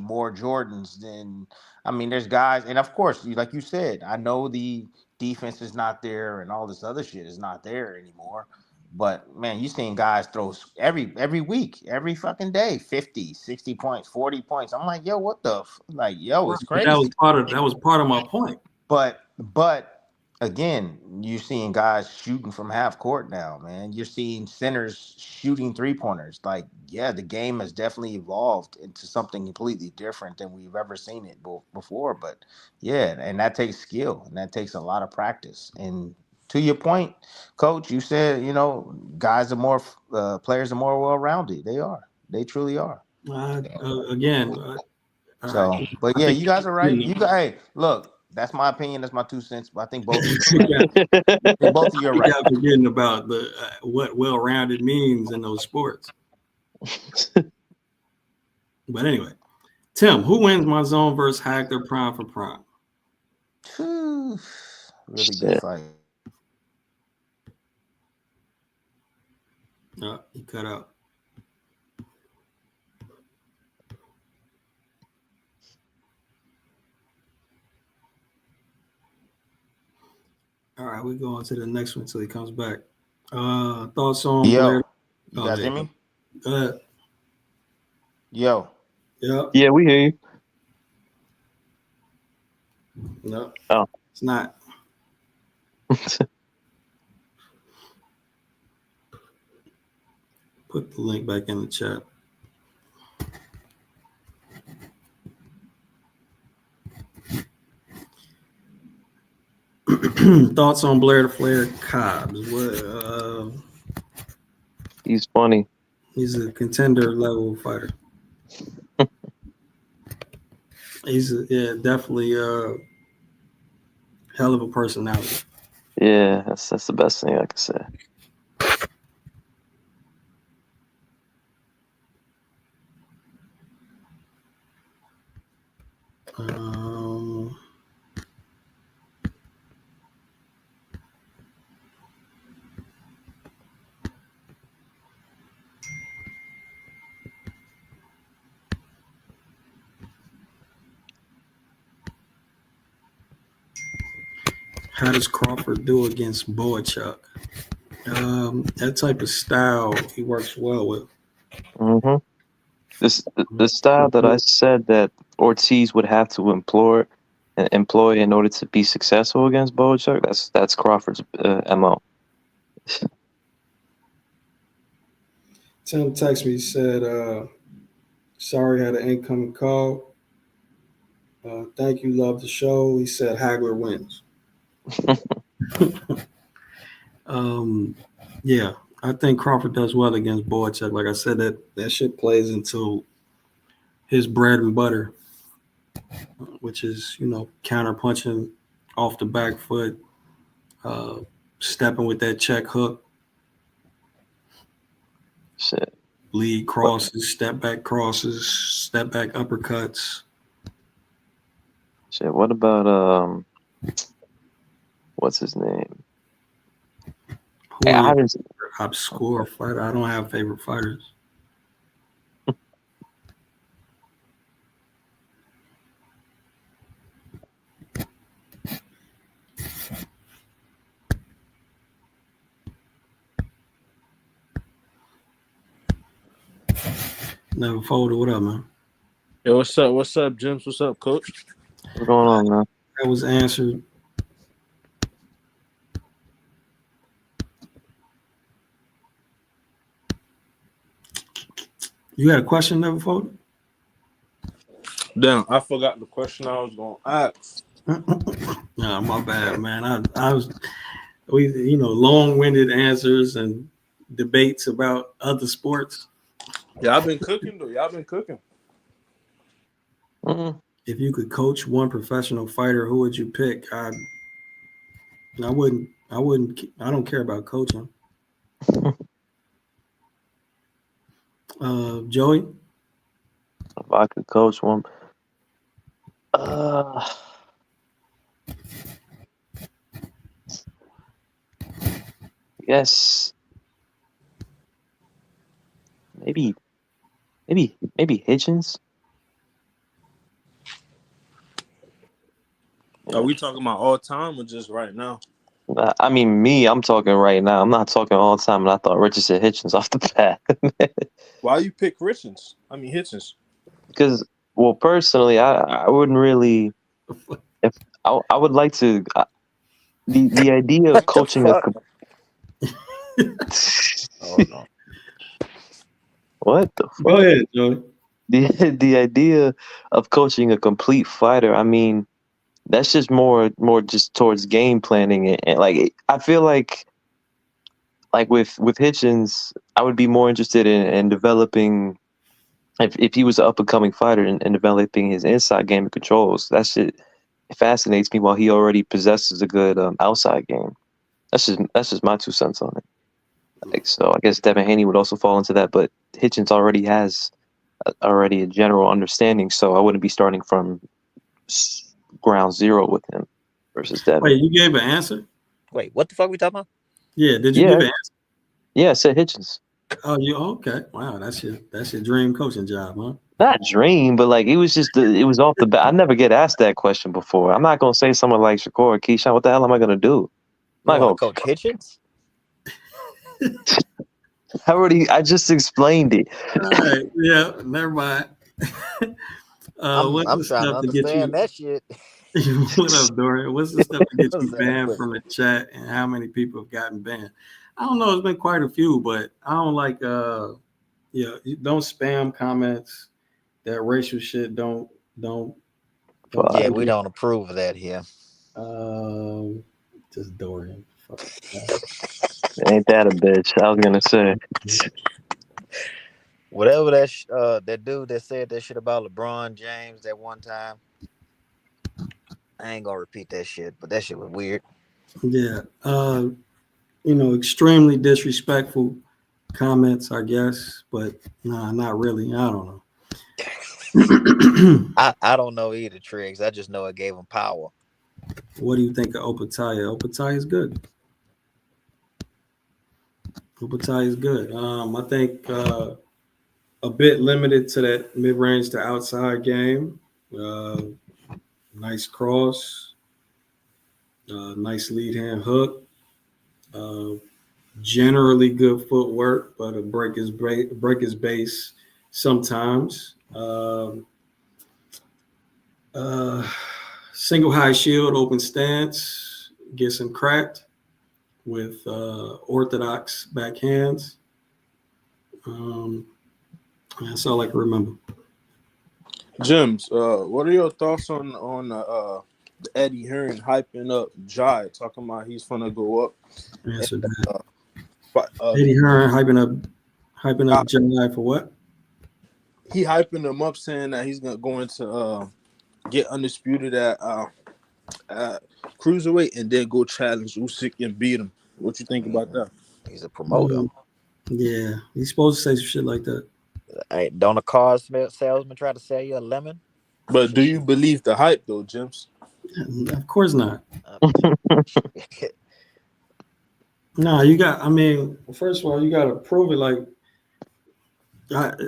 more Jordans than. I mean, there's guys, and of course, like you said, I know the defense is not there, and all this other shit is not there anymore. But man, you seen guys throw every week, every fucking day, 50, 60 points, 40 points. I'm like, yo, what the like, yo, it's But that was crazy. part of my point. But again, you're seeing guys shooting from half court now, man. You're seeing centers shooting 3-pointers. Like, yeah, the game has definitely evolved into something completely different than we've ever seen it before. But yeah, and that takes skill and that takes a lot of practice. And to your point, Coach, you said guys are more players are more well-rounded. They are. They truly are. Again, So, but I yeah, think you guys are right. Hey, look, that's my opinion. That's my 2 cents. But I think both of you are we right. got, I think both of you are we right. got forgetting about the what well-rounded means in those sports. But anyway, Tim, who wins my zone versus Hagler prime for prime? Really good fight. He cut out. All right, we go on to the next one until he comes back. Thoughts on Blair? You guys hear me? Go ahead. Yo. Yeah, we hear you. No. Oh. It's not. Put the link back in the chat. Thoughts on Blair to Flair Cobbs? He's funny. He's a contender level fighter. He's definitely a hell of a personality. Yeah, that's the best thing I can say. How does Crawford do against Boachuk? That type of style he works well with. Mm-hmm. The style that I said that Ortiz would have to employ in order to be successful against Boachuk, that's Crawford's MO. Tim texted me, said, sorry, had an incoming call. Thank you, love the show. He said Hagler wins. Yeah, I think Crawford does well against Boachuk. Like I said, that shit plays into his bread and butter, which is, counter punching off the back foot, stepping with that check hook. Shit. Lead crosses, step back uppercuts. Shit. What about what's his name? Obscure fighter. I don't have favorite fighters. Never folded. What up, man? Yo, what's up? What's up, James? What's up, Coach? What's going on, man? That was answered. You had a question, Never folded? Damn, I forgot the question I was gonna ask. No, my bad, man. I was, long-winded answers and debates about other sports. Y'all been cooking though. Y'all been cooking. Mm-hmm. If you could coach one professional fighter, who would you pick? I wouldn't. I don't care about coaching. If Joey? I could coach one, Yes, maybe Hitchens. Are we talking about all time or just right now? I mean, I'm talking right now. I'm not talking all the time, and I thought Richard said Hitchens off the bat. Why you pick Hitchens? Because, well, personally, I wouldn't really. If I would like to, the idea of What the coaching fuck? Hold on. What the fuck? Go ahead, Joey. The idea of coaching a complete fighter, I mean, that's just more just towards game planning and like I feel like with Hitchens, I would be more interested in developing if he was an up and coming fighter and developing his inside game and controls. That shit fascinates me while he already possesses a good outside game. That's just my 2 cents on it. Like, so I guess Devin Haney would also fall into that, but Hitchens already has a general understanding, so I wouldn't be starting from ground zero with him versus Devin. Wait, you gave an answer? Wait, what the fuck we talking about? Yeah, did you give an answer? Yeah, I said Hitchens. Oh, you okay? Wow, that's your dream coaching job, huh? Not dream, but like it was off the bat. I never get asked that question before. I'm not gonna say someone like Shakur or Keyshawn. What the hell am I gonna do? You want to coach Hitchens? I just explained it. All right, yeah, never mind. I'm trying to understand that shit. What up, Dorian? What's the stuff to get you banned from the chat, and how many people have gotten banned? I don't know. It's been quite a few, but I don't like. Don't spam comments. That racial shit. Don't. Yeah, we don't approve of that here. Just Dorian. Ain't that a bitch? I was gonna say. Whatever that dude that said that shit about LeBron James that one time. I ain't gonna repeat that shit, but that shit was weird. Yeah. Extremely disrespectful comments, I guess, but nah, not really. I don't know. I don't know either, Triggs. I just know it gave him power. What do you think of Opetaya? Opetaya is good. Opetaya is good. I think a bit limited to that mid-range to outside game. Nice cross. Nice lead hand hook. Generally good footwork, but break his base sometimes. Single high shield, open stance, gets him cracked with orthodox backhands. That's all I can remember. Jims, what are your thoughts on the Eddie Hearn hyping up Jai, talking about he's gonna go up? Answer that. Eddie Hearn hyping up Jai for what? He hyping him up, saying that he's going to get undisputed at cruiserweight and then go challenge Usyk and beat him. What you think about that? He's a promoter. Yeah, he's supposed to say some shit like that. Hey, don't a car salesman try to sell you a lemon? But do you believe the hype though, Jims? Of course not. No, first of all, you got to prove it. Like,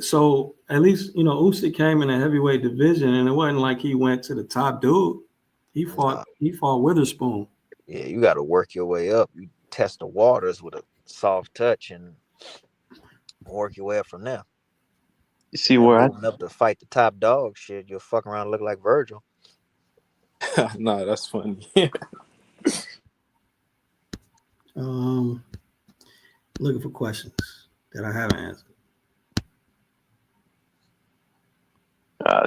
so at least Usyk came in a heavyweight division, and it wasn't like he went to the top dude. He fought Witherspoon. Yeah, you got to work your way up. You test the waters with a soft touch and work your way up from there. You see where moving up to fight the top dog shit, you'll fuck around and look like Virgil. No, that's funny. Looking for questions that I haven't answered.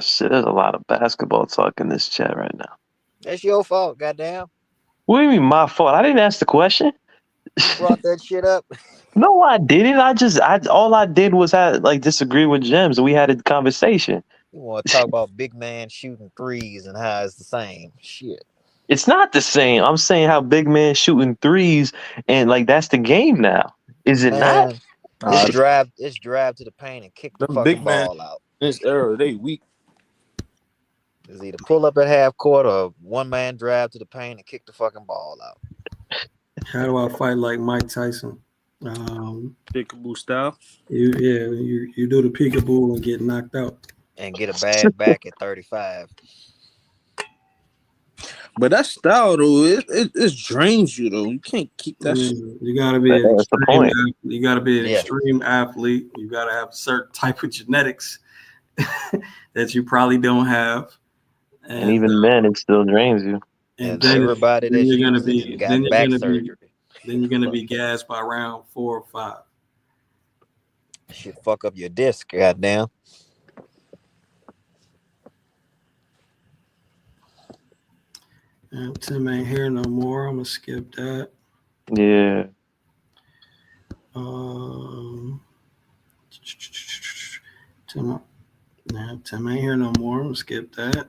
Shit, there's a lot of basketball talk in this chat right now. That's your fault, goddamn. What do you mean my fault? I didn't ask the question. You brought that shit up. No, I didn't. All I did was disagree with Jims, and we had a conversation. You want to talk about big man shooting threes and how it's the same shit. It's not the same. I'm saying how big man shooting threes and that's the game now. Is it not? It's drive to the paint and kick the fucking ball out. Big man, this era, they weak. It's either pull up at half court or one man drive to the paint and kick the fucking ball out. How do I fight like Mike Tyson? Pickable style. You do the peekaboo and get knocked out. And get a bad back at 35. But that style though, it drains you though. You can't keep that shit. You gotta be an That's the extreme point. athlete. You gotta be an Yeah. extreme athlete. You gotta have a certain type of genetics that you probably don't have. And even then, it still drains you. And then everybody then that's you're gonna used be it got then you're back gonna surgery. then you're gonna be gassed by round 4 or 5. Shit fuck up your disc, goddamn. Tim ain't here no more. I'm gonna skip that. Yeah. Tim ain't here no more. I'm gonna skip that.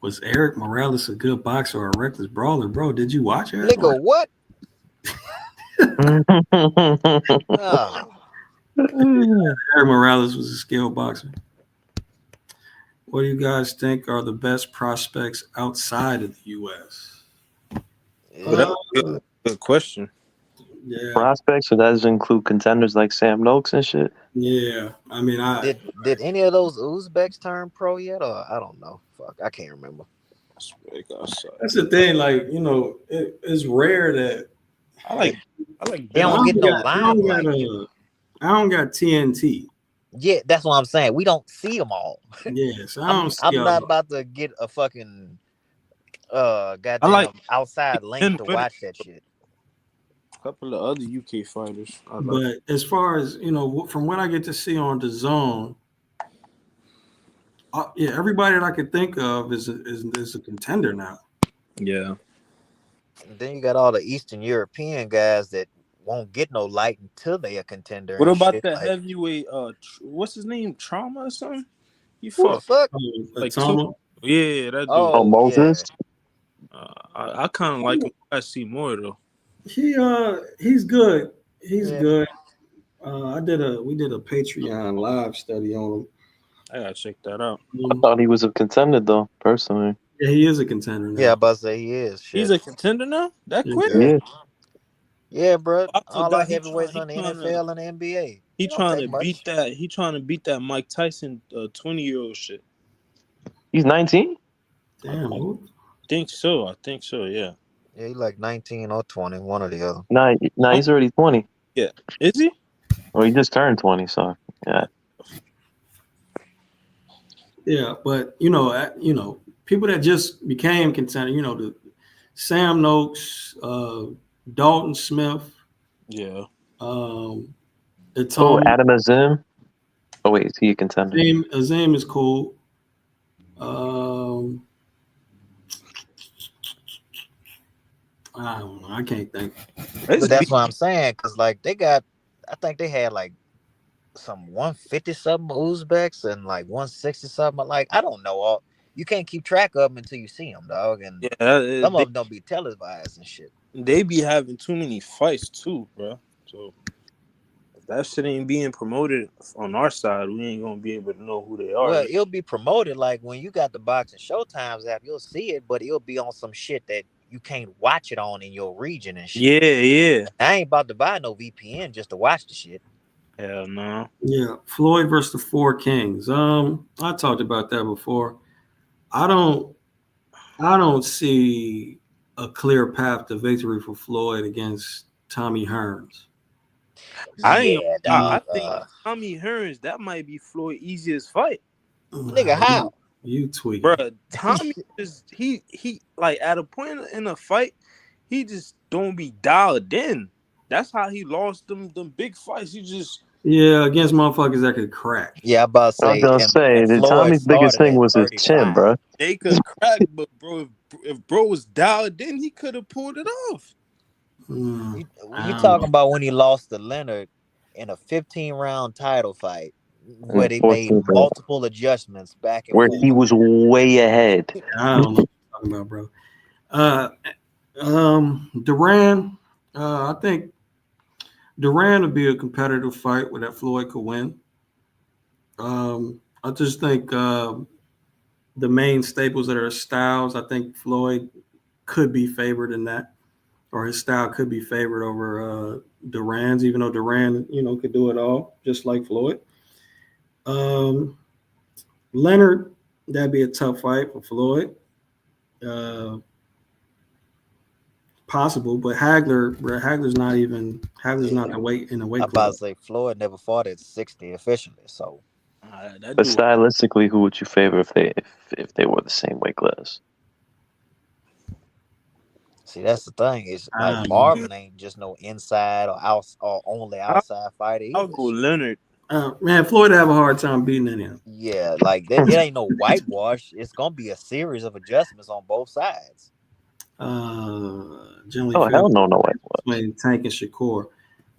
Was Eric Morales a good boxer or a reckless brawler, bro? Did you watch Eric? Nigga, what? Oh, Eric Morales was a skilled boxer. What do you guys think are the best prospects outside of the U.S.? But that's a good question. Yeah, Prospects, so that does include contenders like Sam Noakes and shit. yeah. I mean, did any of those Uzbeks turn pro yet? Or I don't know. Fuck, I can't remember. that's the thing. Like, you know, it's rare that I like They don't get no I don't limelight. I don't got TNT. Yeah, that's what I'm saying. We don't see them all. Yes, I don't see I'm all not that. about to get a fucking goddamn outside link to watch that shit. a couple of other UK fighters. But as far as, you know, from what I get to see on the zone, yeah, everybody that I could think of is a contender now. Yeah. And then you got all the Eastern European guys that won't get no light until they a contender. What and about shit. that Like, heavyweight? What's his name? Trauma or something? He who the fought. fuck? Like Tama? Yeah, that dude. Oh, Moses. I kind of like him. I see more though. He's good. He's Yeah. good. We did a Patreon live study on him. I gotta check that out. I thought he was a contender though, personally. Yeah, he is a contender now. Yeah, I'm about to say he is. Shit. He's a contender now. That quick? Yeah. Yeah, bro. I All forgot our he heavyweights try- on the he NFL and the NBA. He It don't trying take to much. beat that. He trying to beat that Mike Tyson 20-year-old shit. He's 19? Damn. I think so. Yeah. Yeah, he like 19 or 20, one or the other. Nah, he's already 20. Yeah. Is he? Well, he just turned 20, so yeah. Yeah, but you know, people that just became contender, you know, the Sam Noakes, Dalton Smith, Yeah. Adam Azim. Oh wait, is he a contender? Azim is cool. I don't know. I can't think. But that's what I'm saying, because like I think they had like some 150 something Uzbeks and like 160 something. Like, I don't know all. You can't keep track of them until you see them, dog. And some of them don't be televised and shit. They be having too many fights too, bro. So if that shit ain't being promoted on our side, we ain't gonna be able to know who they are. Well, it'll be promoted like when you got the Boxing Showtimes app, you'll see it, but it'll be on some shit that you can't watch it on in your region and shit. Yeah. I ain't about to buy no VPN just to watch the shit. Hell no. Yeah, Floyd versus the Four Kings. I talked about that before. I don't see a clear path to victory for Floyd against Tommy Hearns. I think Tommy Hearns, that might be Floyd's easiest fight. Nigga, how? You tweet, bro. Tommy is he like at a point in a fight, he just don't be dialed in. That's how he lost them big fights. He just against motherfuckers that could crack. Yeah, I'm about to say. I was gonna say that Tommy's biggest thing was his chin, bro. They could crack, but bro, if bro was dialed in, he could have pulled it off. You talking about when he lost to Leonard in a 15-round title fight where they made multiple adjustments back and forth. Where he was way ahead. I don't know what you're talking about, bro. Duran, I think Duran would be a competitive fight where that Floyd could win. I just think the main staples that are styles. I think Floyd could be favored in that, or his style could be favored over Duran's, even though Duran, could do it all, just like Floyd. Leonard, that'd be a tough fight for Floyd. Possible, but Hagler's not in the weight I'm about club. to say Floyd never fought at 60 officially, so That But dude, stylistically, who would you favor if they were the same weight class? see that's the thing. It's like Marvin ain't just no inside or out or only outside fighter I'll either. go Leonard. Man, Floyd have a hard time beating him. Yeah, like that, it ain't no whitewash. It's gonna be a series of adjustments on both sides. Generally, Oh hell no, no way. between Tank and Shakur.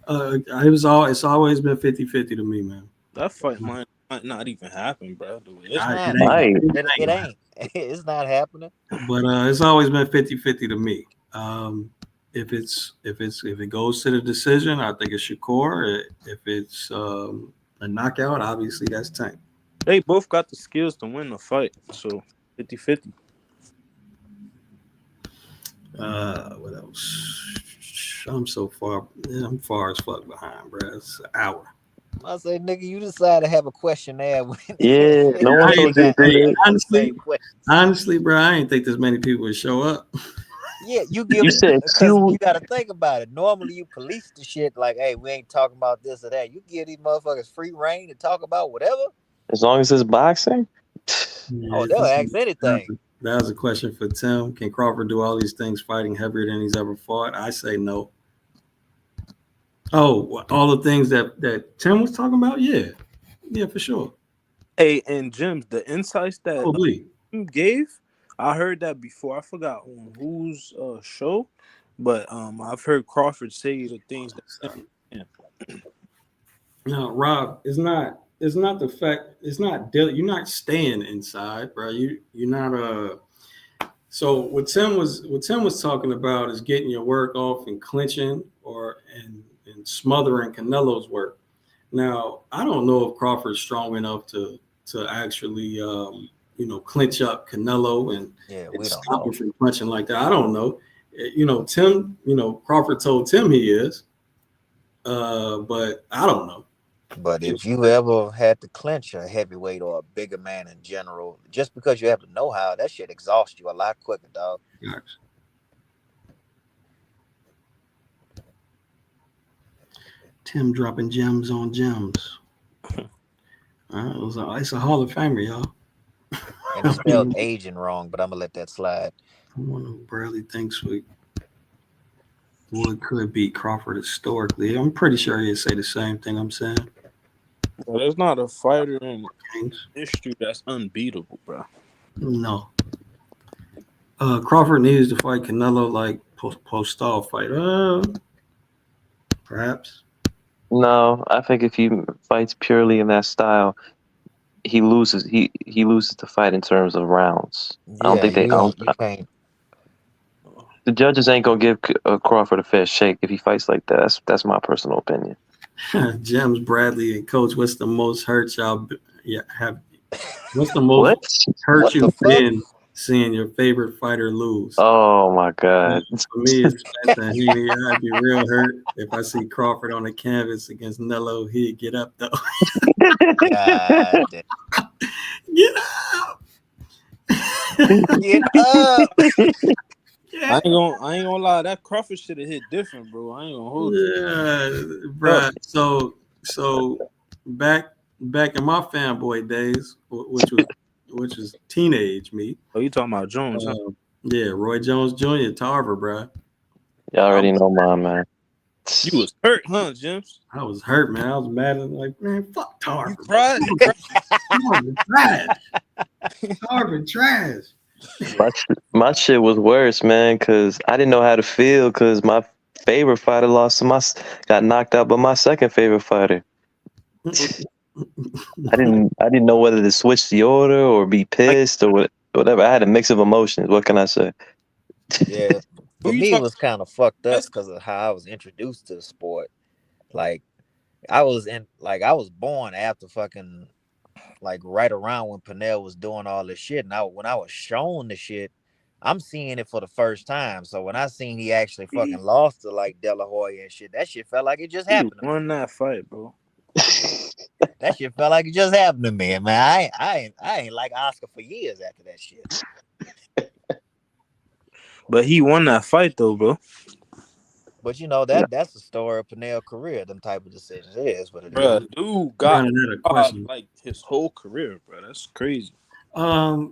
It's always been 50-50 to me, man. That fight might not even happen, bro. It's not. It ain't. It's not happening. But it's always been 50-50 to me. If it goes to the decision, I think it's Shakur. If it's a knockout, obviously that's Tank. They both got the skills to win the fight, so 50-50. What else? I'm so far. I'm far as fuck behind, bro. It's an hour. I say, nigga, you decided to have a questionnaire. Yeah, no one told you to do that. Honestly, bro, I didn't think this many people would show up. Yeah, you give. You said you got to think about it. Normally, you police the shit like, "Hey, we ain't talking about this or that." You give these motherfuckers free reign to talk about whatever. As long as it's boxing. Oh, they'll ask anything. That was a question for Tim. Can Crawford do all these things fighting heavier than he's ever fought? I say no. Oh, all the things that Tim was talking about? Yeah, for sure. Hey, and Jim, the insights that Probably. Tim gave, I heard that before. I forgot on whose show, but I've heard Crawford say the things that. Yeah. No, Rob, it's not the fact. It's not. You're not staying inside, bro. You're not. So what Tim was talking about is getting your work off and clinching and smothering Canelo's work. Now, I don't know if Crawford's strong enough to actually clinch up Canelo and stop him from punching like that. I don't know. Tim. Crawford told Tim he is, but I don't know. But if you ever had to clinch a heavyweight or a bigger man in general, just because you have to know how, that shit exhausts you a lot quicker, dog. Yes. Tim dropping gems on gems. It's a Hall of Famer, y'all. And he spelled aging wrong, but I'm gonna let that slide. I wonder who Bradley thinks what could beat Crawford historically. I'm pretty sure he'd say the same thing I'm saying. Well, there's not a fighter in history that's unbeatable, bro. No. Crawford needs to fight Canelo like post-stall fight. Perhaps. No, I think if he fights purely in that style, he loses. He loses the fight in terms of rounds. Yeah, I don't think they. you can't. The judges ain't gonna give Crawford a fair shake if he fights like that. That's my personal opinion. James Bradley and Coach, what's the most hurt y'all have? What's the most hurt you've been seeing your favorite fighter lose? Oh my God! For me, it's Spencer. I'd be real hurt if I see Crawford on the canvas against Canelo. He'd get up though. God. Get up! Get up! I ain't gonna lie. That Crawford should have hit different, bro. I ain't gonna hold you. Yeah, bro. So back in my fanboy days, which was teenage me. Oh, you talking about Jones? Yeah, Roy Jones Jr. Tarver, bro. Y'all already know mine, man. You was hurt, huh, James? I was hurt, man. I was mad at man, fuck Tarver. You cried? Tarver trash. Tarver trash. My shit was worse, man, because I didn't know how to feel because my favorite fighter got knocked out by my second favorite fighter. I didn't know whether to switch the order or be pissed or whatever. I had a mix of emotions. What can I say? Yeah. For me, it was kind of fucked up because of how I was introduced to the sport. Like, I was born after fucking like right around when Pinnell was doing all this shit. And when I was shown the shit, I'm seeing it for the first time. So when I seen he actually fucking lost to like De La Hoya and shit, that shit felt like it just He happened to me. won that fight, bro. That shit felt like it just happened to me, man. I ain't like Oscar for years after that shit. But he won that fight though, bro. But you know that's the story of Pinnell's career. Them type of decisions. It is what it is. Bro, dude got Brandon had a question. like his whole career, bro. That's crazy. That's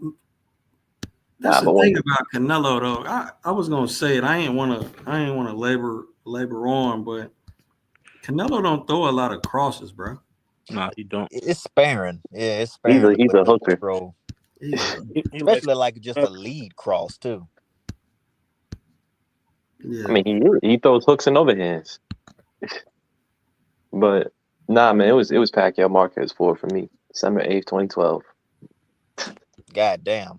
the thing about Canelo, though. I was gonna say it. I ain't wanna labor on, but Canelo don't throw a lot of crosses, bro. Nah, he don't. It's sparing. Yeah, it's sparing. He's a hooker. Especially like just a lead cross too. Yeah. I mean, he throws hooks and overhands. But nah, man, it was Pacquiao Marquez for me, December 8th, 2012. God damn.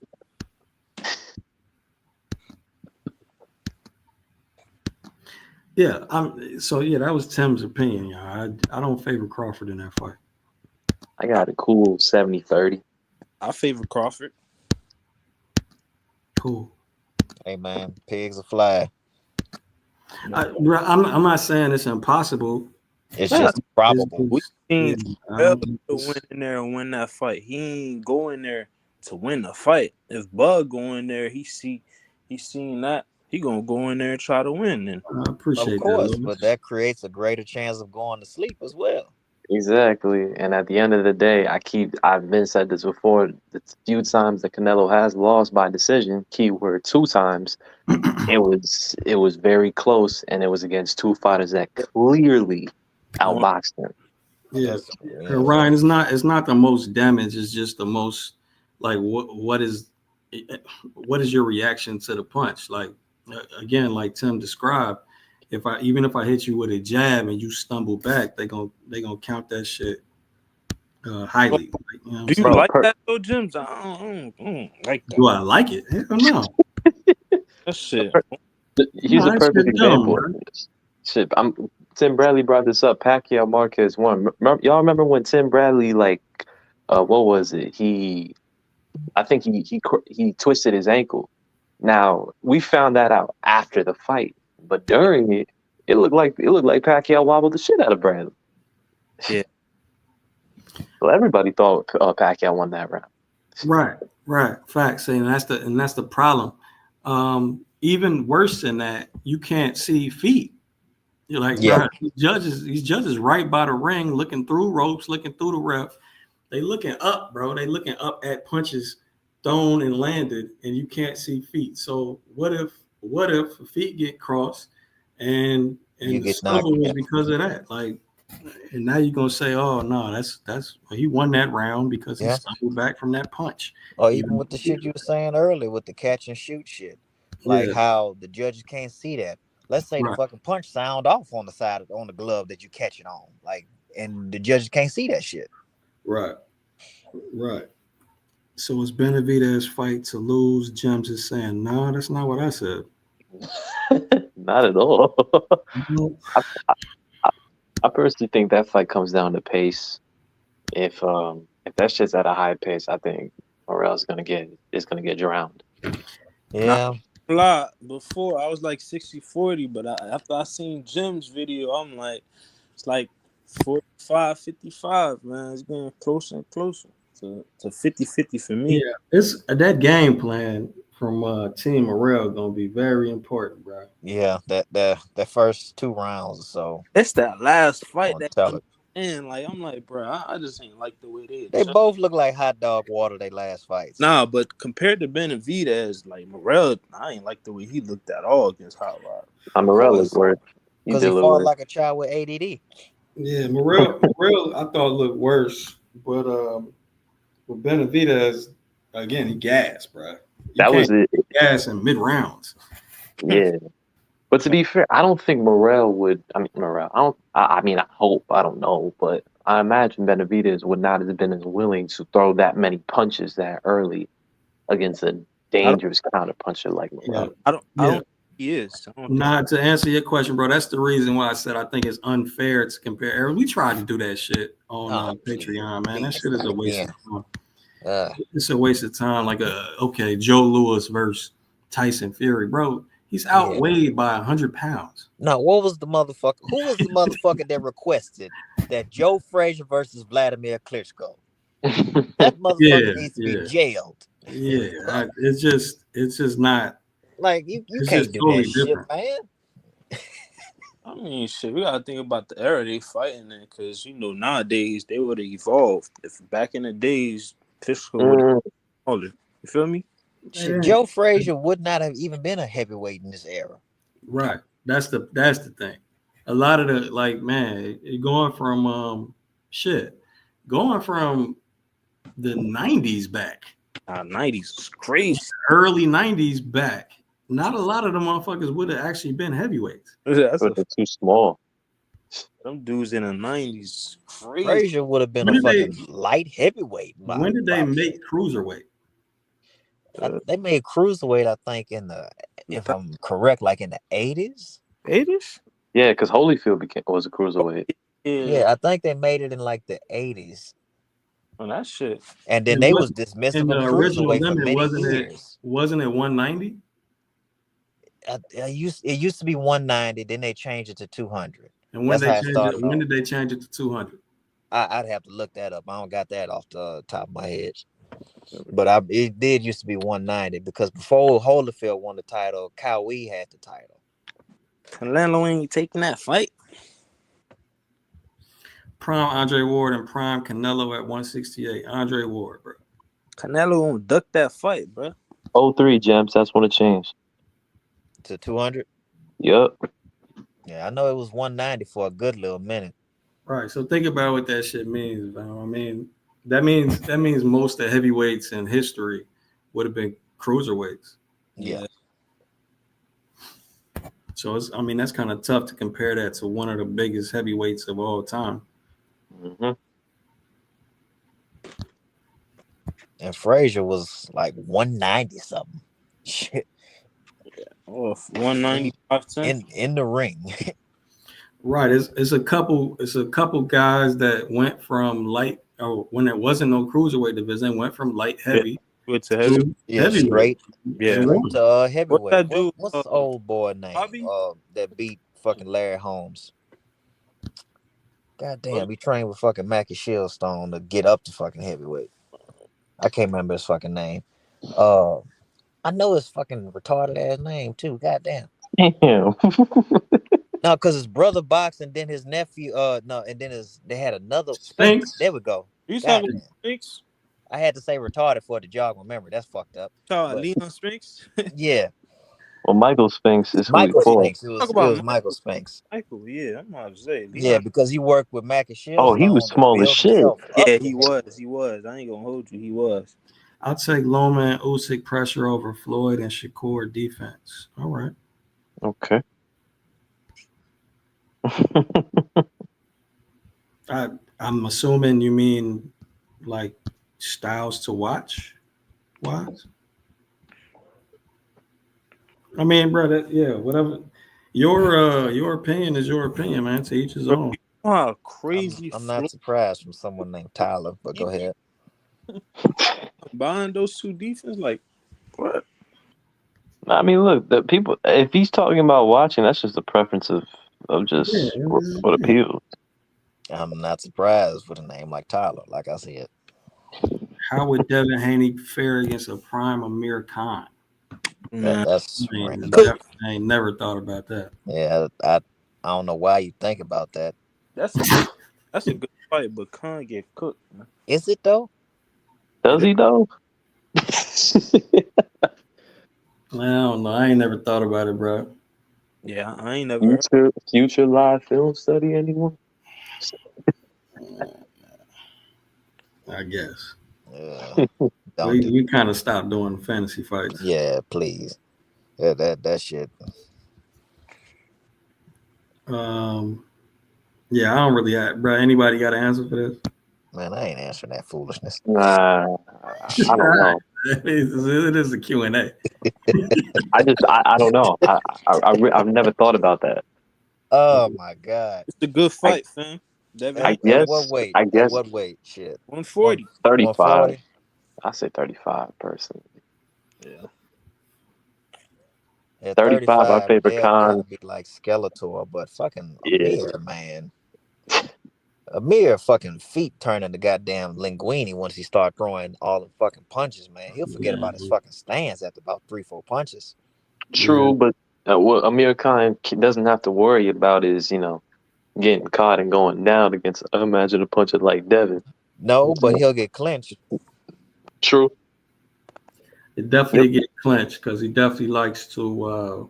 Yeah, that was Tim's opinion, y'all. I don't favor Crawford in that fight. I got a cool 70-30. I favor Crawford. Cool. Hey man, pigs are fly. I'm not saying it's impossible. It's just probable. We seen Bug win in there and win that fight. He ain't go in there to win the fight. If Bug go in there, he seen that, he gonna go in there and try to win. And I appreciate that. Of course, but that creates a greater chance of going to sleep as well. Exactly. And at the end of the day, I've been said this before, the few times that Canelo has lost by decision, keyword 2 times, it was very close, and it was against 2 fighters that clearly outboxed him. Yeah. Ryan, it's not the most damage, it's just the most like what is your reaction to the punch? Like again, like Tim described, even if I hit you with a jab and you stumble back, they gonna count that shit highly. Like, you know do you like that though, Jims? I don't like that. Do I like it? Hell no. That shit. He's a perfect example. Shit, Tim Bradley brought this up. Pacquiao Marquez won. Y'all remember when Tim Bradley, like, what was it? I think he twisted his ankle. Now we found that out after the fight, but during it looked like Pacquiao wobbled the shit out of Bradley. Yeah. So everybody thought Pacquiao won that round. Right. Facts. And that's the problem. Even worse than that, you can't see feet. You're like, yeah. These judges right by the ring, looking through ropes, looking through the ref. They looking up, bro. They looking up at punches thrown and landed, and you can't see feet. So what if feet get crossed and the stumble was because of that? Like, and now you're gonna say, oh no, that's he won that round because he stumbled back from that punch. Or even with the shit you were saying earlier with the catch and shoot shit. Like how the judges can't see that. Let's say the fucking punch sound off on the side on the glove that you catch it on. Like, and the judges can't see that shit. Right. So it's Benavidez fight to lose. James is saying, no, that's not what I said. Not at all. I personally think that fight comes down to pace. If that shit's at a high pace, I think Morrell's gonna get drowned. Yeah. A lot before I was like 60-40, but after I seen Jim's video, I'm like, it's like 45-55, man. It's getting closer and closer to 50-50 for me. Yeah, it's that game plan from Team Morrell gonna be very important, bro. Yeah, that first 2 rounds or so. It's that last fight that in. Like, I'm like, bro, I just ain't like the way they both look like hot dog water. They last fights. Nah, but compared to Benavidez, like Morrell, I ain't like the way he looked at all against Hot Rod. Morrell is worse because he fought like a child with ADD. Yeah, Morrell I thought looked worse, but with Benavidez, again, he gassed, bro. That was it. Gas in mid rounds. Yeah. But to be fair, I don't think Morrell would. I hope. I don't know, but I imagine Benavidez would not have been as willing to throw that many punches that early against a dangerous counter puncher like Morrell. I don't think he is. Not to answer your question, bro. That's the reason why I said I think it's unfair to compare. We tried to do that shit Oh no, Patreon, man. That shit is a waste of time. It's a waste of time. Like okay, Joe Louis versus Tyson Fury, bro. He's outweighed by 100 pounds. No, what was the motherfucker? Who was the motherfucker that requested that Joe Frazier versus Vladimir Klitschko? That motherfucker needs to be jailed. Yeah, it's just not like you can't do totally that different. Shit, man. I mean, shit, we gotta think about the era they fighting in, because nowadays they would have evolved. If back in the days, Klitschko would have older. You feel me? Shit, Joe Frazier would not have even been a heavyweight in this era. Right. That's the thing. A lot of the man, going from the 90s back. 90s was crazy. Early 90s back. Not a lot of the motherfuckers would have actually been heavyweights. They're too small. Them dudes in the 90s, crazy. Frazier would have been a fucking light heavyweight. When did they make cruiserweight? They made cruiserweight, I think, if I'm correct, like in the 80s. 80s? Yeah, because Holyfield was a cruiserweight. Yeah, I think they made it in like the 80s. On that shit. And then they was dismissing the cruiserweight for many years. Wasn't it 190? It used to be 190, then they changed it to 200. And when did they change it to 200? I'd have to look that up. I don't got that off the top of my head. But it did used to be 190 because before Holyfield won the title, Cowie had the title. Canelo ain't taking that fight. Prime Andre Ward and prime Canelo at 168. Andre Ward, bro. Canelo won't duck that fight, bro. 03, Gems. That's when it changed. To 200? Yep. Yeah, I know it was 190 for a good little minute. Right. So think about what that shit means. I mean, that means most of the heavyweights in history would have been cruiserweights. Yeah. So that's kind of tough to compare that to one of the biggest heavyweights of all time. Mm-hmm. And Frazier was like 190 something. Shit. Oh, 195 in the ring. Right. It's a couple guys that went from light, or when there wasn't no cruiserweight division, went from light heavy to heavy. Straight to heavyweight. What's that dude? What's the old boy name? Bobby? That beat fucking Larry Holmes. God damn, he trained with fucking Mackie Shieldstone to get up to fucking heavyweight. I can't remember his fucking name. I know his fucking retarded ass name too. God damn. Damn. No, because his brother boxed and then his nephew, and then they had another Spinks. There we go. You talking Spinks? I had to say retarded for it to jog my memory. That's fucked up. Leon Spinks? Yeah. Well, Michael Spinks is Michael Spinks. It was Michael Spinks. Michael, yeah, I'm about to say. Yeah, because he worked with Mackie Shieldstone. Oh, he was small as shit. Yeah, he was. I ain't gonna hold you. He was. I'll take Loma and Usyk pressure over Floyd and Shakur defense. All right. Okay. I'm assuming you mean like styles to watch wise. I mean, brother, yeah, whatever. Your opinion is your opinion, man. To each his own. Wow, crazy! I'm not surprised from someone named Tyler, but go ahead. Buying those two defense, like what? I mean, look, the people. If he's talking about watching, that's just the preference of just what appeals. I'm not surprised with a name like Tyler. Like I said, how would Devin Haney fare against a prime Amir Khan? That's I ain't never thought about that. Yeah, I don't know why you think about that. That's a good fight, but Khan gave cooked. Man. Is it though? Does he though? I don't know. I ain't never thought about it, bro. Yeah, I ain't never. Future live film study, anyone? I guess. We kind of stopped doing fantasy fights. Yeah, please. Yeah, that shit. Yeah, I don't really have, bro. Anybody got an answer for this? Man, I ain't answering that foolishness. Nah, I don't know. It is a Q&A. I don't know. I've never thought about that. Oh my God, it's a good fight, fam. Devin I Haney, At guess. what weight? I At guess what weight? Shit. 140. 35. 140? I say 35 personally. Yeah. At 35, our 35, favorite they'll con. be like Skeletor, but fucking Yeah. Amir, man. Amir fucking feet turning the goddamn linguine once he start throwing all the fucking punches, man. He'll forget about his fucking stance after about 3-4 punches. True, but what Amir Khan doesn't have to worry about is, getting caught and going down against, imagine a puncher like Devin. No, but he'll get clinched. True. It definitely get clinched because he definitely likes to.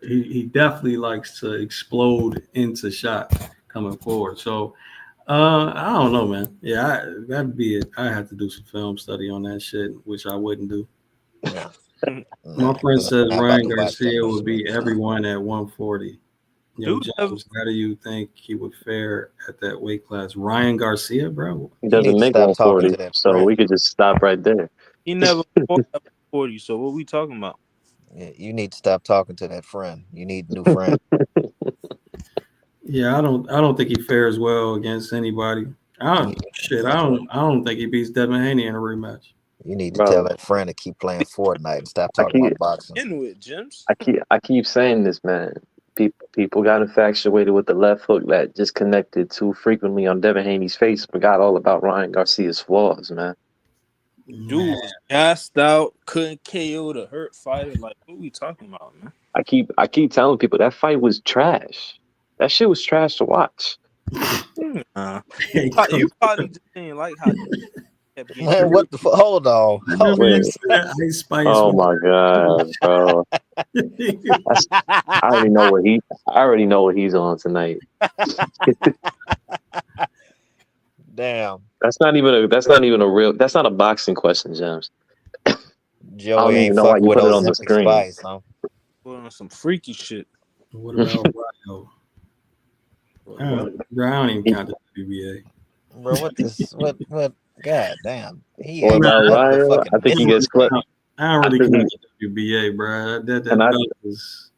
He definitely likes to explode into shots coming forward. So I don't know, man. Yeah, that'd be it. I have to do some film study on that shit, which I wouldn't do. No. My friend says not about Ryan to watch that Garcia much would beat shit. everyone at 140. Dude, James, how do you think he would fare at that weight class? Ryan Garcia, bro? He You need doesn't to make stop talking 140, to that so friend. we could just stop right there. he never fought at 40. So what we talking about? Yeah, you need to stop talking to that friend. You need a new friend. Yeah, I don't think he fares well against anybody. I don't think he beats Devin Haney in a rematch. You need to Bro, tell that friend to keep playing Fortnite and stop talking about boxing. Into it, James. I keep saying this, man. People got infatuated with the left hook that just connected too frequently on Devin Haney's face, forgot all about Ryan Garcia's flaws, man. Dude was gassed out, couldn't KO the hurt fighter. Like, what we talking about, man? I keep telling people that fight was trash. That shit was trash to watch. You probably just didn't like how kept getting Man, what the fuck? Hold on. Remember you said that Ice Spice? Oh my god, bro! I already know what he's on tonight. Damn. That's not even a real. That's not a boxing question, James. Joey ain't even know why fucking you with put it those on the Olympic screen. Spice, huh? put on some freaky shit. What about Ryo? I don't even count the WBA. Bro, what? God damn. He What ain't about got the Ryo? fucking I think he business. gets slept. I don't I really think count the WBA, bro. That And I- belt is.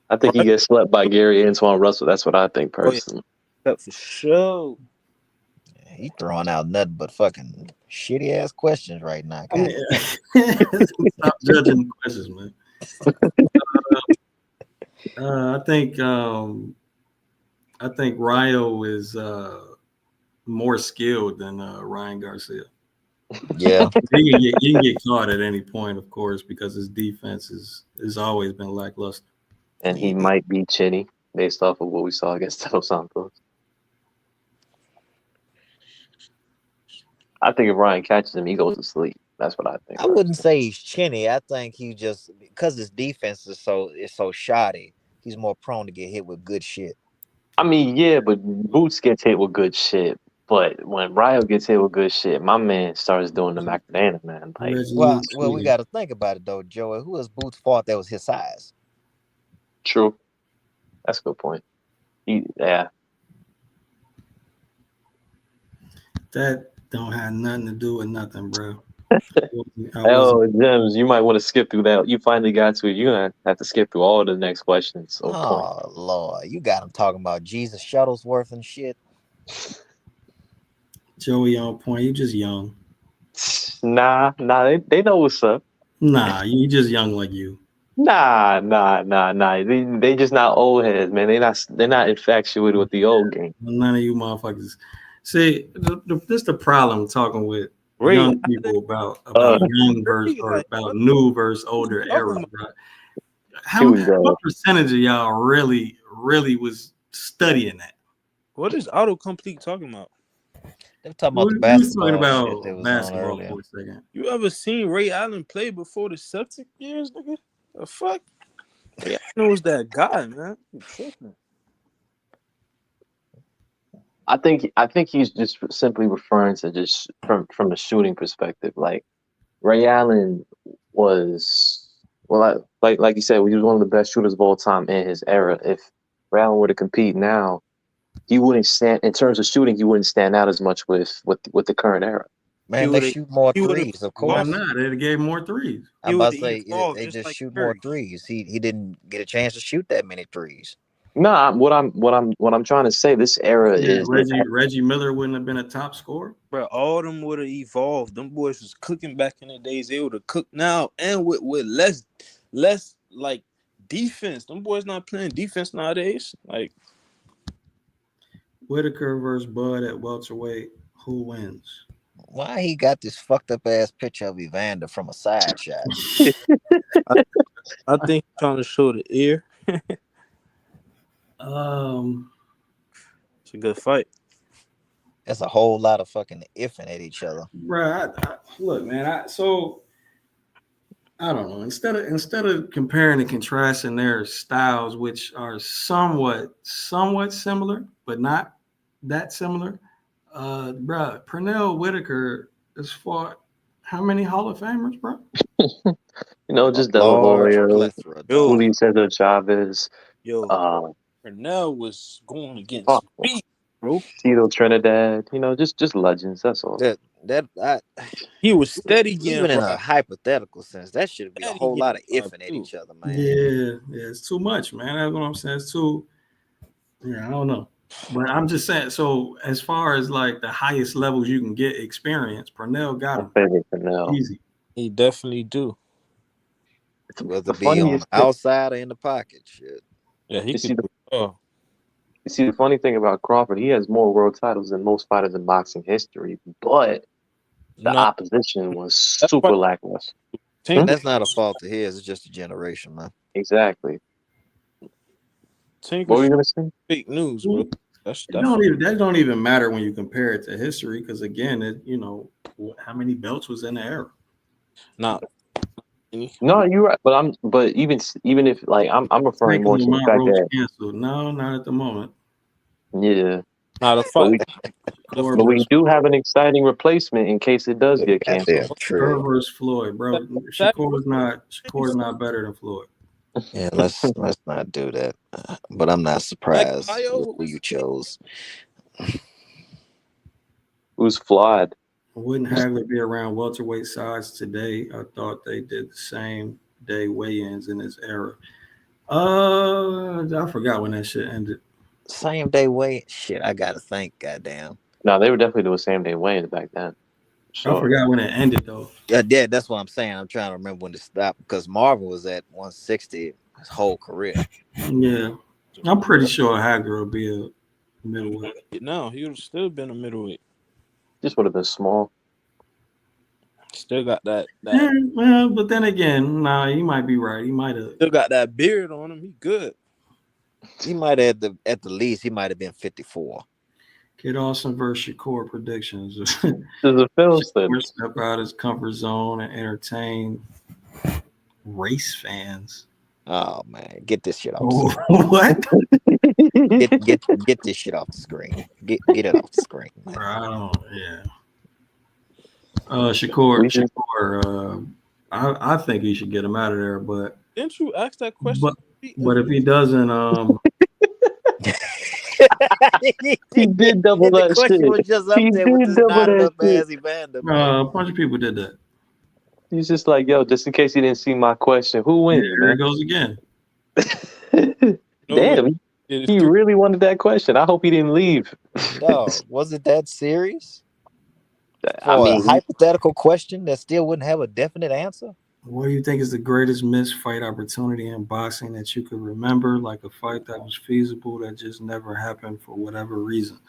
I think he gets slept by Gary Antoine Russell. That's what I think personally. That for sure. He throwing out nothing but fucking shitty ass questions right now. I mean, stop judging the questions, man. I think Ryo is more skilled than Ryan Garcia. Yeah. You can get caught at any point, of course, because his defense has always been lackluster. And he might be chinny based off of what we saw against Dos Santos. I think if Ryan catches him, he goes to sleep. That's what I think. I wouldn't say he's chinny. I think he just because his defense is so shoddy, he's more prone to get hit with good shit. I mean, yeah, but Boots gets hit with good shit. But when Ryo gets hit with good shit, my man starts doing the Macarena, man. Like, well, we got to think about it though, Joey. Who has Boots fought that was his size? true. That's a good point. Yeah. That don't have nothing to do with nothing, bro. Oh, Gems, you might want to skip through that. You finally got to it. You're going to have to skip through all the next questions. So Oh, Lord. You got him talking about Jesus Shuttlesworth and shit. Joey on point. You just young. Nah, they know what's up. Nah, you just young like you. Nah. They just not old heads, man. They're not infatuated with the old game. None of you motherfuckers. See, this the problem talking with young people about young versus or about new versus older era, bro. What percentage of y'all really was studying that? What is autocomplete talking about? They're talking about the basketball. Talking about shit that was basketball on for a second. You ever seen Ray Allen play before the Celtic years, nigga? The fuck? Ray Allen was that guy, man. I think he's just simply referring to just from the shooting perspective. Like Ray Allen was like you said, he was one of the best shooters of all time in his era. If Ray Allen were to compete now, he wouldn't stand in terms of shooting. He wouldn't stand out as much with the current era. Man, they shoot more threes, of course. Why not? They gave more threes. I'm about to say they just shoot more threes. He didn't get a chance to shoot that many threes. Nah, what I'm trying to say, this era Yeah, is Reggie Miller wouldn't have been a top scorer. Bro, all them would have evolved. Them boys was cooking back in the days. They would have cooked now, and with less like defense. Them boys not playing defense nowadays. Like Whitaker versus Bud at welterweight. Who wins? Why he got this fucked up ass picture of Evander from a side shot? I think trying to show the ear. It's a good fight. That's a whole lot of fucking ifing at each other. Bro, look, man. I don't know. Instead of comparing and contrasting their styles, which are somewhat similar, but not that similar, bro, Pernell Whitaker has fought how many Hall of Famers, bro? just De La Hoya, plethora, Julio Cesar Chavez, Pernell was going against me, bro. Tito Trinidad, just legends. That's all. He was steady getting even in a hypothetical sense, that should be a whole lot of ifing at each other, man. Yeah, it's too much, man. That's what I'm saying. It's too. Yeah, I don't know, but I'm just saying. So as far as like the highest levels you can get experience, Pernell got him. Favorite Pernell. Easy. He definitely do. Whether it be on the outside or in the pocket, shit. Yeah, he could. You see, the funny thing about Crawford, he has more world titles than most fighters in boxing history, but the opposition was super lackluster. That's not a fault of his. It's just a generation, man. Exactly. What were you going to say? Fake news, bro. That don't even matter when you compare it to history, because again, how many belts was in the era? No, you're right. But even if like I'm referring more to the fact that canceled. No, not at the moment. Yeah. Not a fight. But we do have an exciting replacement in case it does get canceled. Shakur versus Floyd, bro. Shakur is not better than Floyd. Yeah, let's not do that. But I'm not surprised who you chose. Who's flawed? Wouldn't Hagler be around welterweight size today? I thought they did the same day weigh-ins in this era. I forgot when that shit ended. Same day weigh? Shit, I gotta think. Goddamn. No, they were definitely doing same day weigh-ins back then. Sure. I forgot when it ended though. Yeah, that's what I'm saying. I'm trying to remember when it stopped because Marvin was at 160 his whole career. Yeah, I'm pretty sure Hagler will be a middleweight. No, he would have still been a middleweight. Just would have been small. Still got that. Yeah, well, but then again, you might be right. He might have still got that beard on him. He good. He might have at the least he might have been 54. Kid Austin versus Shakur predictions. There's a film study. Step out his comfort zone and entertain race fans. Oh man, get this shit off. What? Get this shit off the screen. Get it off the screen. Man. Shakur. I think he should get him out of there, but didn't you ask that question? But if he doesn't, he did double that shit. Was just up he there did with double that shit. A bunch of people did that. He's just like, yo, just in case you didn't see my question, who wins? Yeah, there it goes again. Damn, he really wanted that question. I hope he didn't leave. No, was it that serious? I mean, a hypothetical question that still wouldn't have a definite answer. What do you think is the greatest missed fight opportunity in boxing that you could remember, like a fight that was feasible that just never happened for whatever reason?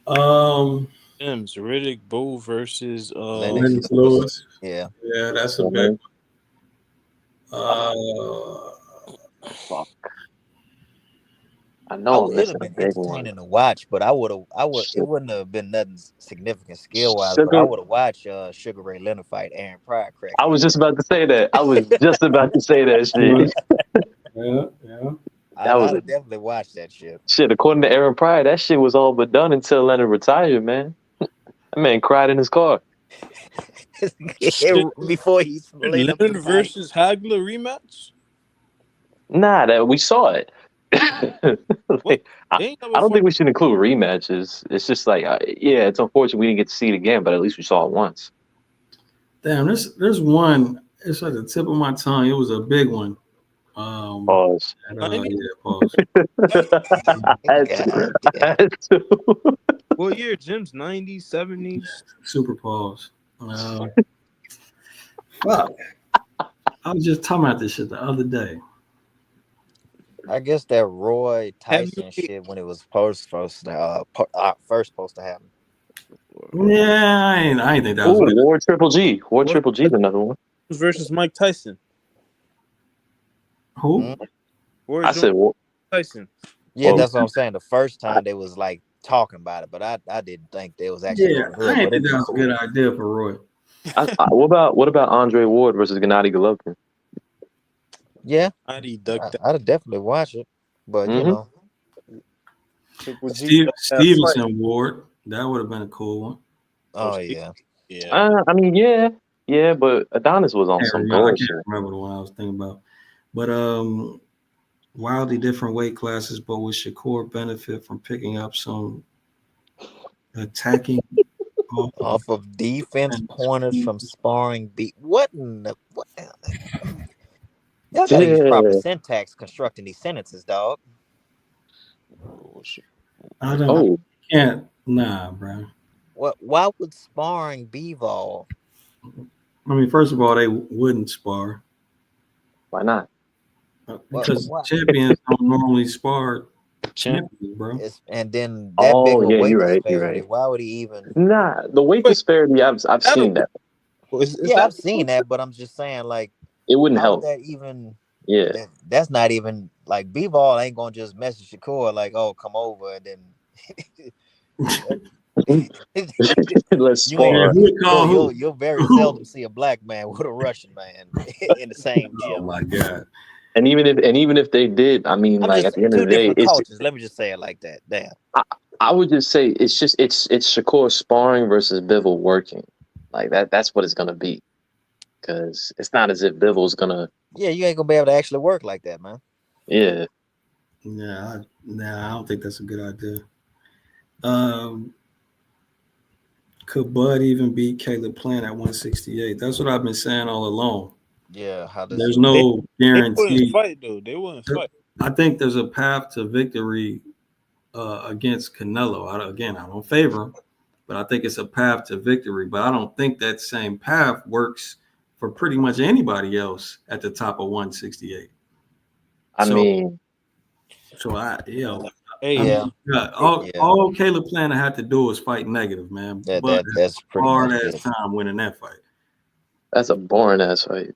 Riddick Bowe versus Lennox Lewis. Yeah, that's a big one. Fuck. I know it would have been entertaining to watch, but it wouldn't have been nothing significant skill wise. But I would have watched Sugar Ray Leonard fight Aaron Pryor. Correct? I was just about to say that. Shit. Yeah. I would definitely watch that shit. Shit, according to Aaron Pryor, that shit was all but done until Leonard retired, man. That man cried in his car. Before he Leonard versus Hagler rematch? Nah, that we saw it. I don't think we should include rematches. It's just like, it's unfortunate we didn't get to see it again, but at least we saw it once. Damn, there's one. It's at the tip of my tongue. It was a big one. Pause. Pause. I had to. I had to. What year? Jim's 90s, 70s. Super pause. Fuck. I was just talking about this shit the other day. I guess that Roy Tyson Heavyweight. shit when it was first supposed to happen. Yeah, I ain't think that was Ooh, War Triple G. War What? Triple G is another one. Versus Mike Tyson. who? Or I said War. Tyson. Yeah, Well, that's what I'm saying. The first time they was like talking about it, but I didn't think they was actually Yeah, gonna do I it. ain't But think it'd that be was a cool. good idea for Roy. what about Andre Ward versus Gennady Golovkin? Yeah, I'd deduct that. I'd definitely watch it. But you Mhm. know, Triple G. Stevenson Ward. That would have been a cool one. oh yeah, Yeah. I mean, yeah, but Adonis was on some I bullshit. can't remember the one I was thinking about. But wildly different weight classes, but would Shakur benefit from picking up some attacking off of defense pointers from sparring beat. What in the what? Y'all gotta use proper syntax constructing these sentences, dog. I don't Oh, can't bro. What? Why would sparring Bivol? I mean, first of all, they wouldn't spar why not? because Why? champions don't normally spar champions, bro. And then that Oh, big of a yeah, weight you're right. disparity. Why would he even? Nah, the weight Wait. disparity, I've seen that. Yeah, I've seen that, but I'm just saying, like, It wouldn't how would help. that even? Yeah. That's not even like Bivol ain't gonna just message Shakur like, "Oh, come over," and then Let's you ain't. spar. Who would call who? You'll very seldom see a black man with a Russian man in the same Oh gym. my god! And even if they did, I mean, I'm like just at the end two of the day, different it's cultures. Let me just say it like that. Damn. I would just say it's Shakur sparring versus Bivol working. Like that's what it's gonna be. Because it's not as if Bivol's gonna. Yeah, you ain't gonna be able to actually work like that, man. Yeah. I don't think that's a good idea. Could Bud even beat Caleb Plant at 168? That's what I've been saying all along. Yeah, how does There's no They guarantee. wouldn't fight though. They wouldn't fight. I think there's a path to victory against Canelo. I don't favor him, but I think it's a path to victory. But I don't think that same path works for pretty much anybody else at the top of 168. I mean, yeah. All Caleb Plant had to do was fight negative, man. But That's pretty hard much ass it. time winning that fight. that's a boring ass fight.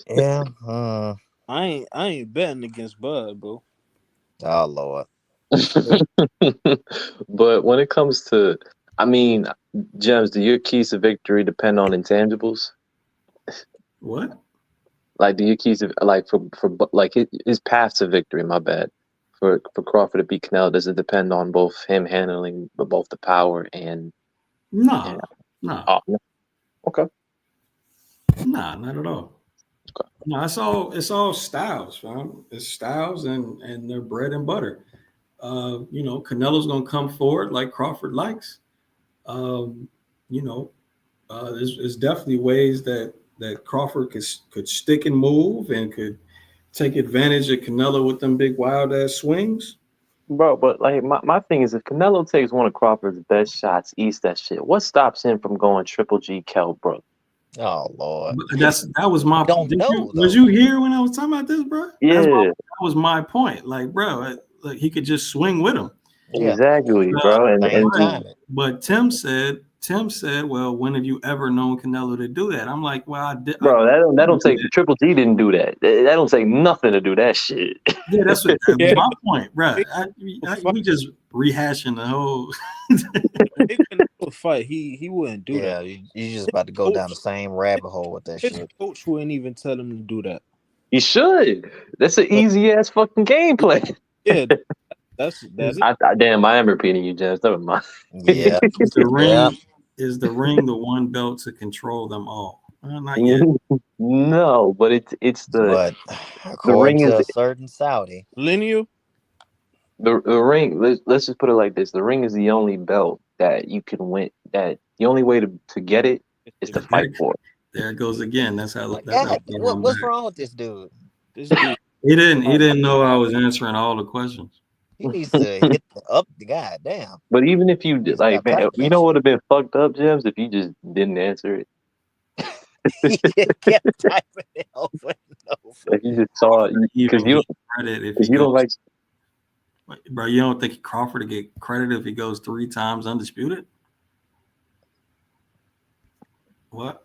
Yeah. I ain't betting against Bud, bro. Oh Lord. But when it comes to, I mean, Gems, do your keys to victory depend on intangibles? What? Like, do your keys to, like for like his path to victory? My bad. For Crawford to beat Canelo, does it depend on both him handling both the power and? No. Oh, no. Okay. Nah, not at all. Okay. No, it's all styles, man. It's styles and their bread and butter. Canelo's gonna come forward like Crawford likes. There's definitely ways that Crawford could stick and move and could take advantage of Canelo with them big wild ass swings. Bro, but like my thing is, if Canelo takes one of Crawford's best shots, eats that shit, what stops him from going Triple G Kell Brook? Oh Lord. That was my. Was you here when I was talking about this, bro? Yeah, that was my point. Like, bro, he could just swing with him. Exactly, bro. But Tim said, well, when have you ever known Canelo to do that? I'm like, well, I did. Bro, that don't take Triple G didn't do that. That don't take nothing to do that shit. Yeah, that's my point, bro. We just rehashing the whole. If Canelo fight, he wouldn't do that. Yeah, you just about to go down the same rabbit hole with that His shit. coach wouldn't even tell him to do that. He should. That's an easy ass fucking gameplay. Yeah, that's damn, I am repeating you, Jens. Never mind. Yeah. Is the ring the one belt to control them all? Not yet. No, but it's the according ring to is a certain Saudi. lineal. The ring. Let's just put it like this: the ring is the only belt that you can win. That the only way to get it is to fight for it. There it goes again. That's how. What's wrong with this dude? This dude. He didn't know I was answering all the questions. He needs to hit the god damn. But even if you He's like, got man, type you that know shit. what would have been fucked up, James, if you just didn't answer it. He just kept typing it over and over. Like you just saw it because you credit if because you don't like. Bro, you don't think Crawford to get credit if he goes 3 times undisputed? What?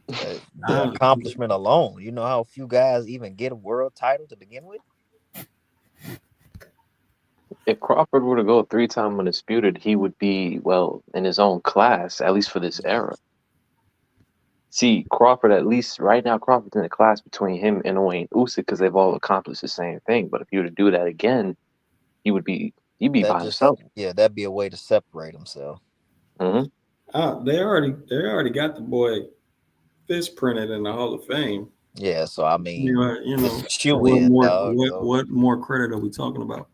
The accomplishment alone. You know how few guys even get a world title to begin with? If Crawford were to go 3-time undisputed, he would be, well, in his own class, at least for this era. See, Crawford, at least right now, Crawford's in a class between him and Usyk because they've all accomplished the same thing. But if you were to do that again, he'd be by himself. Yeah, that'd be a way to separate himself. Mm-hmm. They already got the boy fist printed in the Hall of Fame. Yeah, so I mean, you know, what more credit are we talking about?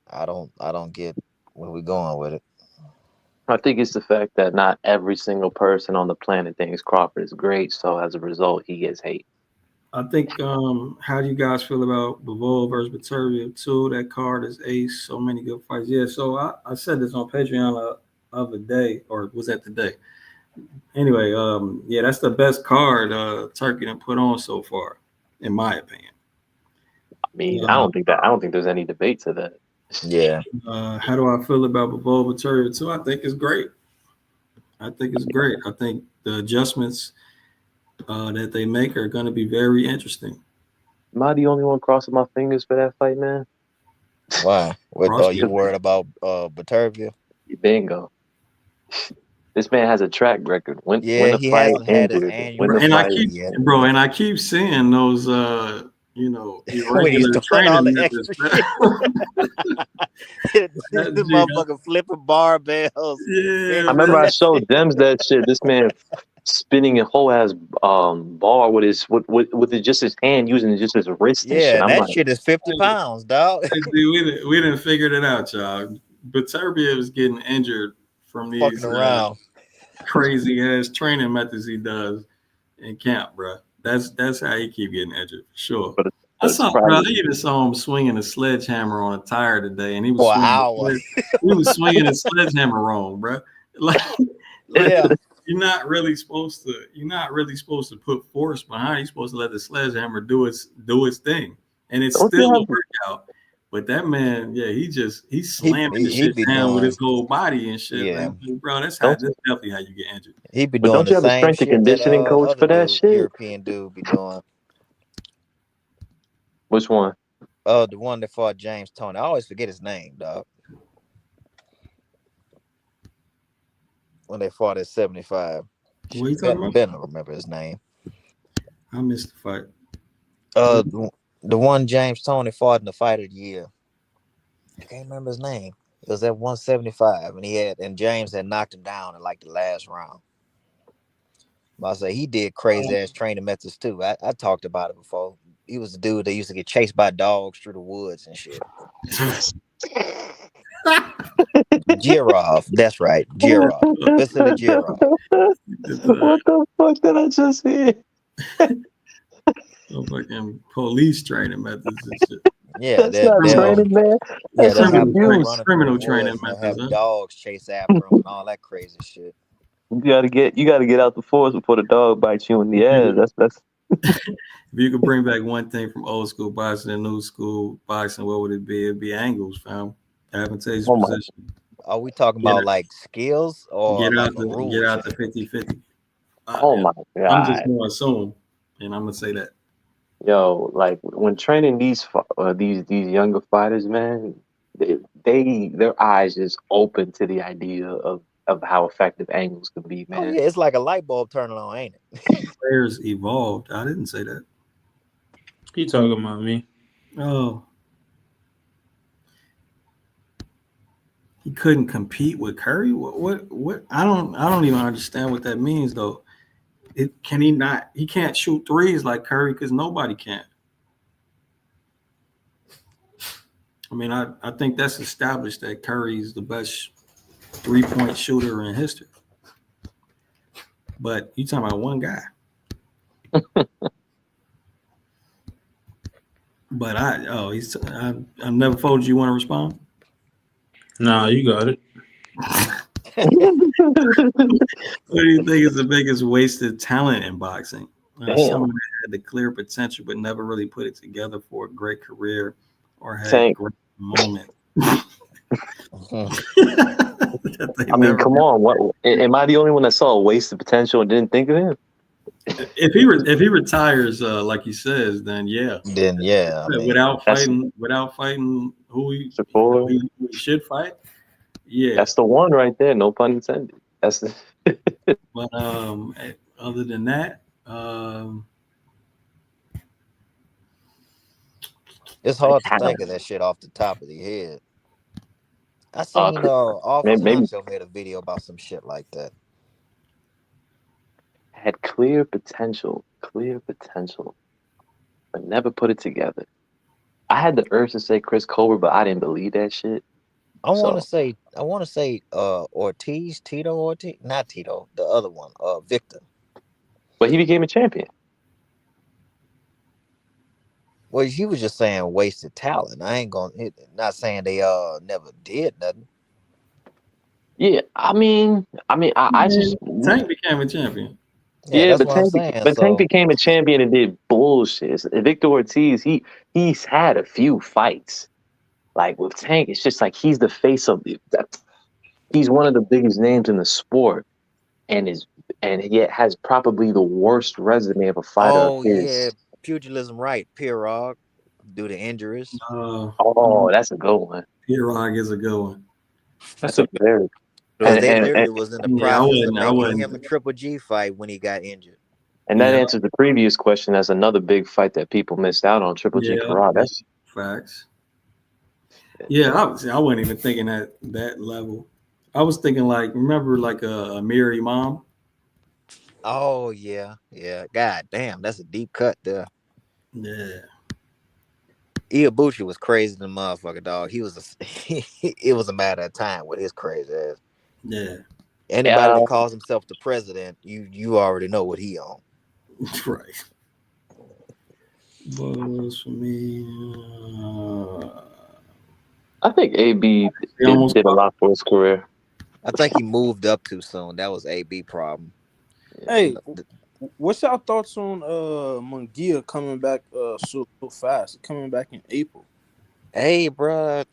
I don't get where we're going with it. I think it's the fact that not every single person on the planet thinks Crawford is great, so as a result, he gets hate. I think. How do you guys feel about Bivol versus Beterbiev too? That card is ace. So many good fights. Yeah. So I said this on Patreon the other day, or was that today? Anyway, yeah, that's the best card Turkey done put on so far, in my opinion. I mean, I don't think there's any debate to that. Yeah. How do I feel about Bivol Beterbiev too? I think it's great. I think the adjustments that they make are going to be very interesting. Am I the only one crossing my fingers for that fight, man? Why? What are you worried about Beterbiev? Bingo. This man has a track record. When he the fight hasn't had his ended, annual and I keep seeing those irregular training methods. The motherfucker flipping barbells. Yeah, I remember I showed Dems that shit. This man spinning a whole ass bar with just his hand, using just his wrist. And shit. That shit is 50 pounds, dog. we didn't figure it out, y'all. Beterbiev is getting injured from these crazy ass training methods he does in camp, bro. That's how he keep getting injured for sure. I even saw him swinging a sledgehammer on a tire today, and he was swinging a sledgehammer wrong, bro. You're not really supposed to put force behind. You're supposed to let the sledgehammer do its thing, and it's still a workout. But that man, yeah, he's slamming the shit down with his whole body and shit. Yeah. Like, bro, that's definitely how you get injured. He be doing the same strength and conditioning coach for that shit. European dude be doing. Which one? The one that fought James Toney. I always forget his name, dog. When they fought at 75. What are you talking about? Ben don't remember his name. I missed the fight. The one James Toney fought in the fight of the year. I can't remember his name. It was at 175, and James had knocked him down in like the last round. But I say he did crazy ass training methods too. I talked about it before. He was the dude that used to get chased by dogs through the woods and shit. Giraffe, that's right, Giraffe. Listen to Giraffe. What the fuck did I just hear? So fucking police training methods and shit. Yeah, that's not training, man. That's criminal training methods. Have dogs chase after them and all that crazy shit. You gotta get out the forest before the dog bites you in the ass. That's. If you could bring back one thing from old school boxing and new school boxing, what would it be? It'd be angles, fam. Advantageous position. Are we talking about like skills or get like out the 50-50? Oh my god! I'm just gonna assume, and I'm gonna say that. Yo, like when training these younger fighters, man, their eyes just open to the idea of how effective angles can be, man. Oh yeah, it's like a light bulb turning on, ain't it? Players evolved. I didn't say that. He talking about me. Oh. He couldn't compete with Curry? What I don't even understand what that means though. He can't shoot threes like Curry because nobody can. I mean, I think that's established that Curry's the best 3-point shooter in history. But you talking about one guy. But I've never folded. You want to respond? Nah, you got it. What do you think is the biggest wasted talent in boxing? Damn. Someone that had the clear potential but never really put it together for a great career or had Tank. great moment. I mean, come on. What am I the only one that saw a waste of potential and didn't think of him? If he retires, like he says, then yeah. Then yeah, I mean, without fighting who he Shakur. should fight. Yeah. That's the one right there. No pun intended. That's the. But other than that, it's hard to think of that shit off the top of the head. I seen Alphonse maybe Honcho made a video about some shit like that. had clear potential, but never put it together. I had the urge to say Chris Colbert, but I didn't believe that shit. I want to say Tito Ortiz, not Tito, the other one, Victor. But he became a champion. Well, he was just saying wasted talent. I ain't not saying they never did nothing. Yeah, I mean, I just Tank became a champion. Yeah, but Tank became a champion and did bullshit. Victor Ortiz, he's had a few fights. Like with Tank, it's just like he's the face of he's one of the biggest names in the sport, and yet has probably the worst resume of a fighter. Oh yeah, pugilism, right? Pirog, due to injuries. That's a good one. Pirog is a good one. That's a very. Because they literally was in the process of making him a Triple G fight when he got injured. And that answers the previous question. That's another big fight that people missed out on. Triple G Pirog. That's facts. Yeah, I wasn't even thinking at that level. I was thinking remember a Amir Imam? Oh yeah. God damn, that's a deep cut there. Yeah. Iwabuchi was crazy than motherfucker, dog. It was a matter of time with his crazy ass. Yeah. Anybody that calls himself the president, you already know what he on. Right. What was for me? I think AB did a lot for his career. I think he moved up too soon. That was AB problem. Hey, what's your thoughts on Munguia coming back so fast? Coming back in April. Hey, bro.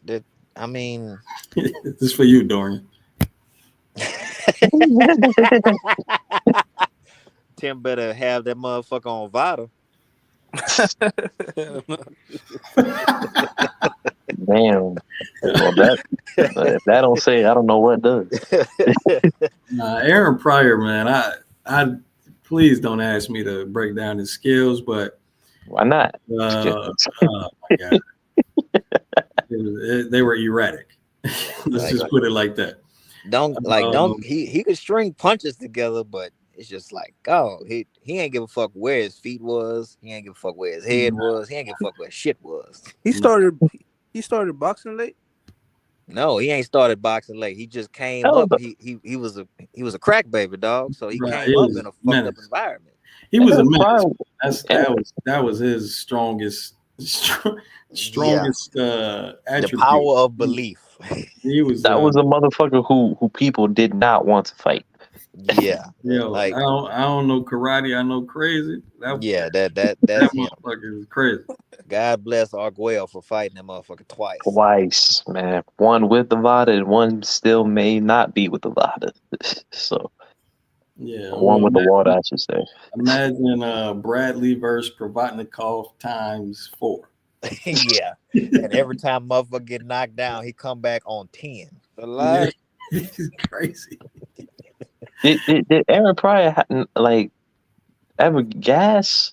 I mean, this is for you, Dorian. Tim better have that motherfucker on Vada. Damn. Well, if that don't say, I don't know what does. Aaron Pryor, man. I please don't ask me to break down his skills, but why not? Oh my God. They were erratic. Let's just put it like that. He could string punches together, but it's just like, he ain't give a fuck where his feet was. He ain't give a fuck where his head was. He ain't give a fuck where his shit was. He started boxing late? No, he ain't started boxing late. He just came up. He was a crack baby, dog. So he came up in a fucked up environment. He was a menace. That was his strongest attribute. The power of belief. That was a motherfucker who people did not want to fight. Yeah. I don't know karate. I know crazy. That motherfucker is crazy. God bless Arguello for fighting that motherfucker twice. Twice, man. One with the Vada and one still may not be with the Vada. So one with the water, I should say. Imagine Bradley versus Provatnikov times 4. Yeah. And every time motherfucker get knocked down, he come back on 10. He's crazy. Did Aaron Pryor ever gas?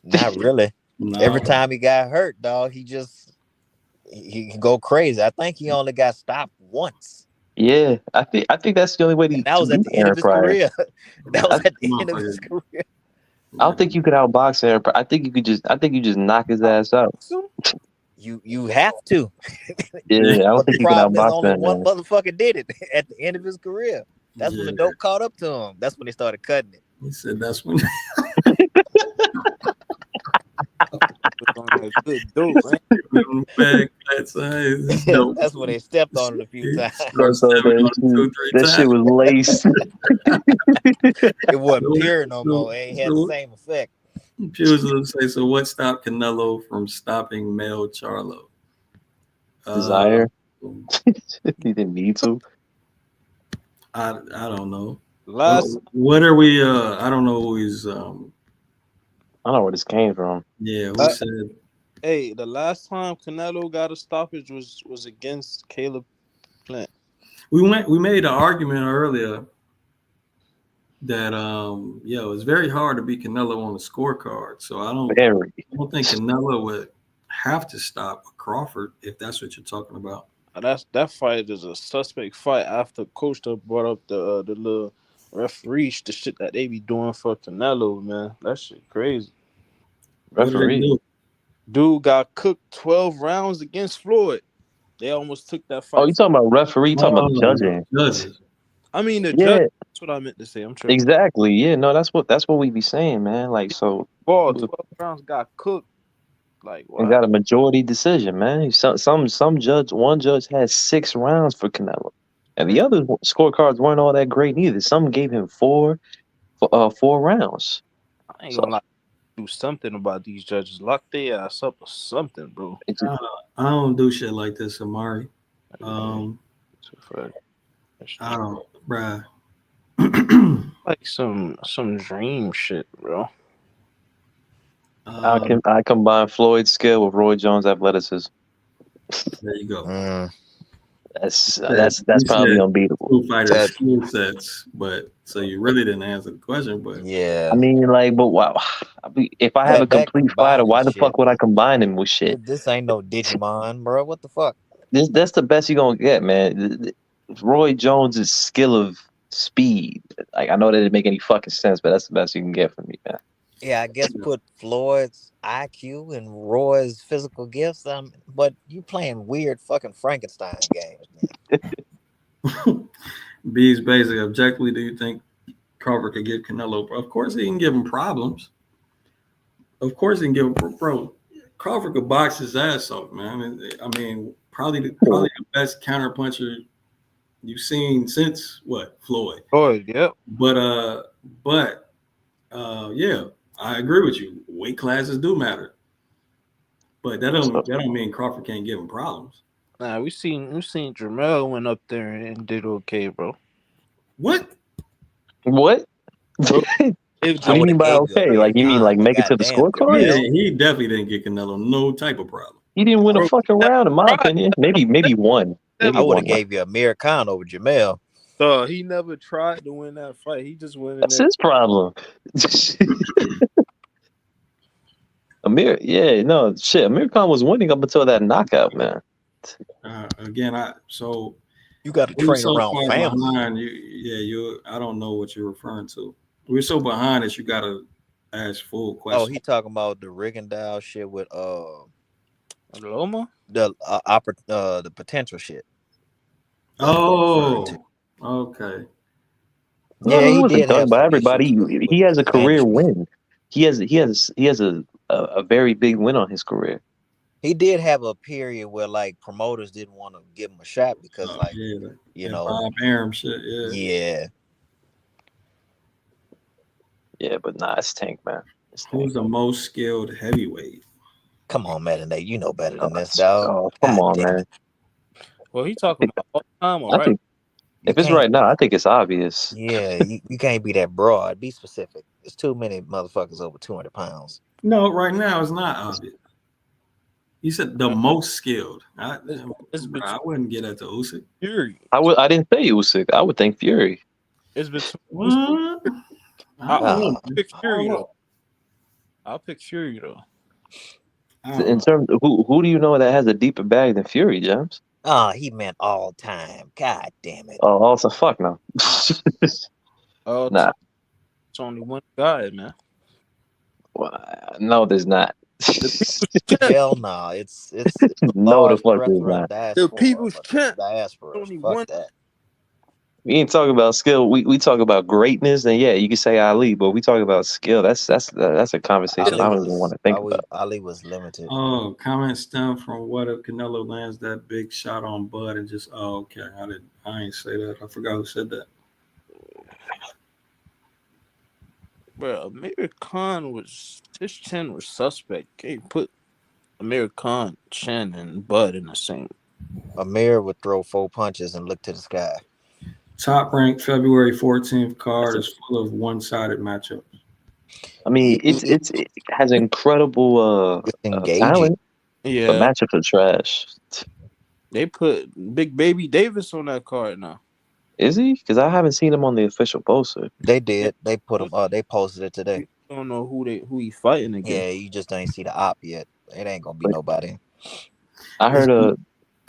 Not really. No. Every time he got hurt, dog, he can go crazy. I think he only got stopped once. Yeah, I think that's the only way that was at the end of his career. That was at the end of his career. I don't think you could outbox Aaron Pryor. I think you just knock his ass out. You have to. Yeah, I don't think you can outbox only that. One motherfucker did it at the end of his career. That's when the dope caught up to him. That's when they started cutting it. He said that's when. was on that good dope, man. Bag fat size. This dope. That's when they stepped on it a few times. Scored So 7 on it 2-3 that times. shit was laced. It wasn't pure no more. It ain't had the So- same effect. Pugilists say, so what stopped Canelo from stopping Mel Charlo? Desire. He didn't need to. I don't know. Last What are we? I don't know who he's. I don't know where this came from. Yeah, who said? the last time Canelo got a stoppage was against Caleb Plant. We made an argument earlier that it's very hard to beat Canelo on the scorecard. So I don't think Canelo would have to stop Crawford if that's what you're talking about. That fight is a suspect fight after Coach brought up the little referee, the shit that they be doing for Canelo, man. That shit crazy. Referee. Dude got cooked 12 rounds against Floyd. They almost took that fight. Oh, you talking about referee? You talking about judging? Judges. I mean, the judge. That's what I meant to say. I'm tripping. Exactly. Yeah. No, that's what we be saying, man. Like, so. 12 rounds got cooked. Like, wow. And got a majority decision, man. Some judge, one judge had 6 rounds for Canelo, and the other scorecards weren't all that great neither. Some gave him 4 rounds. I ain't gonna lie. Do something about these judges. Lock their ass up or something, bro. I don't do shit like this, Amari. I don't, bruh. Like some dream shit, bro. I combine Floyd's skill with Roy Jones' athleticism. There you go. That's probably unbeatable. Two fighters skill sets, but so you really didn't answer the question. But yeah, I mean, like, but wow, if I have a complete fighter, why the fuck would I combine him with shit? This ain't no Digimon, bro. What the fuck? That's the best you're gonna get, man. Roy Jones' skill of speed. Like, I know that didn't make any fucking sense, but that's the best you can get from me, man. Yeah, I guess put Floyd's IQ and Roy's physical gifts. But you playing weird fucking Frankenstein games, man. B's basic. Objectively, do you think Crawford could give Canelo? Of course, he can give him problems. Of course, he can give him, bro. Crawford could box his ass off, man. I mean, probably the best counterpuncher you've seen since Floyd. Floyd, yep. But yeah, I agree with you. Weight classes do matter, but that don't mean Crawford can't give him problems. Nah, we seen Jamel went up there and did okay, bro. What? What? What do you mean by okay? Like, you mean like make it to the scorecard? Yeah, he definitely didn't get Canelo no type of problem. He didn't win a fucking round, in my opinion. Maybe one. I would have gave you Amir Khan over Jamel. He never tried to win that fight. He just went in That's there. his problem. Amir Khan was winning up until that knockout, man. Again, you got to train around family. Behind, I don't know what you're referring to. We're so behind that you got to ask full questions. Oh, he talking about the Rigondeaux shit with Loma? The potential shit. Oh, okay. Yeah, he did have by everybody. He has a career win. He has a very big win on his career. He did have a period where like promoters didn't want to give him a shot because Bob Arum shit. Yeah, but nah, it's Tank, man. Who's the most skilled heavyweight? Come on, man, you know better than this, dog. Oh, come on, man. Well, he talking about all the time, all right? Think, if it's right now, I think it's obvious. Yeah, you can't be that broad. Be specific. There's too many motherfuckers over 200 pounds. No, right now it's not obvious. You said the most skilled. I wouldn't get that to Usyk. Fury. I didn't say Usyk. I would think Fury. It's between. What? I'll pick Fury though. I'll pick Fury though. In terms of who do you know that has a deeper bag than Fury, James? Oh, he meant all time. God damn it. Oh, also fuck no. Nah. It's only one guy, man. Well, no, there's not. Hell no, it's no, the fuck is not. The people's champ. Diaspora. Only Fuck one. that. We ain't talking about skill. We talk about greatness, and yeah, you can say Ali, but we talk about skill. That's a conversation I don't even want to think about. Ali was limited. Oh, comment stem from what if Canelo lands that big shot on Bud and just okay. I ain't say that. I forgot who said that. Bro, Amir Khan his chin was suspect. Can't put Amir Khan, chin, and Bud in the same. Amir would throw 4 punches and look to the sky. Top ranked February 14th card is full of one-sided matchups. I mean, it has incredible It's engaging. talent, Yeah, but matchups are trash. they put Big Baby Davis on that card now. Is he? Because I haven't seen him on the official poster. They did. They put him. They posted it today. Don't know who he fighting against. Yeah, you just ain't see the op yet. It ain't gonna be nobody. I heard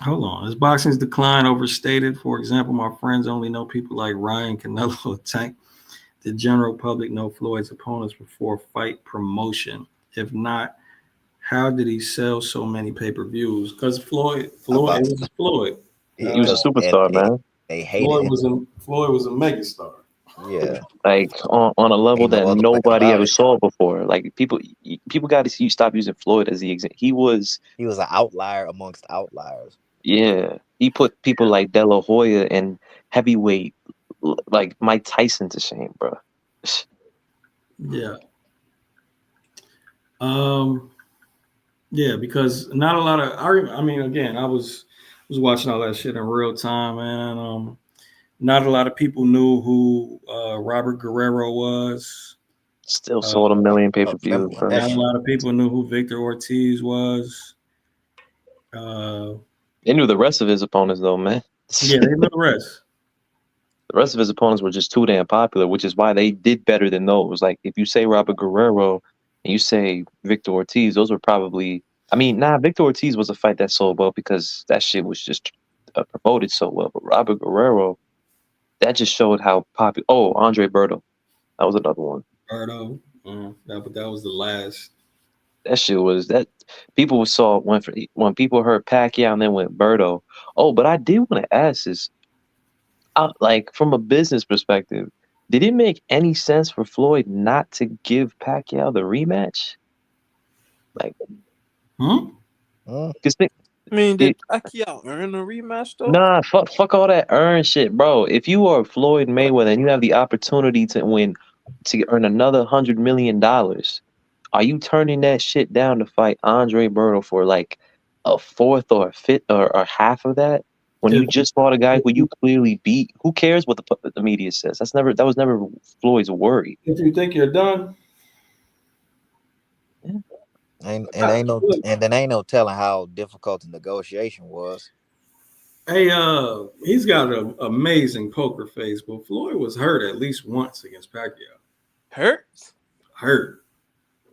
Hold on. Is boxing's decline overstated? For example, my friends only know people like Ryan, Canelo, Tank. The general public know Floyd's opponents before fight promotion. If not, how did he sell so many pay-per-views? Because Floyd, it was Floyd. he was a superstar, man. They hated him. Floyd was a megastar. Yeah, Like on a level Ain't no that other way nobody about ever it. saw before. Like people got to stop using Floyd as the example. He was an outlier amongst outliers. Yeah, he put people like De La Hoya and heavyweight like Mike Tyson to shame, bro. Yeah. Yeah, because not a lot of I mean, again, I was watching all that shit in real time, and not a lot of people knew who Robert Guerrero was. Still sold 1 million pay-per-views, bro. Not a lot of people knew who Victor Ortiz was. They knew the rest of his opponents, though, man. Yeah, they knew the rest. The rest of his opponents were just too damn popular, which is why they did better than those. Like, if you say Robert Guerrero and you say Victor Ortiz, those were probably... I mean, Victor Ortiz was a fight that sold well because that shit was just promoted so well. But Robert Guerrero, that just showed how popular... Oh, Andre Berto. That was another one. Zurdo. But that was the last. That shit was... that people saw... When people heard Pacquiao and then went Berto. Oh, but I did want to ask this. Like, from a business perspective, did it make any sense for Floyd not to give Pacquiao the rematch? Like, because Hmm? I mean, did Pacquiao earn a rematch though? Nah, fuck all that earn shit, bro. If you are Floyd Mayweather and you have the opportunity to earn another $100 million, are you turning that shit down to fight Andre Berto for like a fourth or a fifth or half of that? When you just fought a guy who you clearly beat, who cares what the media says? That was never Floyd's worry. If you think you're done, And ain't no telling how difficult the negotiation was. hey, he's got an amazing poker face, but Floyd was hurt at least once against Pacquiao. Hurt.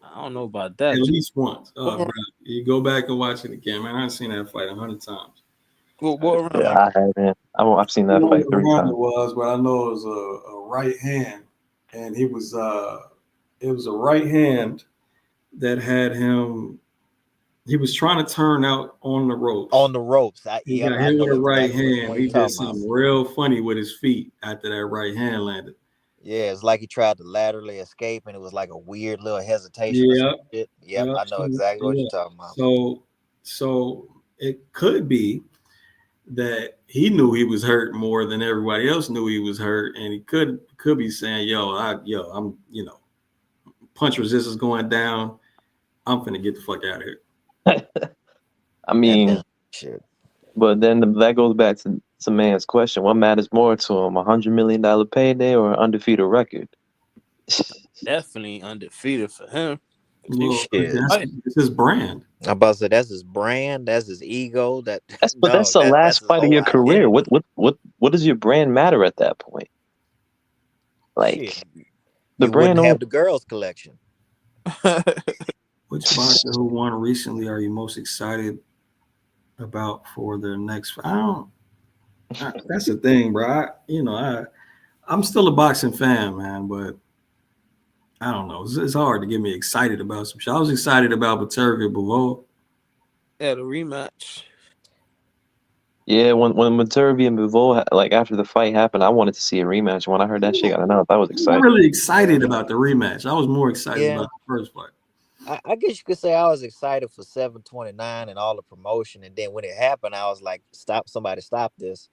I don't know about that. At least once. Bro, you go back and watch it again, man. I've seen that fight 100 times. What round? Yeah, I haven't. I've seen that fight 3 times. It was, but I know it was a right hand, and it was a right hand that had him. He was trying to turn out on the ropes. He got hit with a right hand. He did something real funny with his feet after that right hand landed. Yeah, it's like he tried to laterally escape, and it was like a weird little hesitation. Yep, I know exactly what you're talking about. So it could be that he knew he was hurt more than everybody else knew he was hurt, and he could be saying, I'm punch resistance going down. I'm finna get the fuck out of here. I mean, shit. But then that goes back to man's question: what matters more to him, $100 million payday or an undefeated record? Definitely undefeated for him. Well, it's his brand. I'm about to say that's his brand, that's his ego. That's the last fight of your career. What does your brand matter at that point? Like the brand have the girls collection. Which boxer who won recently are you most excited about for their next? That's the thing, bro. I'm still a boxing fan, man, but I don't know. It's hard to get me excited about some shit. I was excited about Beterbiev Bivol. Yeah, the rematch. Yeah, when Beterbiev and Bivol like after the fight happened, I wanted to see a rematch. When I heard that shit got announced, I was I'm not excited. really excited about the rematch. I was more excited Yeah. about the first fight. I guess you could say I was excited for 729 and all the promotion, and then when it happened, I was like, "Stop! Somebody stop this!"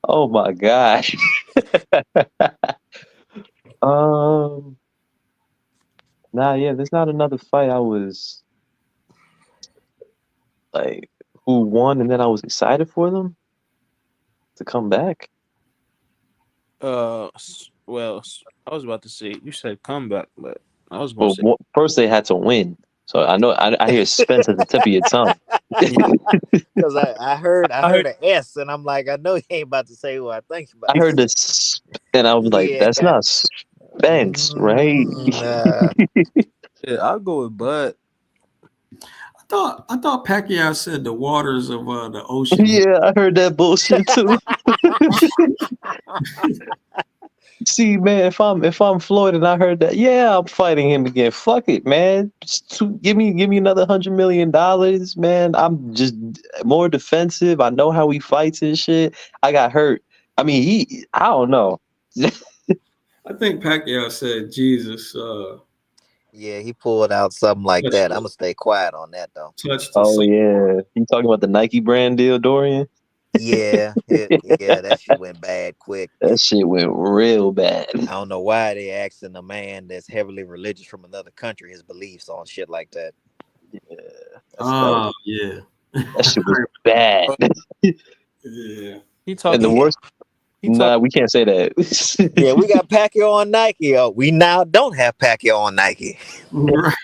Oh my gosh. um. Nah, yeah, there's not another fight I was like who won, and then I was excited for them to come back. Well, I was about to say you said comeback, but I was gonna Well, say first they had to win, so I know I hear Spence at the tip of your tongue. Because I heard I heard an S, and I'm like, I know he ain't about to say who I think about. I heard this, and I was like, Yeah. "That's not Spence, right?" yeah, I'll go with Bud. I thought Pacquiao said the waters of the ocean. Yeah, I heard that bullshit too. See, man, if I'm Floyd and I heard that, yeah, I'm fighting him again. Fuck it, man. Give me another $100 million, man. I'm just more defensive. I know how he fights and shit. I got hurt. I mean, I don't know. I think Pacquiao said Jesus Yeah, he pulled out something like touched that. I'm gonna stay quiet on that though. the Oh soul. yeah, you talking about the Nike brand deal, Dorian? Yeah, that shit went bad quick. That shit went real bad. I don't know why they asking a man that's heavily religious from another country his beliefs on shit like that. Yeah, Oh yeah. that shit was bad. Yeah. He And the talking. Yeah, worst, He nah, talking. we can't say that. yeah, we got Pacquiao on Nike. We now don't have Pacquiao on Nike. Right.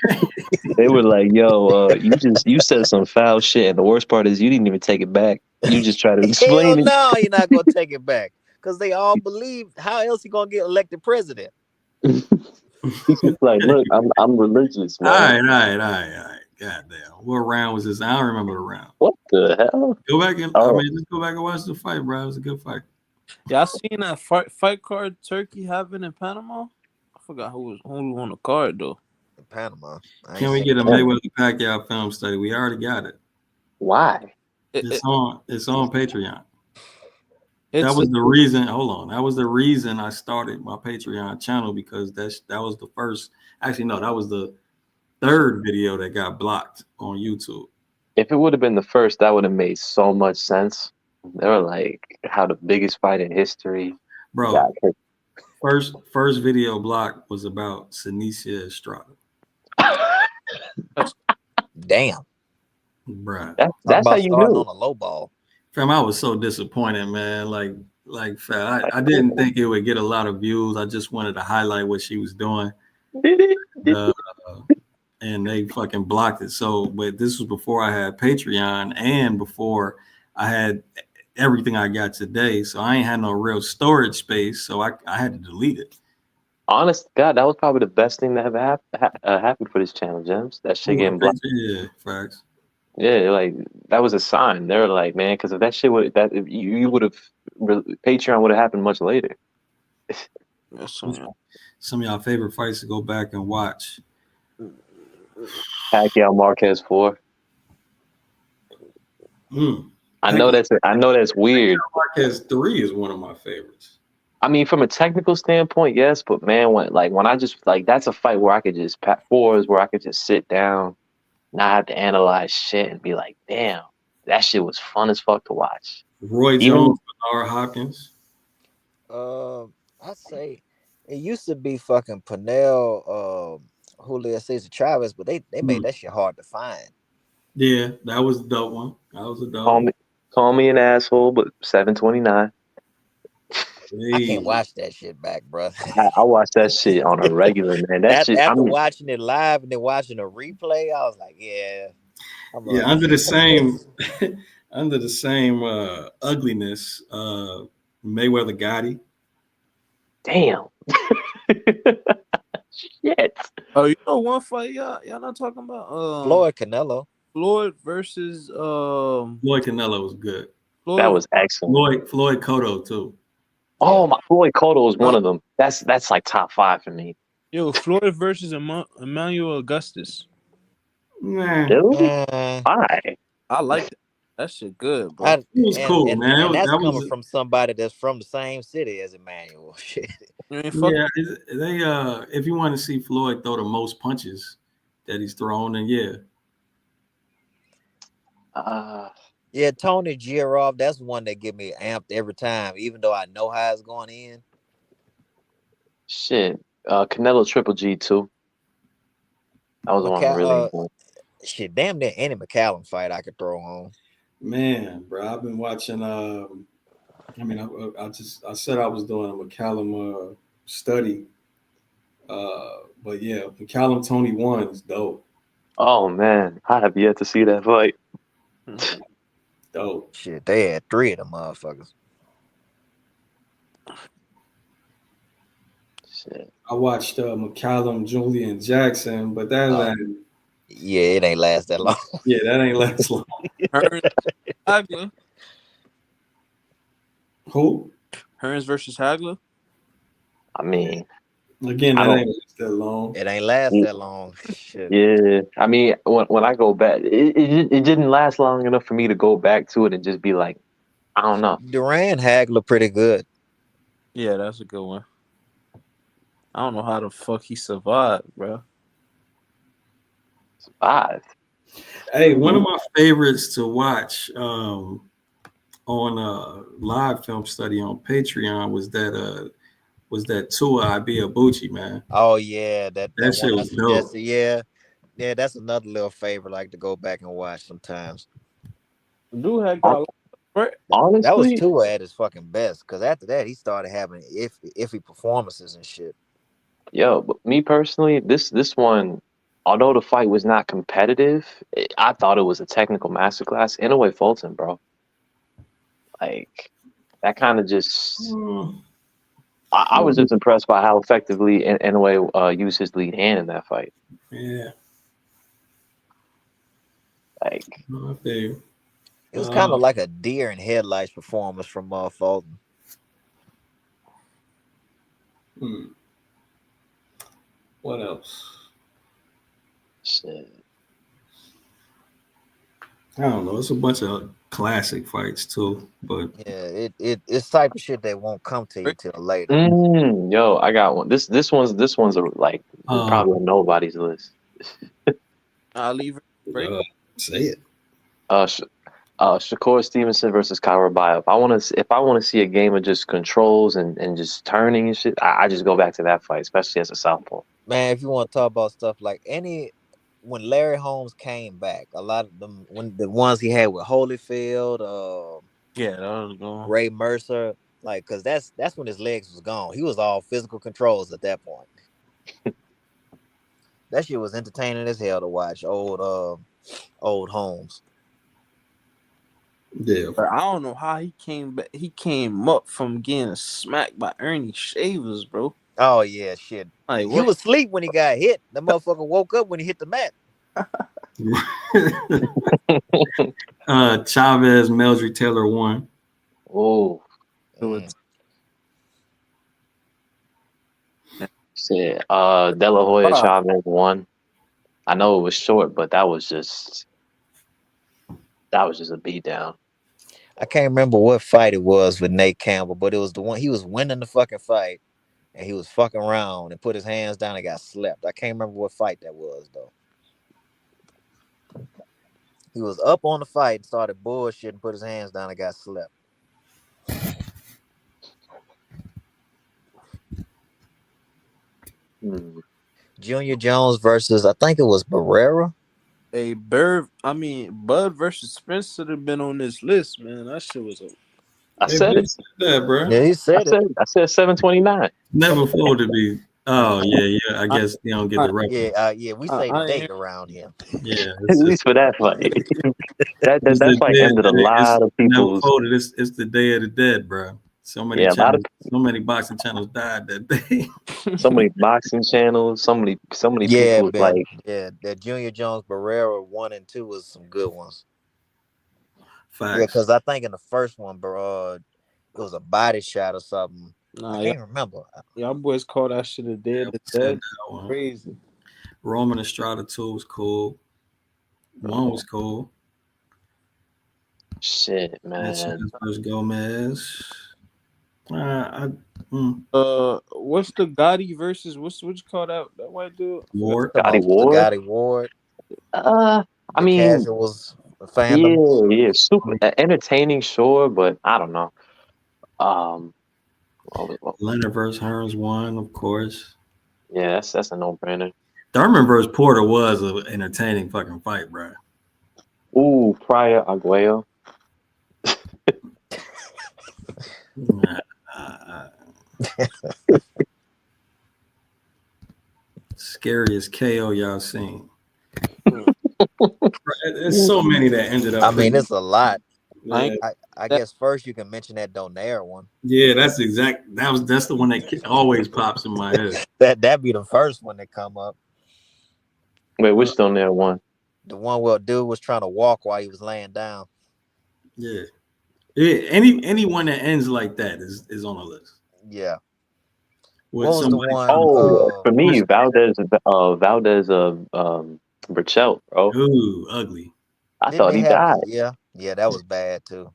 They were like, "Yo, you said some foul shit," and the worst part is you didn't even take it back. You just try to Hell explain it. no, you're not gonna take it back because they all believe. How else he gonna get elected president? He's just like, "Look, I'm religious, All man. right. God damn. What round was this? I don't remember the round. What the hell?" Go back and Oh, just go back and watch the fight, bro. It was a good fight. Yeah, I seen that fight card Turkey having in Panama. I forgot who won the card though. In Panama. Can we get a Mayweather Pacquiao film study? We already got it. why? It's on Patreon. It's That was the reason. Hold on. That was the reason I started my Patreon channel because that was the first. Actually, no, that was the third video that got blocked on YouTube. If it would have been the first, that would have made so much sense. They were like, "How the biggest fight in history." Bro, got hit. first video block was about Senicia Estrada. Damn. Bruh. Talk That's how about you starting knew. on a low ball. Fam, I was so disappointed, man. Fam, I didn't think it would get a lot of views. I just wanted to highlight what she was doing. Did it? Uh, and they fucking blocked it. So, but this was before I had Patreon and before I had everything I got today. So I ain't had no real storage space. So I had to delete it. Honest to God, that was probably the best thing that ever happened for this channel, Gems. That shit getting blocked. Yeah, facts. Yeah, like that was a sign. They were like, man, because if that shit would that if you would have Patreon would have happened much later. Some of y'all favorite fights to go back and watch. Pacquiao Marquez 4. I know that's weird. Marquez 3 is one of my favorites. I mean, from a technical standpoint, yes, but man, when I just like that's a fight where I could just 4 is where I could just sit down, not have to analyze shit and be like, damn, that shit was fun as fuck to watch. Roy Jones, Bernard Hopkins. I'd say it used to be fucking Pernell, Julio Cesar Chavez, but they made that shit hard to find. Yeah, that was a dope one. That was a dope one. Call me an asshole, but 729. I can't watch that shit back, bro. I watch that shit on a regular, man. That shit. After watching it live and then watching a replay, I was like, yeah. Under the same ugliness, Mayweather Gotti. Damn. Shit. Oh, you know one fight y'all not talking about? Floyd Canelo. Floyd versus Floyd Canelo was good. That was excellent. Floyd Cotto too. Oh my, Floyd Cotto is one of them. That's like top 5 for me. Yo, Floyd versus Emmanuel Augustus. Nah, Really? Uh, Why? I like that. That shit good, bro. I it was cool, man. and that's That coming was from somebody that's from the same city as Emmanuel. Shit. You ain't fuck. yeah. They if you want to see Floyd throw the most punches that he's thrown, then yeah, Uh, Yeah, Tony Girov, that's one that get me amped every time, even though I know how it's going in. shit. Canelo Triple G too. That was one McCall, really good. shit, damn near any McCallum fight I could throw on. man, bro. I've been watching. I mean, I said I was doing a McCallum study, but yeah, McCallum Tony 1 is dope. Oh man, I have yet to see that fight. Dope. Shit, they had 3 of them motherfuckers. Shit. I watched McCallum Julian Jackson, but that ain't. Yeah, it ain't last that long. Yeah, that ain't last long. Hearns, Hagler. Who? Hearns versus Hagler. I mean, Again, I that don't. ain't last that long. It ain't last that long. Shit. Yeah, I mean, when I go back, it didn't last long enough for me to go back to it and just be like, I don't know. Duran Hagler pretty good. Yeah, that's a good one. I don't know how the fuck he survived, bro. Survive. Hey, one of my favorites to watch on live film study on Patreon was that Tua Ibeabuchi, man. Oh yeah, that That one shit I was dope. suggested. Yeah, yeah, that's another little favorite I like to go back and watch sometimes. Dude had got right. That was Honestly, Tua at his fucking best, because after that he started having iffy performances and shit. yo, but me personally, this one, although the fight was not competitive, I thought it was a technical masterclass in a way. Fulton, bro, like that kind of just. Mm, I was just impressed by how effectively, in a way, used his lead hand in that fight. yeah, Like, I feel you. It was kind of like a deer in headlights performance from Fulton. Hmm. What else? shit. I don't know. It's a bunch of classic fights too, but Yeah, it's type of shit that won't come to you till later. Yo, I got one. This one's like probably on nobody's list. Ali versus Frazier. say it. Sh- Shakur Stevenson versus Kyra Bioff. If I want to see a game of just controls and just turning and shit, I just go back to that fight, especially as a southpaw. Man, if you want to talk about stuff like when Larry Holmes came back, a lot of them, when the ones he had with Holyfield, Yeah, that was going. Ray Mercer, like, cause that's when his legs was gone. He was all physical controls at that point. That shit was entertaining as hell to watch. Old Holmes. Yeah. But I don't know how he came back. He came up from getting smacked by Ernie Shavers, bro. Oh yeah, shit. Like He what? was asleep when he got hit. The motherfucker woke up when he hit the mat. Chavez, Meldry Taylor 1. Oh, Mm. shit. De La Hoya Chavez won. I know it was short, but that was just a beatdown. I can't remember what fight it was with Nate Campbell, but it was the one he was winning the fucking fight, and he was fucking around and put his hands down and got slept. I can't remember what fight that was though. He was up on the fight and started bullshit and put his hands down and got slept. Junior Jones versus, I think it was Barrera. Bud versus Spencer have been on this list, man. That shit was a. I said it. That, bro. Yeah, he said it. I said 729. Never thought to be. Oh yeah. I guess they don't get the reference. Yeah. We say the date around here. Yeah, At least for that fight. That fight ended a lot of people's. It's the Day of the Dead, bro. So many Yeah, channels, so many boxing channels died that day. so many boxing channels, so many Yeah, people like. yeah, that Junior Jones Barrera 1 and 2 was some good ones. Facts. Yeah, because I think in the first one, bro, it was a body shot or something. I can't remember. Y'all boys call that shit a Dead. Yeah, Crazy. Roman Estrada 2 was cool. One was cool. Shit, That's man. versus Gomez. What's the Gotti versus what you call that white dude? I forgot. Ward. Gotti Ward. Gotti Ward. I The mean, casuals fandom. yeah, super entertaining, sure, but I don't know. Leonard versus Hearns won, of course. Yeah, that's a no-brainer. Thurman versus Porter was an entertaining fucking fight, bro. Ooh, Pryor Aguayo. Scariest KO y'all seen. There's so many that ended up. I mean, it's a lot. Yeah, I guess first you can mention that Donaire one. yeah, that's the one that always pops in my head. That'd be the first one that come up. Wait, which Donaire one? The one where dude was trying to walk while he was laying down. Yeah. Anyone that ends like that is on the list. Yeah. With What was the somebody- one? For me, Valdez, Burchell, bro. Ooh, ugly. I thought he died. Yeah, that was bad too.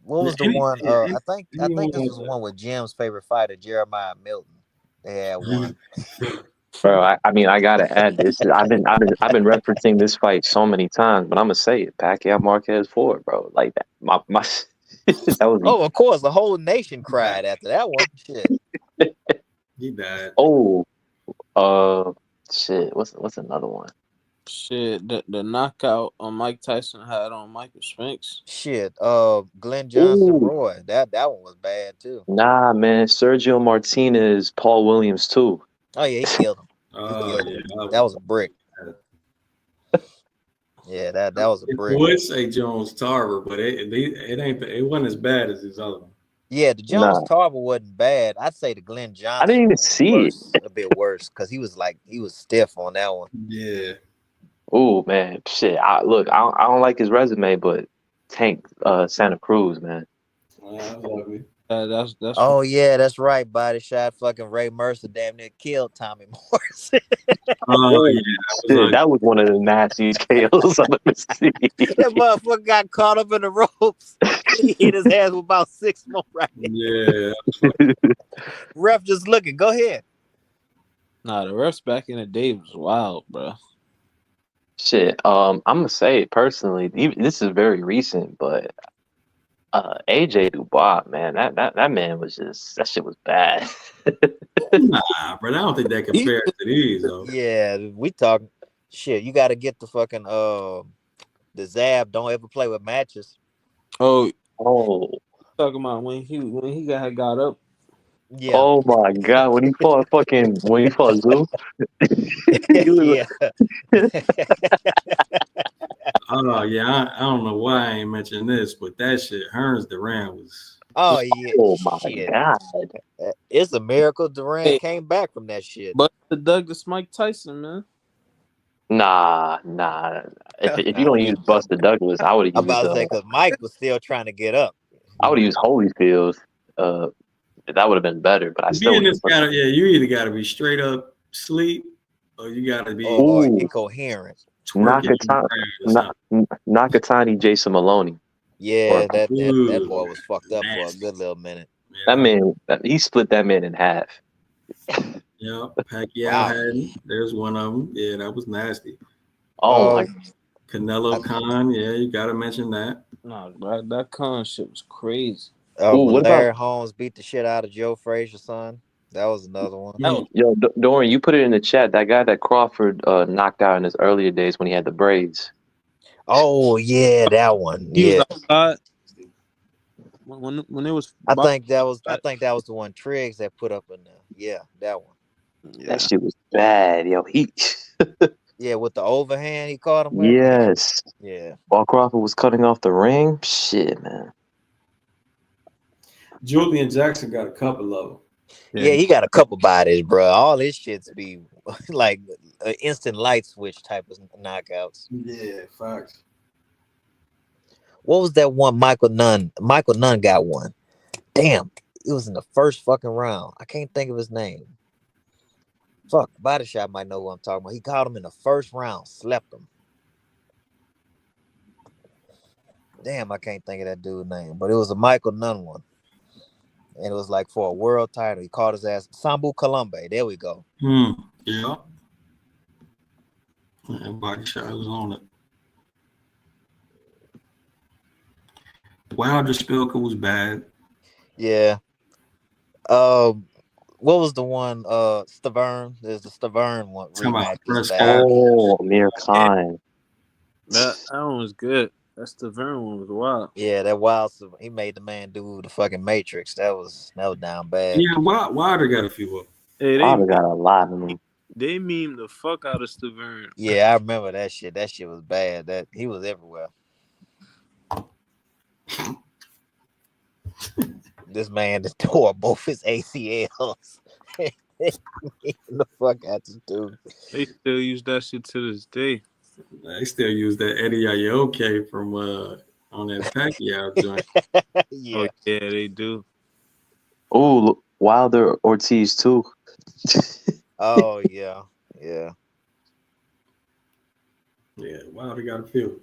What was the one? I think this was one with Jim's favorite fighter, Jeremiah Milton. They had one. Bro, I mean, I gotta add this. I've been referencing this fight so many times, but I'm gonna say it. Pacquiao Marquez Ford, bro. Like that. My that was. Oh, of course, the whole nation cried after that one. Shit. He died. Oh, shit. What's another one? Shit, the knockout on Mike Tyson had on Michael Spinks. Shit. Glenn Johnson Roy. That one was bad too. Nah, man. Sergio Martinez, Paul Williams too. Oh yeah, he killed him. That was a brick. Yeah, that was a brick. I would say Jones Tarver, but it wasn't as bad as his other one. Yeah, the Jones Tarver wasn't bad. I'd say the Glenn Johnson. I didn't even see it. A bit worse because he was stiff on that one. Yeah. Oh man, shit. I don't like his resume, but Tank Santa Cruz, man. That's oh yeah, that's right. Body shot, fucking Ray Mercer damn near killed Tommy Morrison. Oh yeah, that was one of the nastiest KOs I've ever seen. That motherfucker got caught up in the ropes. He hit his ass with about 6 more right. Yeah. Ref just looking. Go ahead. Nah, the refs back in the day was wild, bro. Shit. I'm gonna say it personally. This is very recent, but AJ Dubois, man, that man was that shit was bad. Nah, but I don't think that compares to these though. Yeah, we talking shit. You got to get the fucking the Zab. Don't ever play with matches. Oh, talking about when he got up. Yeah. Oh my god, when he fought Zoo. Yeah. Oh yeah, I don't know why I ain't mentioned this, but that shit, Hearns Duran was. Oh yeah. Oh my god. It's a miracle Duran came back from that shit. But the Douglas Mike Tyson, man. Nah. If you don't use Buster Douglas, I would have used. I'm about to say because Mike was still trying to get up. I would have used Holyfield. That would have been better, but I still. You either got to be straight up sleep, or you got to be incoherent. Nakatani Jason Maloney. Yeah, that boy was fucked up for a good little minute. Yeah. That man, he split that man in half. Yeah, Pacquiao had him. There's one of them. Yeah, that was nasty. Oh my. Canelo Khan. Yeah, you got to mention that. Nah, bro, that Khan shit was crazy. Larry Holmes beat the shit out of Joe Frazier's son. That was another one. Yo, Dorian, you put it in the chat. That guy that Crawford knocked out in his earlier days when he had the braids. Oh yeah, that one. Yeah. When it was, I think that was the one Triggs that put up in there. Yeah, that one. Yeah. That shit was bad, yo. Yeah, with the overhand he caught him with. Yes. Yeah. While Crawford was cutting off the ring, shit, man. Julian Jackson got a couple of them. Yeah, he got a couple bodies, bro. All his shits be like an instant light switch type of knockouts. Yeah, facts. What was that one Michael Nunn? Michael Nunn got one. Damn, it was in the first fucking round. I can't think of his name. Fuck, Body Shot might know what I'm talking about. He caught him in the first round, slept him. damn, I can't think of that dude's name, but it was a Michael Nunn one. And it was like for a world title. He called his ass Sambu Columbe. There we go. Yeah. And body shot was on it. Wilder Spilka was bad. Yeah. What was the one? Stavern. There's the Stavern one rematch. Oh, Amir Khan. That one was good. That's the very one was wild. Yeah, that wild. He made the man do the fucking Matrix. That was down bad. Yeah, Wilder got a few up. Hey, Wilder got a lot of them. They meme the fuck out of Stavern. Yeah, I remember that shit. That shit was bad. That he was everywhere. This man just tore both his ACLs. The fuck out this dude. They still use that shit to this day. They still use that Eddie Ayoke from on that Pacquiao joint. Yeah. Oh, yeah, they do. Oh, Wilder Ortiz too. Oh yeah. Yeah. Yeah, Wilder got a few.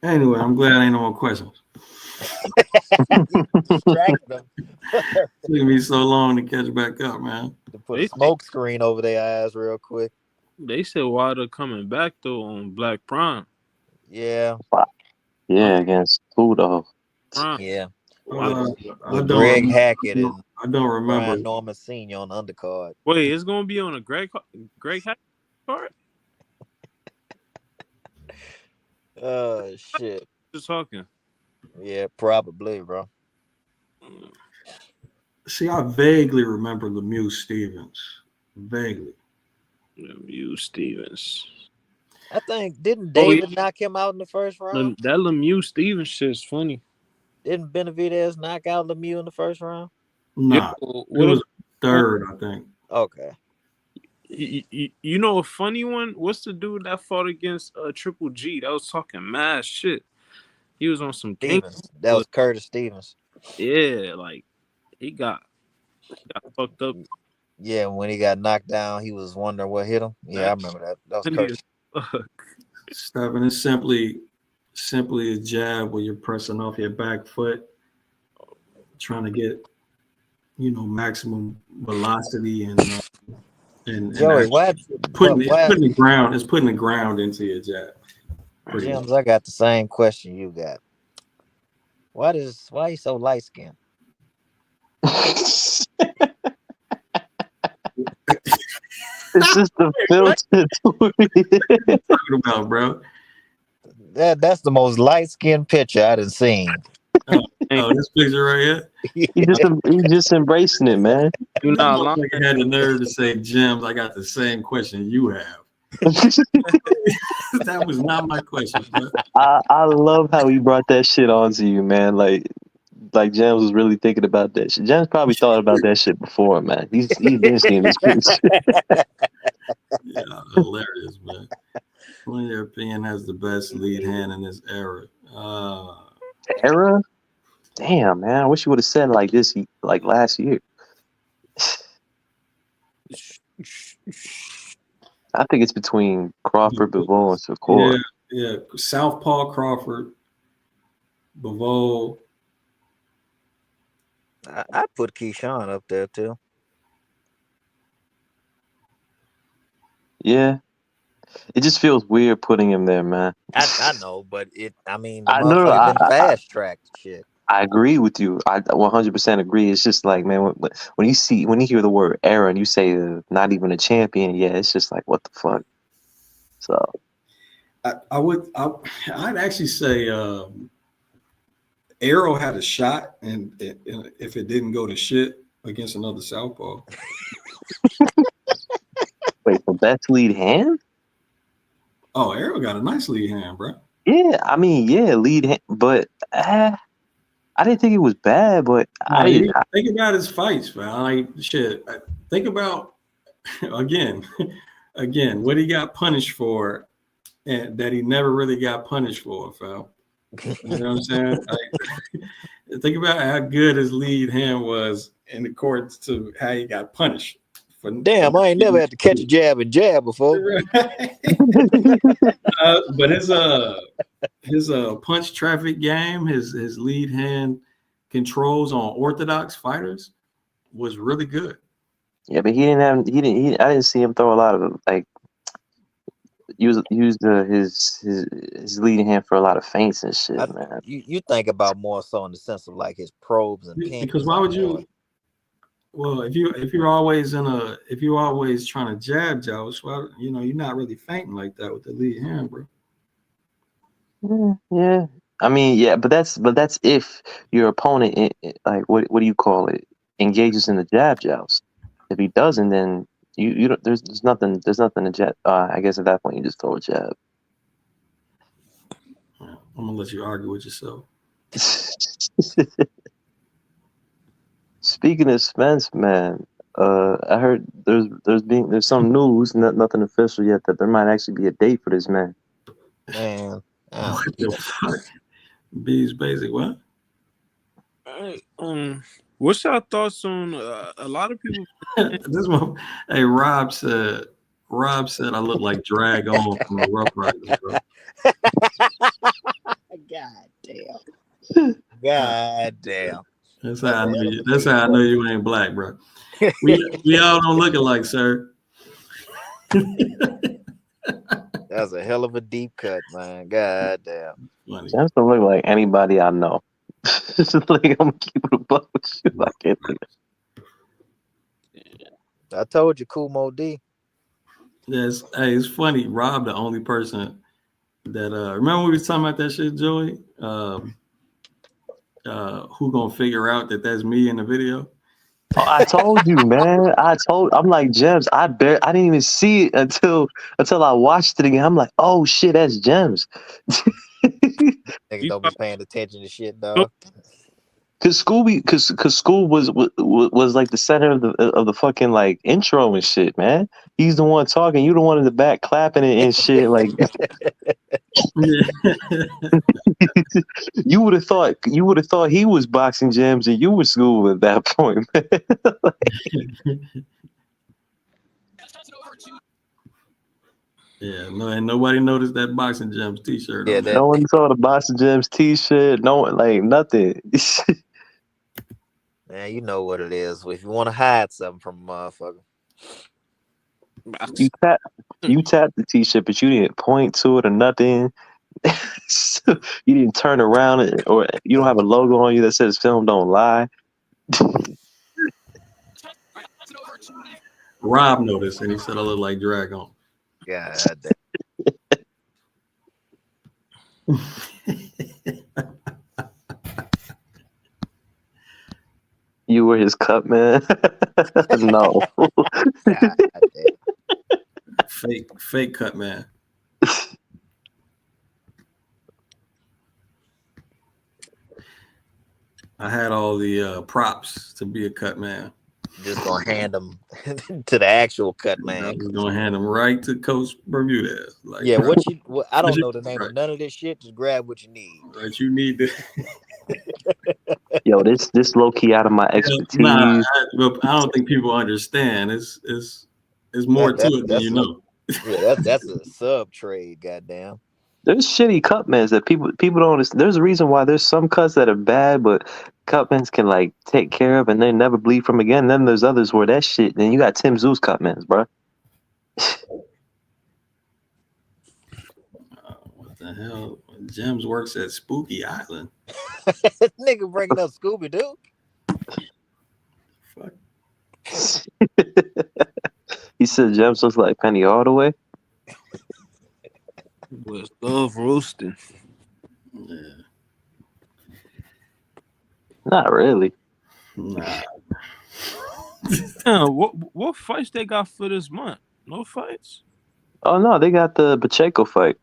Anyway, I'm glad ain't no more questions. Distracted them. Took me so long to catch back up, man. To put a smoke screen over their eyes real quick. They said Wilder coming back though on Black Prime. Yeah. Yeah, against Zurdo. Yeah. Greg Hackett and I don't remember. Brian Norman Sr. on the undercard. Wait, it's gonna be on a Greg Hackett card? Shit. Just talking. Yeah, probably, bro. See, I vaguely remember Lemieux Stevens. Vaguely. Lemieux Stevens. I think didn't David knock him out in the first round? That Lemieux Stevens shit's funny. Didn't Benavidez knock out Lemieux in the first round? Nah, it was third, I think. Okay. You know a funny one? What's the dude that fought against Triple G? That was talking mad shit. He was on some Stevens. That was Curtis Stevens. Yeah, like he got fucked up. Yeah, when he got knocked down, he was wondering what hit him. Yeah, I remember that. That was Curtis. Steven, it's simply a jab where you're pressing off your back foot, trying to get, maximum velocity and Joey, putting the ground into your jab. James, I got the same question you got. Why you so light skinned? It's just the filter. What are you talking about, bro? That's the most light skinned picture I done seen. Oh, this picture right here. He's just embracing it, man. You know, like I had the nerve to say, James, I got the same question you have. That was not my question. Bro. I love how he brought that shit onto you, man. Like James was really thinking about that shit. James probably thought about that shit before, man. He's been seeing this shit. Yeah, hilarious, man. When European has the best lead hand in this era. Era? Damn, man. I wish you would have said like this, like last year. I think it's between Crawford, Bivol, and Shakur. Yeah. Southpaw Crawford, Bivol. I'd put Keyshawn up there too. Yeah. It just feels weird putting him there, man. I know, but the I know, been fast tracked shit. I agree with you. I 100% agree. It's just like, man, when you hear the word era and you say not even a champion, yeah, it's just like, what the fuck? So, I'd actually say Arrow had a shot, and if it didn't go to shit against another southpaw. Wait, the best lead hand? Oh, Arrow got a nice lead hand, bro. Yeah, lead hand, but I didn't think it was bad, but think about his fights, man. Like shit. Think about again, what he got punished for, and that he never really got punished for, fam. You know what I'm saying? Like, think about how good his lead hand was in accordance to how he got punished. Damn, I ain't never had to catch a jab and jab before. But his his punch traffic game, his lead hand controls on orthodox fighters was really good. Yeah, but I didn't see him throw a lot of like use his leading hand for a lot of feints and shit, man. You think about more so in the sense of like his probes and pins. Because why would you? Well, if you're always trying to jab joust, well, you're not really feinting like that with the lead hand, bro. Yeah. I mean, yeah, but that's if your opponent, like what do you call it, engages in the jab joust. If he doesn't, then you don't. There's nothing to jab. I guess at that point you just throw a jab. I'm gonna let you argue with yourself. Speaking of Spence, man, I heard there's some news, nothing official yet, that there might actually be a date for this man. Man, what the fuck? B's basic what? What's your thoughts on a lot of people? This one, hey, Rob said I look like Drag On from the Rough Riders, bro. God damn. That's how I know you ain't black, bro. We all don't look alike, sir. That's a hell of a deep cut, man. God damn. James don't look like anybody I know. Just like I'm gonna keep it above with you. I can't think. I told you, Kumo D. Yes, hey, it's funny. Rob, the only person that remember we was talking about that shit, Joey. Who gonna figure out that that's me in the video? Oh, I told you, man. I'm like, Gems. I didn't even see it until I watched it again. I'm like, oh shit, that's Gems. Niggas don't be paying attention to shit, dog. Cause school was like the center of the fucking like intro and shit, man. He's the one talking. You the one in the back clapping and shit. Like, you would have thought he was boxing Gems and you were school at that point, man. Yeah, no, and nobody noticed that Boxing Gems t-shirt. Yeah, no one saw the Boxing Gems t-shirt. No one, like, nothing. Man, you know what it is. If you want to hide something from a motherfucker, you tapped the t-shirt, but you didn't point to it or nothing. So you didn't turn around, or you don't have a logo on you that says "Film Don't Lie." Rob noticed, and he said I look like Drag On. God damn. You were his cut man. No. Fake cut man. I had all the props to be a cut man. Just gonna hand them to the actual cut man. I was gonna hand them right to Coach Bermudez. Like, yeah, I don't know the name of none of this shit. Just grab what you need. Right, you need to. Yo, this low key out of my expertise. Nah, I don't think people understand. It's more to it than you know. Yeah, that's a sub trade. Goddamn. There's shitty cutmans that people don't understand. There's a reason why there's some cuts that are bad, but cutmans can like take care of and they never bleed from again. And then there's others where that shit. Then you got Tim Zeus cutmans, bro. What the hell? Gems works at Spooky Island. Nigga bringing up Scooby Doo. Fuck. He said Gems looks like Penny Hardaway. Was love roasting? Yeah. Not really. Nah. Damn, what fights they got for this month? No fights. Oh no, they got the Pacheco fight.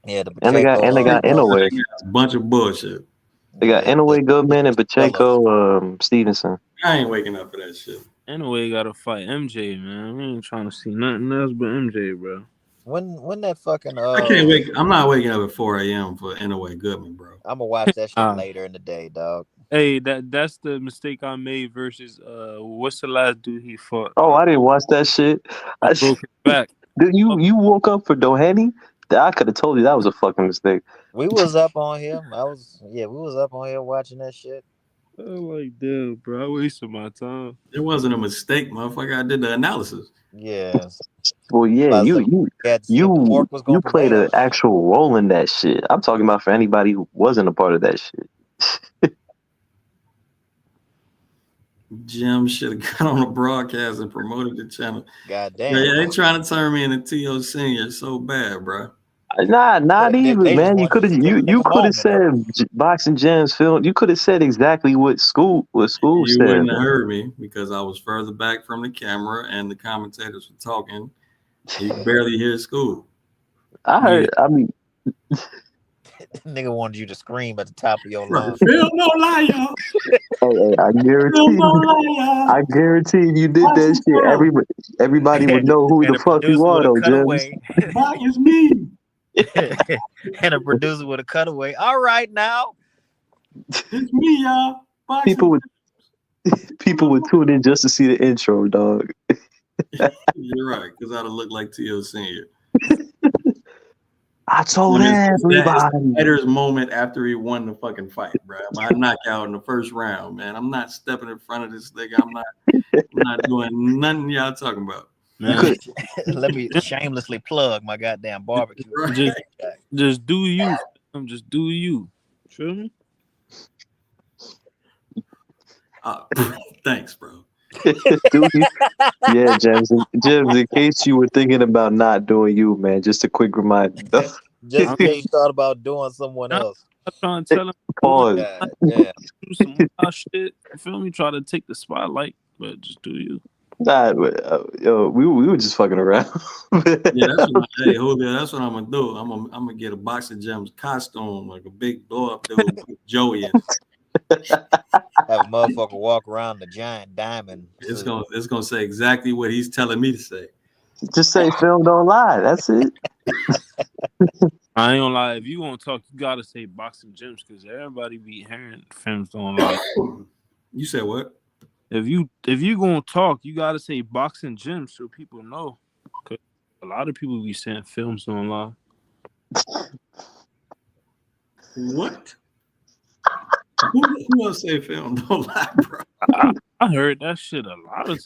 Yeah, and they got Inoue. A bunch of bullshit. They got Inoue, Goodman, and Pacheco, Stevenson. I ain't waking up for that shit. Inoue got to fight MJ, man. We ain't trying to see nothing else but MJ, bro. When that fucking I can't wake. I'm not waking up at 4 a.m. for Inoue Goodman, bro. I'm gonna watch that shit later in the day, dog. Hey, that's the mistake I made versus what's the last dude he fought? Oh, I didn't watch that shit. I broke his back. You woke up for Doheny? I could have told you that was a fucking mistake. We was up on him. We was up on here watching that shit. I'm like, damn, bro, I wasted my time. It wasn't a mistake, motherfucker. I did the analysis. Yes. Well, yeah, you played an actual role in that shit. I'm talking about for anybody who wasn't a part of that shit. Jim should have got on the broadcast and promoted the channel. Goddamn. Yeah, they trying to turn me into T.O. Senior so bad, bro. Nah, not even, man. You could have said Boxing Gems film. You could have said exactly what school You said. wouldn't have heard me because I was further back from the camera and the commentators were talking. You could barely hear school. I heard. I mean, nigga wanted you to scream at the top of your lungs. Phil, no lie, y'all. Hey, I guarantee you did that shit. Everybody would know who the fuck you are, though, James. It's me. And a producer with a cutaway. All right, now. It's me, y'all. People would tune in just to see the intro, dog. You're right, because I'd have looked like T.O. Senior. I told everybody. Fighter's moment after he won the fucking fight, bro. My knockout in the first round, man. I'm not stepping in front of this nigga. I'm not doing nothing y'all talking about. Let me shamelessly plug my goddamn barbecue. Just do you. Just do you. Feel me? Thanks, bro. Yeah, James. In case you were thinking about not doing you, man, just a quick reminder. Just in case you thought about doing someone else. I'm trying to tell him. Pause. Yeah. Do some wild shit. You feel me? Try to take the spotlight, but just do you. Nah, we were just fucking around. Yeah, that's what that's what I'm gonna do. I'm gonna get a Boxing Gems costume, like a big blow up dude with Joey in it. Have a motherfucker walk around the giant diamond. It's gonna say exactly what he's telling me to say. Just say film don't lie. That's it. I ain't gonna lie. If you want to talk, you gotta say Boxing Gems because everybody be hearing films don't lie. You said what? If you gonna talk, you gotta say Boxing Gems so people know. Cause a lot of people be saying films don't lie. What? Who else say film don't lie, bro? I heard that shit a lot of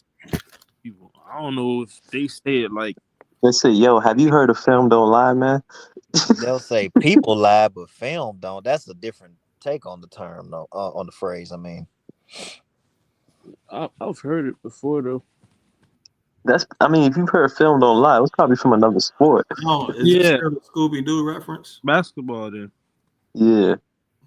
people. I don't know if they say it like They say, "Yo, have you heard of film don't lie, man?" They'll say people lie, but film don't. That's a different take on the term, though. On the phrase, I mean. I've heard it before though. If you've heard film don't lie, it was probably from another sport. Oh, is it still a Scooby-Doo reference? Basketball then. Yeah.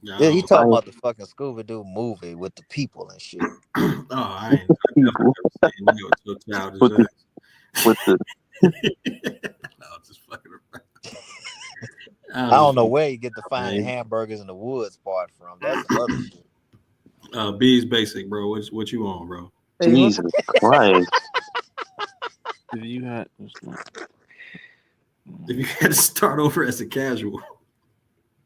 Yeah, you talking about the fucking Scooby-Doo movie with the people and shit. Oh, I ain't never seen you so childish. With the no, just fucking around. I don't know where you get the finding hamburgers in the woods part from. That's other shit. B's basic, bro. What you on, bro? Jesus Christ. If you had to start over as a casual,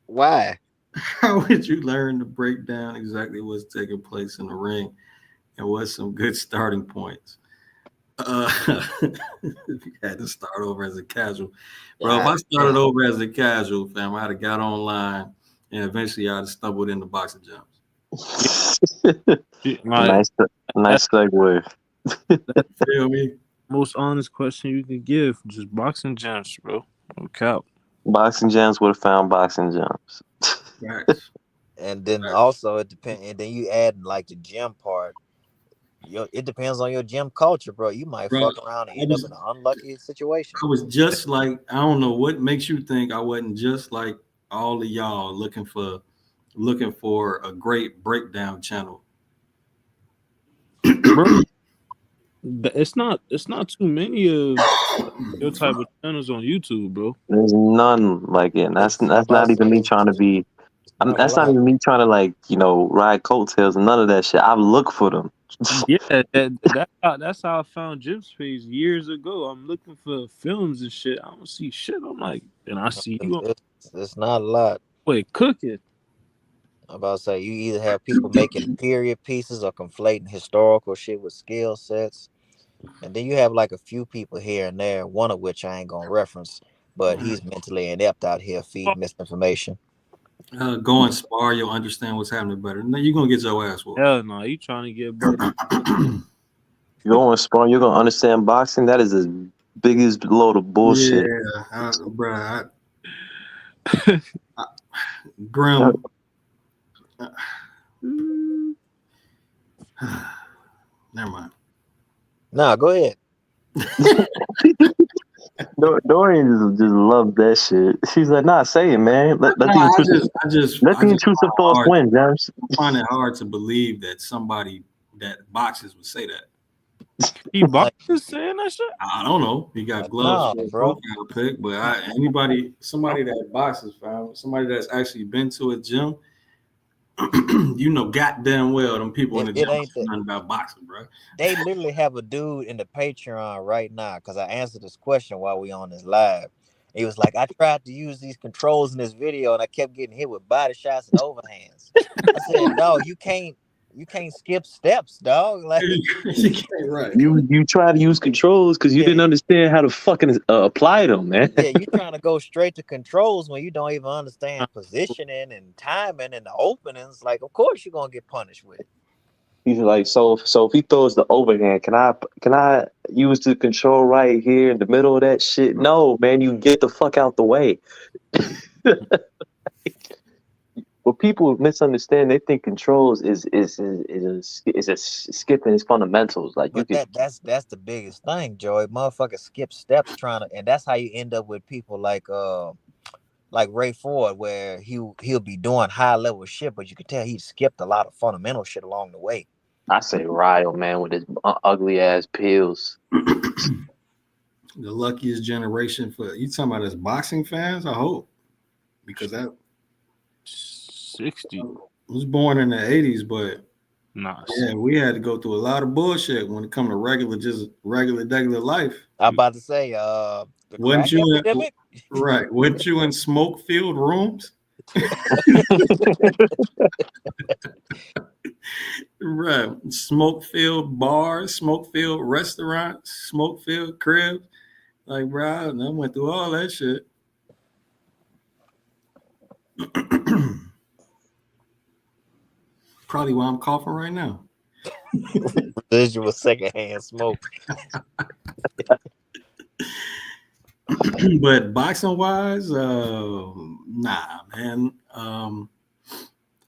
why? How would you learn to break down exactly what's taking place in the ring and what's some good starting points? If you had to start over as a casual, bro. If I started over as a casual, fam, I'd have got online and eventually I'd have stumbled into Boxing Gems. Nice segue. Feel me? Most honest question you can give, just Boxing Gems, bro. No cap. Boxing Gems would have found Boxing Gems. Right. And then also it depends. And then you add like the gym part. It depends on your gym culture, bro. You might fuck around and end up in an unlucky situation. I was just like, I don't know what makes you think I wasn't just like all of y'all looking for a great breakdown channel. Bro, it's not too many of your type of channels on YouTube, bro. There's none like it. And that's not even me trying to be. That's not even me trying to ride coattails and none of that shit. I look for them. Yeah, that's how I found Jim's page years ago. I'm looking for films and shit. I don't see shit. I'm like, and I see you. It's not a lot. Wait, cooking. I'm about to say you either have people making period pieces or conflating historical shit with skill sets, and then you have like a few people here and there. One of which I ain't gonna reference but he's mentally inept out here feeding misinformation. Go and spar, you'll understand what's happening better. No, you're gonna get your ass whooped. Hell no, you trying to get better. You go on Sparring, you're gonna understand boxing. That is the biggest load of bullshit. Yeah, bro. Grim. Never mind. Nah, go ahead. Dorian just loved that shit. She's like, nah, say it, man. Let the intrusive force win, James. I find it hard to believe that somebody that boxes would say that. He boxes saying that shit? I don't know. He got gloves for a profile pick, but somebody that boxes, somebody that's actually been to a gym, you know goddamn well them people in the gym ain't nothing about boxing, bro. They literally have a dude in the Patreon right now because I answered this question while we on this live. He was like, I tried to use these controls in this video and I kept getting hit with body shots and overhands. I said, no, you can't skip steps, dog. Like you can't, right. You try to use controls because you didn't understand how to fucking apply them, man. Yeah, you trying to go straight to controls when you don't even understand positioning and timing and the openings. Like, of course you're gonna get punished with it. He's like, so if he throws the overhand, can I use the control right here in the middle of that shit? No, man, you get the fuck out the way. What people misunderstand, they think controls is a skipping his fundamentals. Like, but that's the biggest thing, Joey. Motherfuckers skip steps and that's how you end up with people like Ray Ford, where he'll be doing high level shit, but you can tell he skipped a lot of fundamental shit along the way. I say Ryo, man, with his ugly ass pills. The luckiest generation for you talking about as boxing fans, I hope, because that 60 was born in the 80s, but yeah, we had to go through a lot of bullshit when it come to regular life. I'm about to say, Weren't you in smoke-filled rooms? Right, smoke-filled bars, smoke-filled restaurants, smoke-filled cribs. Like, bro, I went through all that shit. Probably why I'm coughing right now. Residual secondhand smoke. But boxing wise, nah, man.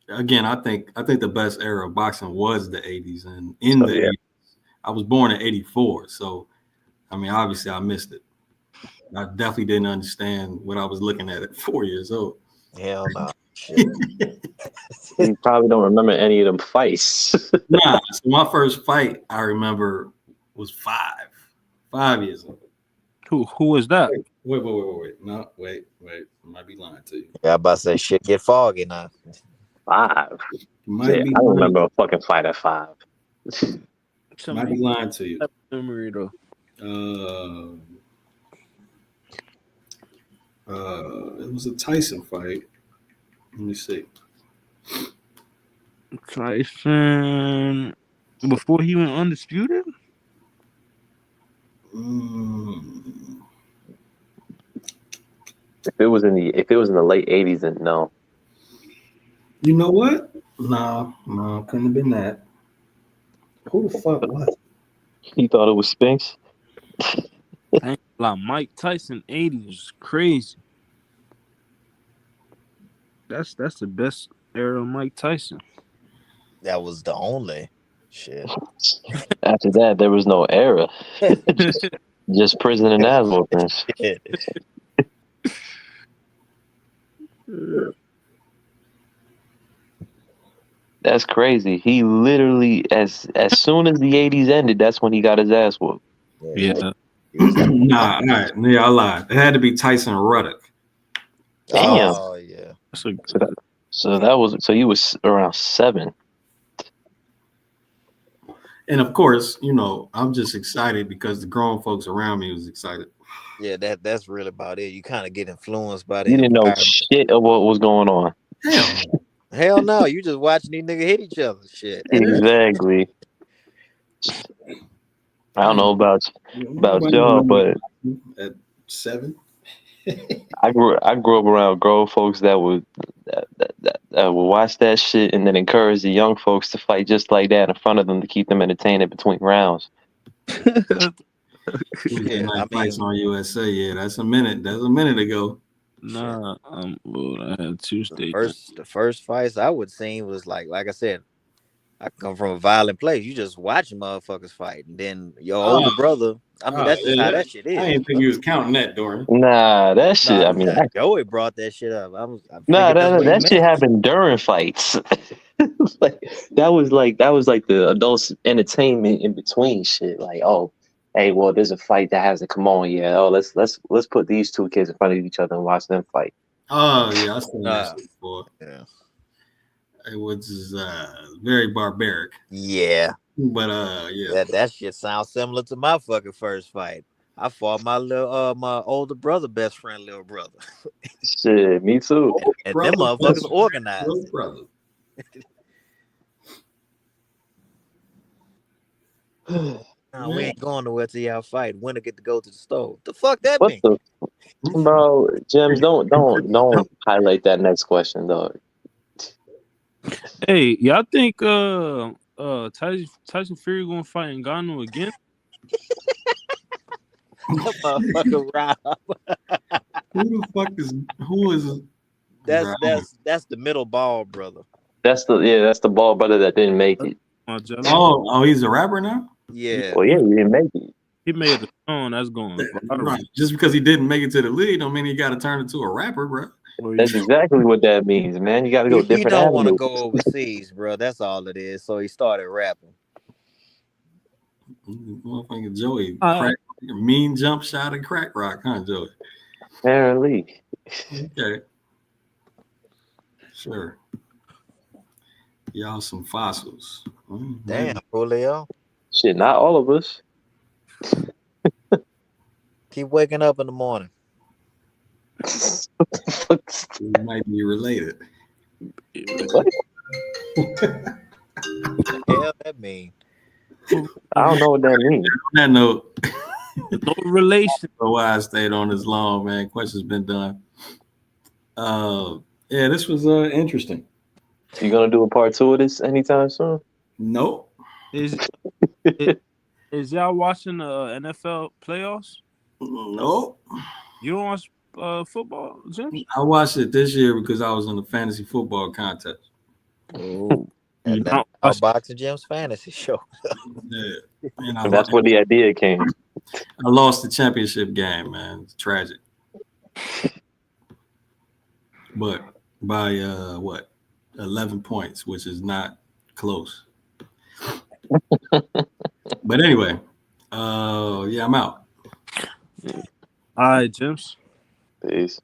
Again, I think the best era of boxing was the 80s, and in the 80s, I was born in 84, so I mean, obviously, I missed it. I definitely didn't understand what I was looking at 4 years old. Hell no. Shit. You probably don't remember any of them fights. Nah, so my first fight I remember was 5 years old. Who was that? Wait. No, wait. I might be lying to you. Yeah, I'm about to say shit get foggy now. 5. I don't remember a fucking fight at 5. Might be lying to you. Memory though. It was a Tyson fight. Let me see. Tyson before he went undisputed? If it was in the late 80s, then no. You know what? No, couldn't have been that. Who the fuck was it? He thought it was Spinks. Like Mike Tyson 80 was crazy. That's the best era of Mike Tyson. That was the only shit. After that, there was no era. just prison and ass whoopings. That's crazy. He literally, as soon as the 80s ended, that's when he got his ass whooped. Yeah. Nah, all right. Yeah, I lied. It had to be Tyson Ruddock. Damn. Oh yeah. So you was around 7. And of course, you know, I'm just excited because the grown folks around me was excited. Yeah, that's really about it. You kind of get influenced by that. You didn't know shit of what was going on. Hell no, you just watching these niggas hit each other. Shit. Exactly. I don't know about y'all, but at 7. I grew up around grown folks that would watch that shit and then encourage the young folks to fight just like that in front of them to keep them entertained in between rounds. Tuesday Yeah, night I fights mean, on USA. Yeah, that's a minute ago. Nah, well, I had Tuesday. the first fights I would see was like I said, I come from a violent place. You just watch motherfuckers fight, and then your older brother. I mean, that's just how that shit I is. didn't think he was counting that, Dorian. Nah, that shit. Nah, I mean, Joey brought that shit up. I nah, figured that's what he that shit meant. happened during fights. like that was like the adults' entertainment in between shit. Like, oh, hey, well, there's a fight that hasn't come on yet. Oh, let's put these two kids in front of each other and watch them fight. Oh yeah, I've seen that Uh, shit before. yeah. It was very barbaric, Yeah. but yeah. That shit sounds similar to my fucking first fight. I fought my my older brother, best friend, little brother, Shit, me too. and them Brother, motherfuckers best organized. little brother. Nah, we ain't going nowhere till y'all fight. Winner get to go to the store. The fuck that What mean? the bro, James? Don't highlight that next question, dog. Hey, y'all think Tyson Fury gonna fight Ngannou again? That motherfucker Rob. Who is That's the middle ball, brother. That's the ball brother that didn't make it. Oh, he's a rapper now? Yeah. Well, yeah, he didn't make it. He made a song that's going viral. Right. Just because he didn't make it to the league don't mean he got to turn into a rapper, bro. That's exactly what that means, man. You got to go He different don't want to avenues. go overseas, bro. That's all it is. So he started rapping. Motherfucking Joey, mean jump shot and crack rock, huh, Joey? Apparently. Okay. Sure. Y'all some fossils. Damn, Julio. Shit, not all of us. Keep waking up in the morning. We might be related. What? What the hell that mean? I don't know what that means. On that note, no relation. Why I stayed on this long, man. Questions been done. Yeah, this was interesting. You gonna do a part 2 of this anytime soon? Nope. Is y'all watching the NFL playoffs? Nope. You don't watch football, Jim? I watched it this year because I was in the fantasy football contest. Ooh. And now Boxing Jim's fantasy show. Yeah. And that's where the idea came. I lost the championship game, man. It's tragic. But by 11 points, which is not close. But anyway, yeah, I'm out. All right, James. Peace.